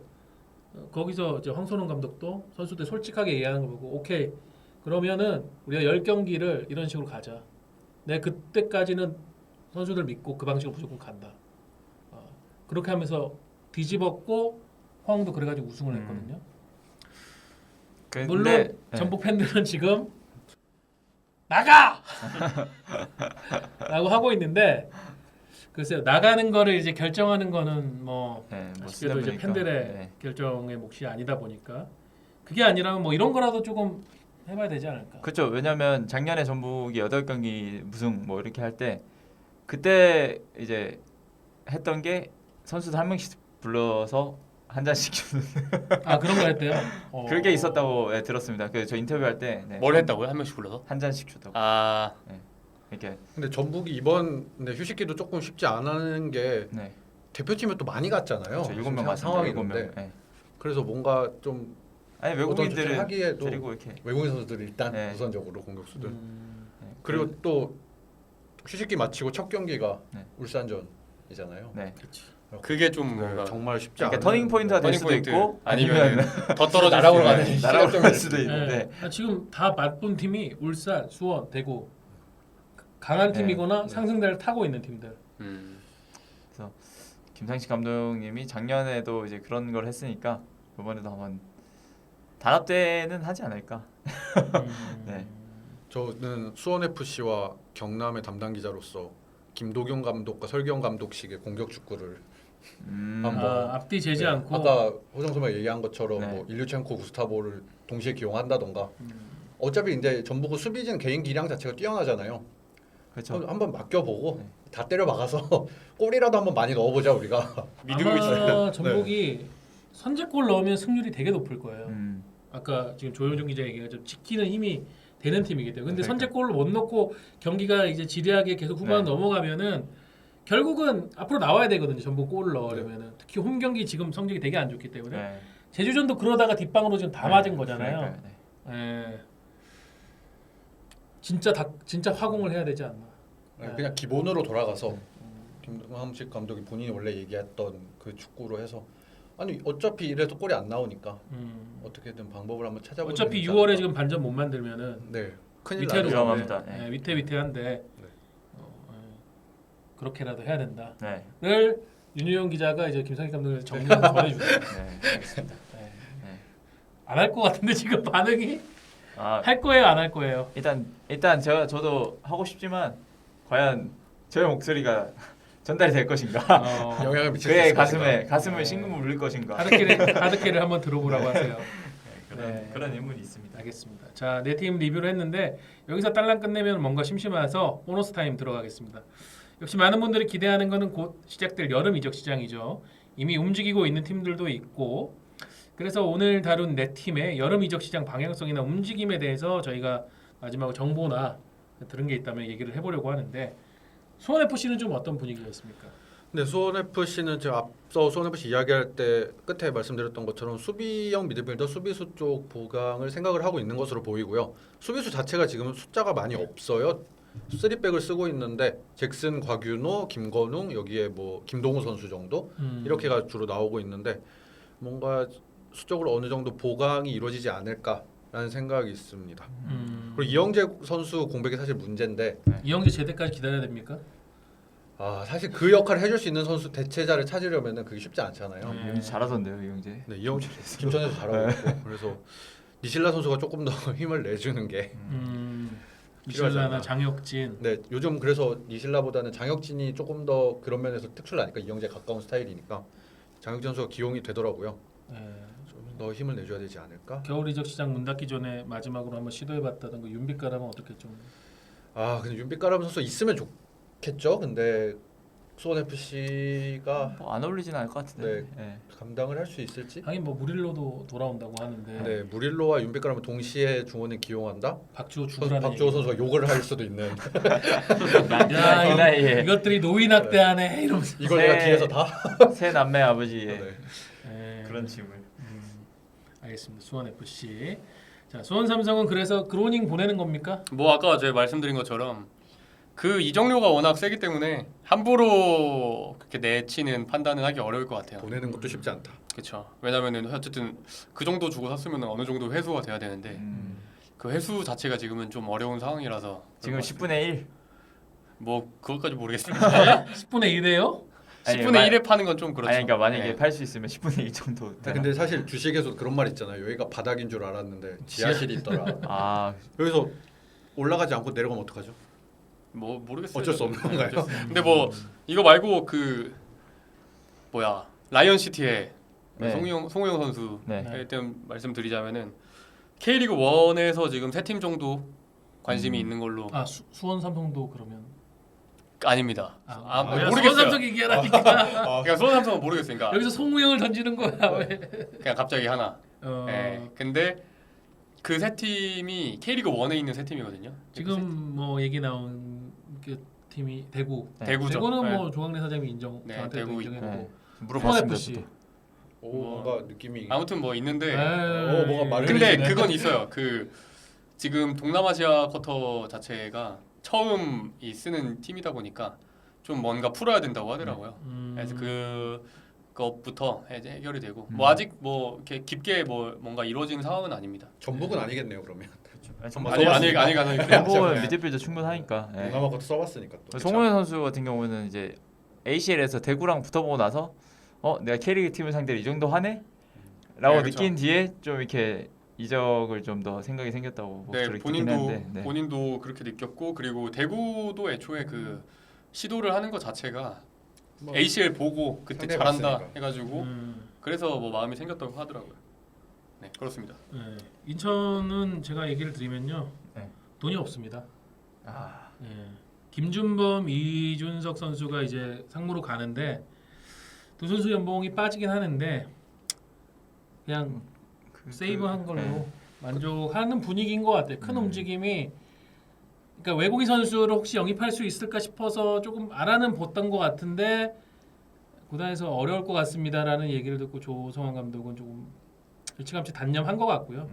거기서 이제 황선홍 감독도 선수들 솔직하게 얘기하는 거 보고 오케이 그러면은 우리가 10경기를 이런 식으로 가자. 내 그때까지는 선수들 믿고 그 방식으로 무조건 간다. 그렇게 하면서 뒤집었고 포항도 그래가지고 우승을 했거든요. 물론 근데 전북 팬들은 지금 나가! 라고 하고 있는데 글쎄요 나가는 거를 이제 결정하는 거는 뭐 네, 뭐 아쉽게도 이제 쓰다 보니까, 팬들의 네. 결정의 몫이 아니다 보니까 그게 아니라면 뭐 이런 거라도 조금 해봐야 되지 않을까. 그렇죠. 왜냐면 작년에 전북이 8경기 무승 뭐 이렇게 할 때 그때 이제 했던 게 선수들 한 명씩 불러서 한 잔씩 주는 그런 거 했대요. 그게 있었다고 들었습니다. 그 저 인터뷰할 때 네. 뭘 했다고요? 한 명씩 불러서? 한 잔씩 주다고. 아 이렇게 근데 전북이 이번 근데 휴식기도 조금 쉽지 않은 게 네. 대표팀에 또 많이 갔잖아요. 그렇죠. 7명 지금 맞습니다. 상황이 7명. 있는데 네. 그래서 뭔가 좀 아니 어떤 외국인들을 조치를 하기에도 데리고 이렇게 외국인 선수들이 일단 네. 우선적으로 공격수들 네. 그리고 또 휴식기 마치고 첫 경기가 네. 울산전이잖아요. 네. 그게 좀 네, 뭔가 정말 쉽지 그러니까 않은 터닝 포인트가 될 수도 터닝 포인트. 있고 아니면 더 떨어질 나락으로 수 가는 있는. 날아갈 시작점이 수도 있는데 지금 다 맛본 팀이 울산, 수원, 대구 강한 팀이거나 네. 상승대를 타고 있는 팀들. 음. 김상식 감독님이 작년에도 이제 그런 걸 했으니까 이번에도 한번 단합대는 하지 않을까. 네. 저는 수원 FC와 경남의 담당 기자로서 김도경 감독과 설경 감독식의 공격 축구를 한번 앞뒤 재지 네, 않고 아까 호정 선배가 얘기한 것처럼 네. 뭐 일류첸코, 구스타보를 동시에 기용한다던가 음. 어차피 이제 전북은 수비진 개인 기량 자체가 뛰어나잖아요. 그렇죠. 한번 맡겨보고 네. 다 때려 막아서 골이라도 한번 많이 넣어보자 우리가. 믿음을 주는. 아마 전북이 선제골 넣으면 승률이 되게 높을 거예요. 아까 지금 조효정 기자 얘기가 좀 지키는 힘이 되는 팀이기 때문에 근데 그러니까. 선제골을 못 넣고 경기가 이제 지리하게 계속 후반 네. 넘어가면은 결국은 앞으로 나와야 되거든요. 전북 골을 넣으려면은 특히 홈 경기 지금 성적이 되게 안 좋기 때문에 네. 제주전도 그러다가 뒷방으로 지금 다 맞은 거잖아요. 그러니까요. 네. 예. 진짜 화공을 해야 되지 않나. 네. 그냥 기본으로 돌아가서 김항식 감독이 본인이 원래 얘기했던 그 축구로 해서 아니 어차피 이래서 골이 안 나오니까 어떻게든 방법을 한번 찾아보자. 어차피 6월에 지금 반전 못 만들면은 네 큰일 위태로 나죠. 위험합니다. 네. 네. 위태한데 네. 그렇게라도 해야 된다를 네. 윤유영 기자가 이제 김상희 감독에게 정리를 전해주고 네. 알겠습니다. 네. 안 할 것 같은데 지금 반응이 아, 할 거예요 안 할 거예요? 일단 저도 하고 싶지만 과연 저의 목소리가 전달이 될 것인가? 영향을 미칠 수 그의 있을 것인가. 가슴을 심금을 울릴 것인가? 하드캐를 한번 들어보라고 하세요. 그런 의문이 있습니다. 알겠습니다. 자, 네 팀 리뷰를 했는데 여기서 딸랑 끝내면 뭔가 심심해서 보너스 타임 들어가겠습니다. 역시 많은 분들이 기대하는 것은 곧 시작될 여름 이적 시장이죠. 이미 움직이고 있는 팀들도 있고 그래서 오늘 다룬 네 팀의 여름 이적 시장 방향성이나 움직임에 대해서 저희가 마지막으로 정보나 들은 게 있다면 얘기를 해보려고 하는데 수원 FC는 좀 어떤 분위기였습니까? 네, 수원 FC는 제가 앞서 수원 FC 이야기할 때 끝에 말씀드렸던 것처럼 수비형 미드필더 수비수 쪽 보강을 생각을 하고 있는 것으로 보이고요. 수비수 자체가 지금 숫자가 많이 없어요. 3백을 쓰고 있는데 잭슨, 곽윤호, 김건웅 여기에 뭐 김동우 선수 정도 이렇게가 주로 나오고 있는데 뭔가 수적으로 어느 정도 보강이 이루어지지 않을까라는 생각이 있습니다. 그리고 이영재 선수 공백이 사실 문제인데 이영재 제대까지 기다려야 됩니까? 사실 그 역할을 해줄 수 있는 선수 대체자를 찾으려면은 그게 쉽지 않잖아요. 네. 이영재 잘하던데요, 이영재. 네, 이영재 김천에서 잘하고 있고 그래서 니실라 선수가 조금 더 힘을 내주는 게 필요하지 미실라나 않나. 장혁진 네, 요즘 그래서 니실라보다는 장혁진이 조금 더 그런 면에서 특출나니까 이영재 가까운 스타일이니까 장혁진 선수가 기용이 되더라고요. 예. 좀 더 힘을 내줘야 되지 않을까? 겨울 이적 시장 문 닫기 전에 마지막으로 한번 시도해봤다던 그 윤빛가람은 어떻게 좀 아 근데 윤빛가람 선수 있으면 좋겠죠. 근데 수원 FC가 뭐안 어울리진 않을 것 같은데. 네. 감당을 할 수 있을지? 하긴 뭐 무릴로도 돌아온다고 하는데 네, 무릴로와 윤빛가람을 동시에 중원에 기용한다? 박주호 죽으라는 박주호 선수가 욕을 할 수도 있는. 야, 이 나이에 이것들이 노인 학대하네 이러면서 이걸 내가 뒤에서 다. 새 남매 아버지의 네. 예. 그런 짐을. 알겠습니다. 수원 FC. 자, 수원 삼성은 그래서 그로닝 보내는 겁니까? 뭐 아까 제가 말씀드린 것처럼 그 이적료가 워낙 세기 때문에 함부로 그렇게 내치는 판단은 하기 어려울 것 같아요. 보내는 것도 쉽지 않다. 그렇죠. 왜냐면은 어쨌든 그 정도 주고 샀으면 어느 정도 회수가 돼야 되는데 그 회수 자체가 지금은 좀 어려운 상황이라서 지금 그럴 것 같습니다. 10분의 1. 뭐 그것까지 모르겠습니다. 10분의 1이에요? 10분의 1에 파는 건 좀 그렇죠. 아니 그러니까 만약에 네. 팔 수 있으면 10분의 1 정도. 아, 근데 사실 주식에서도 그런 말 있잖아요. 여기가 바닥인 줄 알았는데 지하실이 있더라. 아 여기서 올라가지 않고 내려가면 어떡하죠? 뭐 모르겠어요. 어쩔 수 없는 네, 건가요? 어쩔 수- 근데 뭐 이거 말고 그 뭐야 라이언 시티의 네. 송우영 선수 네. 일단 말씀드리자면은 K리그 1에서 지금 3팀 정도 관심이 있는 걸로 아 수원 삼성도 그러면 아닙니다. 뭐야, 모르겠어요. 수원 삼성 얘기하라니까. 그러니까 수원 삼성은 모르겠으니까 여기서 송우영을 던지는 거야 왜? 그냥 갑자기 하나. 어, 네. 근데 그 세 팀이 K리그 1에 있는 세 팀이거든요. 지금 뭐 얘기 나온 그 팀이 대구. 네. 대구죠. 대구는 네. 뭐 조광래 사장님이 인정. 네, 저한테도 대구 인정해주고. 네. 수원 물어봤습니다. FC. 저도. 오 뭔가 느낌이. 아무튼 뭐 있는데 뭐가 말을 근데 해주시네. 그건 있어요. 그 지금 동남아시아 쿼터 자체가 처음 이 쓰는 팀이다 보니까 좀 뭔가 풀어야 된다고 하더라고요. 그래서 그것부터 이제 해결이 되고 뭐 아직 뭐 이렇게 깊게 뭐 뭔가 이루어지는 상황은 아닙니다. 전북은 아니겠네요 그러면. 정말 아니 그냥 전북은 미드필더 충분하니까. 네. 동남아 것도 써봤으니까 또. 송호연 선수 같은 경우는 이제 ACL에서 대구랑 붙어보고 나서 내가 K리그 팀을 상대로 이 정도 하네? 라고 네, 그렇죠. 느낀 뒤에 좀 이렇게 이적을 좀 더 생각이 생겼다고 네, 목소리 듣긴 했는데 네. 본인도 그렇게 느꼈고 그리고 대구도 애초에 그 시도를 하는 것 자체가 뭐 ACL 보고 그때 상대 잘한다 봤으니까. 해가지고 그래서 뭐 마음이 생겼다고 하더라고요. 네 그렇습니다. 네. 인천은 제가 얘기를 드리면요. 네. 돈이 없습니다. 아, 예. 김준범, 이준석 선수가 이제 상무로 가는데 두 선수 연봉이 빠지긴 하는데 그냥 세이브한 걸로 네. 만족하는 분위기인 것 같아요. 큰 움직임이 그러니까 외국인 선수를 혹시 영입할 수 있을까 싶어서 조금 알아는 봤던 것 같은데 구단에서 어려울 것 같습니다라는 얘기를 듣고 조성환 감독은 조금 일찌감치 단념한 것 같고요.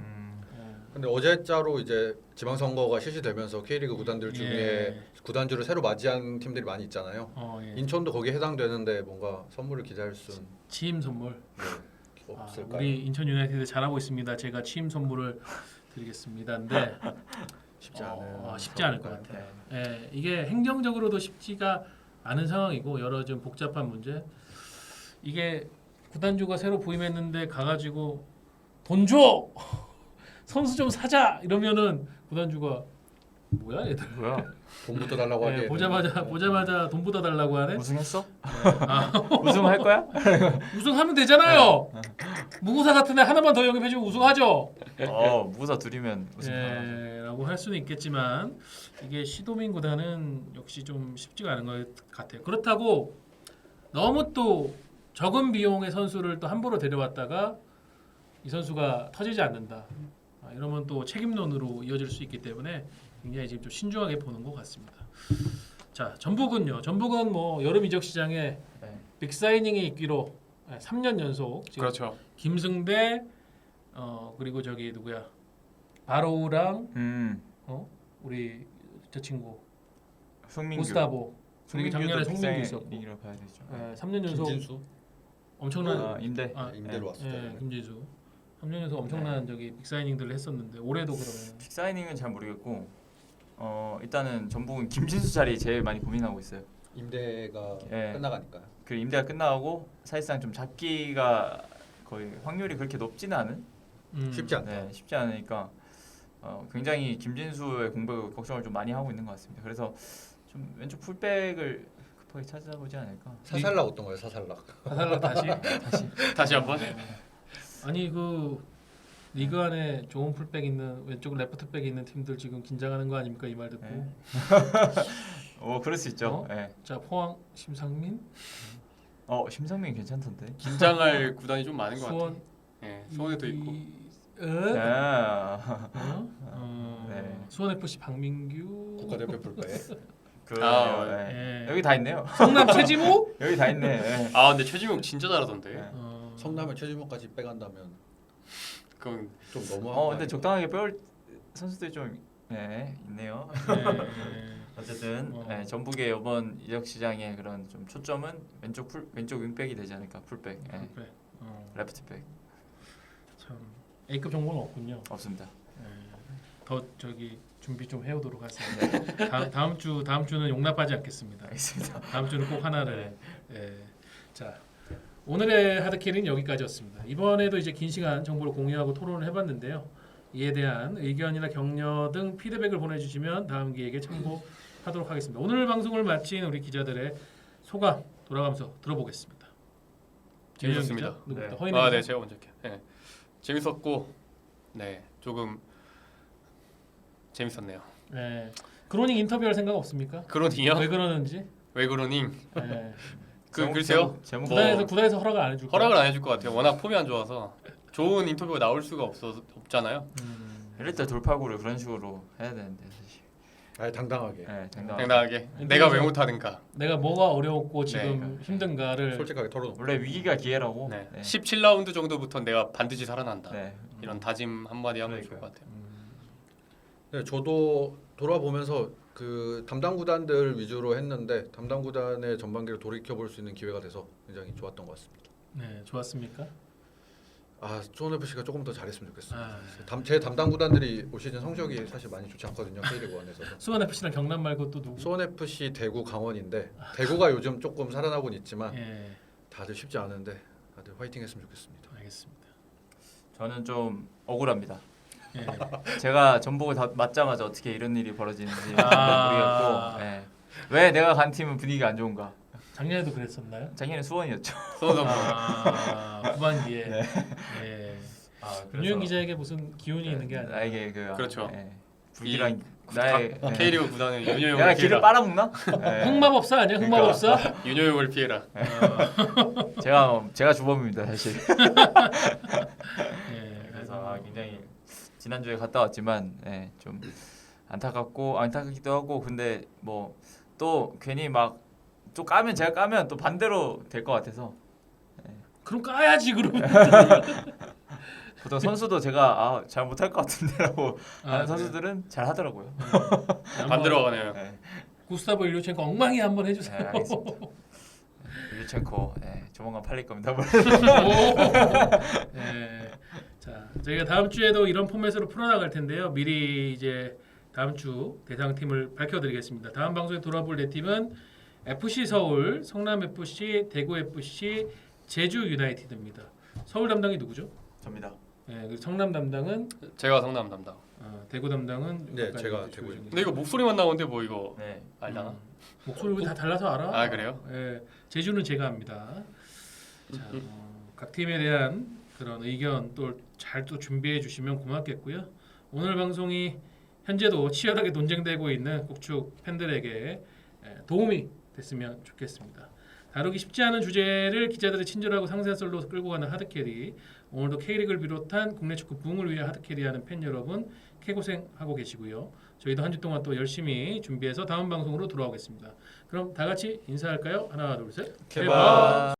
근데 어제자로 이제 지방선거가 실시되면서 K리그 구단들 중에 예. 구단주를 새로 맞이한 팀들이 많이 있잖아요. 예. 인천도 거기에 해당되는데 뭔가 선물을 기대할 수는 취임 선물. 없을까요? 우리 인천 유나이티드 잘하고 있습니다. 제가 취임 선물을 드리겠습니다. 근데 쉽지 않을 것 같아요. 예, 이게 행정적으로도 쉽지가 않은 상황이고 여러 좀 복잡한 문제. 이게 구단주가 새로 부임했는데 가가지고 돈 줘, 선수 좀 사자 이러면은 구단주가 뭐야 얘들. 뭐야? 돈부터 달라고 하기에 예, 보자마자 돈보다 달라고 하네. 우승했어? 아, 우승할 거야? 우승하면 되잖아요. 무구사 같은 애 하나만 더 영입해주면 우승하죠. 무사 둘이면 우승. 예, 라고 할 수는 있겠지만 이게 시도민 구단은 역시 좀 쉽지가 않은 것 같아요. 그렇다고 너무 또 적은 비용의 선수를 또 함부로 데려왔다가 이 선수가 터지지 않는다. 이러면 또 책임론으로 이어질 수 있기 때문에 굉장히 지금 좀 신중하게 보는 것 같습니다. 자, 전북은요. 전북은 뭐 여름 이적 시장에 네. 빅 사이닝이 있기로 3년 연속 지금 그렇죠. 김승대 그리고 저기 누구야 바로우랑 우리 저 친구 송민규. 구스타보 그리고 작년에 송민규 있었고 링이라고 봐야 되죠. 3년 연속 김진수 엄청난 임대. 임대로 왔을 때. 김진수 3년 연속 엄청난 저기 빅사이닝들을 했었는데 올해도 그러면 픽 사이닝은 잘 모르겠고 일단은 전북은 김진수 자리 제일 많이 고민하고 있어요. 임대가 예. 끝나가니까. 그 임대가 끝나고 사실상 좀 잡기가 거의 확률이 그렇게 높지는 않은 쉽지 않다. 네, 쉽지 않으니까 굉장히 김진수의 공백을 걱정을 좀 많이 하고 있는 것 같습니다. 그래서 좀 왼쪽 풀백을 급하게 찾아보지 않을까. 사살락 어떤가요? 사살락. 사살락 다시. 다시 한번. 아니 그 리그 안에 좋은 풀백 있는 왼쪽 레프트백 있는 팀들 지금 긴장하는 거 아닙니까 이 말 듣고. 네. 그럴 수 있죠. 어? 네. 자 포항 심상민, 심상민 괜찮던데. 긴장할 구단이 좀 많은 것 같아요. 수원 예, 수원에도 있고. 네. 수원 FC 박민규, 국가대표 풀백. 네. 여기 다 있네요. 성남 최지모. 여기 다 있네. 네. 아 근데 최지용 진짜 잘하던데. 네. 성남의 최지목까지 빼간다면 그건 좀 너무한. 근데 적당하게 빼올 선수들이 좀 있네요. 어쨌든 어. 전북의 이번 이적 시장의 그런 좀 초점은 왼쪽 윙백이 되지 않을까. 풀백. 풀백. 레프트백 참 A급 정보는 없군요. 없습니다. 더 저기 준비 좀 해오도록 하겠습니다. 다음 주는 용납하지 않겠습니다. 알겠습니다. 다음 주는 꼭 하나를. 자 오늘의 하드캐리는 여기까지였습니다. 이번에도 이제 긴 시간 정보를 공유하고 토론을 해봤는데요. 이에 대한 의견이나 격려 등 피드백을 보내주시면 다음 기회에 참고하도록 하겠습니다. 오늘 방송을 마친 우리 기자들의 소감 돌아가면서 들어보겠습니다. 재밌었습니다. 누구부터? 네. 허인혜 아, 기자? 네, 제가 먼저 할게요. 네. 재밌었고, 네, 조금 재밌었네요. 네. 크로닝 인터뷰할 생각 없습니까? 그러니요? 왜 그러는지? 왜 그러니? 네. 글쎄요. 제목 뭐, 구단에서 허락을 안 해줄 거예요. 허락을 안 해줄 것 같아요. 워낙 폼이 안 좋아서 좋은 인터뷰가 나올 수가 없잖아요. 이럴 때 돌파구를 그런 식으로 해야 되는데 사실. 아예 당당하게. 당당하게 내가 왜 못하는가. 내가 뭐가 어려웠고 지금 네. 힘든가를 솔직하게 털어놓고. 원래 위기가 기회라고. 네. 네. 17라운드 정도부터 내가 반드시 살아난다. 네. 이런 다짐 한마디 하면 좋을 것 같아요. 네, 저도 돌아보면서 그 담당 구단들 위주로 했는데 담당 구단의 전반기를 돌이켜 볼 수 있는 기회가 돼서 굉장히 좋았던 것 같습니다. 네, 좋았습니까? 수원 FC가 조금 더 잘했으면 좋겠습니다. 아, 제 담당 구단들이 올 시즌 성적이 사실 많이 좋지 않거든요. K리그 1에서도. 수원 FC랑 경남 말고 또 누구? 수원 FC, 대구, 강원인데 대구가 요즘 조금 살아나곤 있지만 예, 다들 쉽지 않은데 다들 화이팅했으면 좋겠습니다. 알겠습니다. 저는 좀 억울합니다. 예. 제가 전북을 다 맞자마자 어떻게 이런 일이 벌어지는지 아. 모르겠고 왜 내가 간 팀은 분위기가 안 좋은가. 작년에도 그랬었나요? 작년에 수원이었죠. 후반기에. 네. 예. 그래서 윤유영 기자에게 무슨 기운이 있는 게 아니라. 나에게 그렇죠. 불길한 나의 K리그 구단은 내가 윤여용을 길을 피해라. 빨아먹나? 흑마법사 아니야? 흑마법사? 윤여용을 피해라. 제가 주범입니다 사실. 예. 그래서 굉장히 지난주에 갔다 왔지만 좀 안타깝기도 하고 근데 뭐 또 괜히 막 또 제가 까면 또 반대로 될 것 같아서 그럼 까야지 그럼. 보통 선수도 제가 잘 못할 것 같은데라고 하는 그래요? 선수들은 잘 하더라고요. 반대로 가네요. 구스타보 일류첸코 엉망이 한번 해주세요. 알겠습니다. 유첸코 조만간 팔릴 겁니다. 예. 자, 저희가 다음 주에도 이런 포맷으로 풀어나갈 텐데요. 미리 이제 다음 주 대상 팀을 밝혀드리겠습니다. 다음 방송에 돌아볼 네 팀은 FC 서울, 성남 FC, 대구 FC, 제주 유나이티드입니다. 서울 담당이 누구죠? 접니다. 그리고 성남 담당은 제가 성남 담당. 대구 담당은 네, 아까 제가 이제 대구. 조효정 근데 이거 목소리만 나오는데 뭐 이거 네. 알잖아. 목소리 우리 다 달라서 알아. 아, 그래요? 예, 제주는 제가 합니다. 자, 각 팀에 대한 그런 의견 또 잘 또 준비해 주시면 고맙겠고요. 오늘 방송이 현재도 치열하게 논쟁되고 있는 꼭축 팬들에게 도움이 됐으면 좋겠습니다. 다루기 쉽지 않은 주제를 기자들의 친절하고 상세한 썰로 끌고 가는 하드캐리. 오늘도 K리그를 비롯한 국내 축구 부흥을 위해 하드캐리하는 팬 여러분 개고생하고 계시고요. 저희도 한 주 동안 또 열심히 준비해서 다음 방송으로 돌아오겠습니다. 그럼 다 같이 인사할까요? 하나, 둘, 셋. 개발.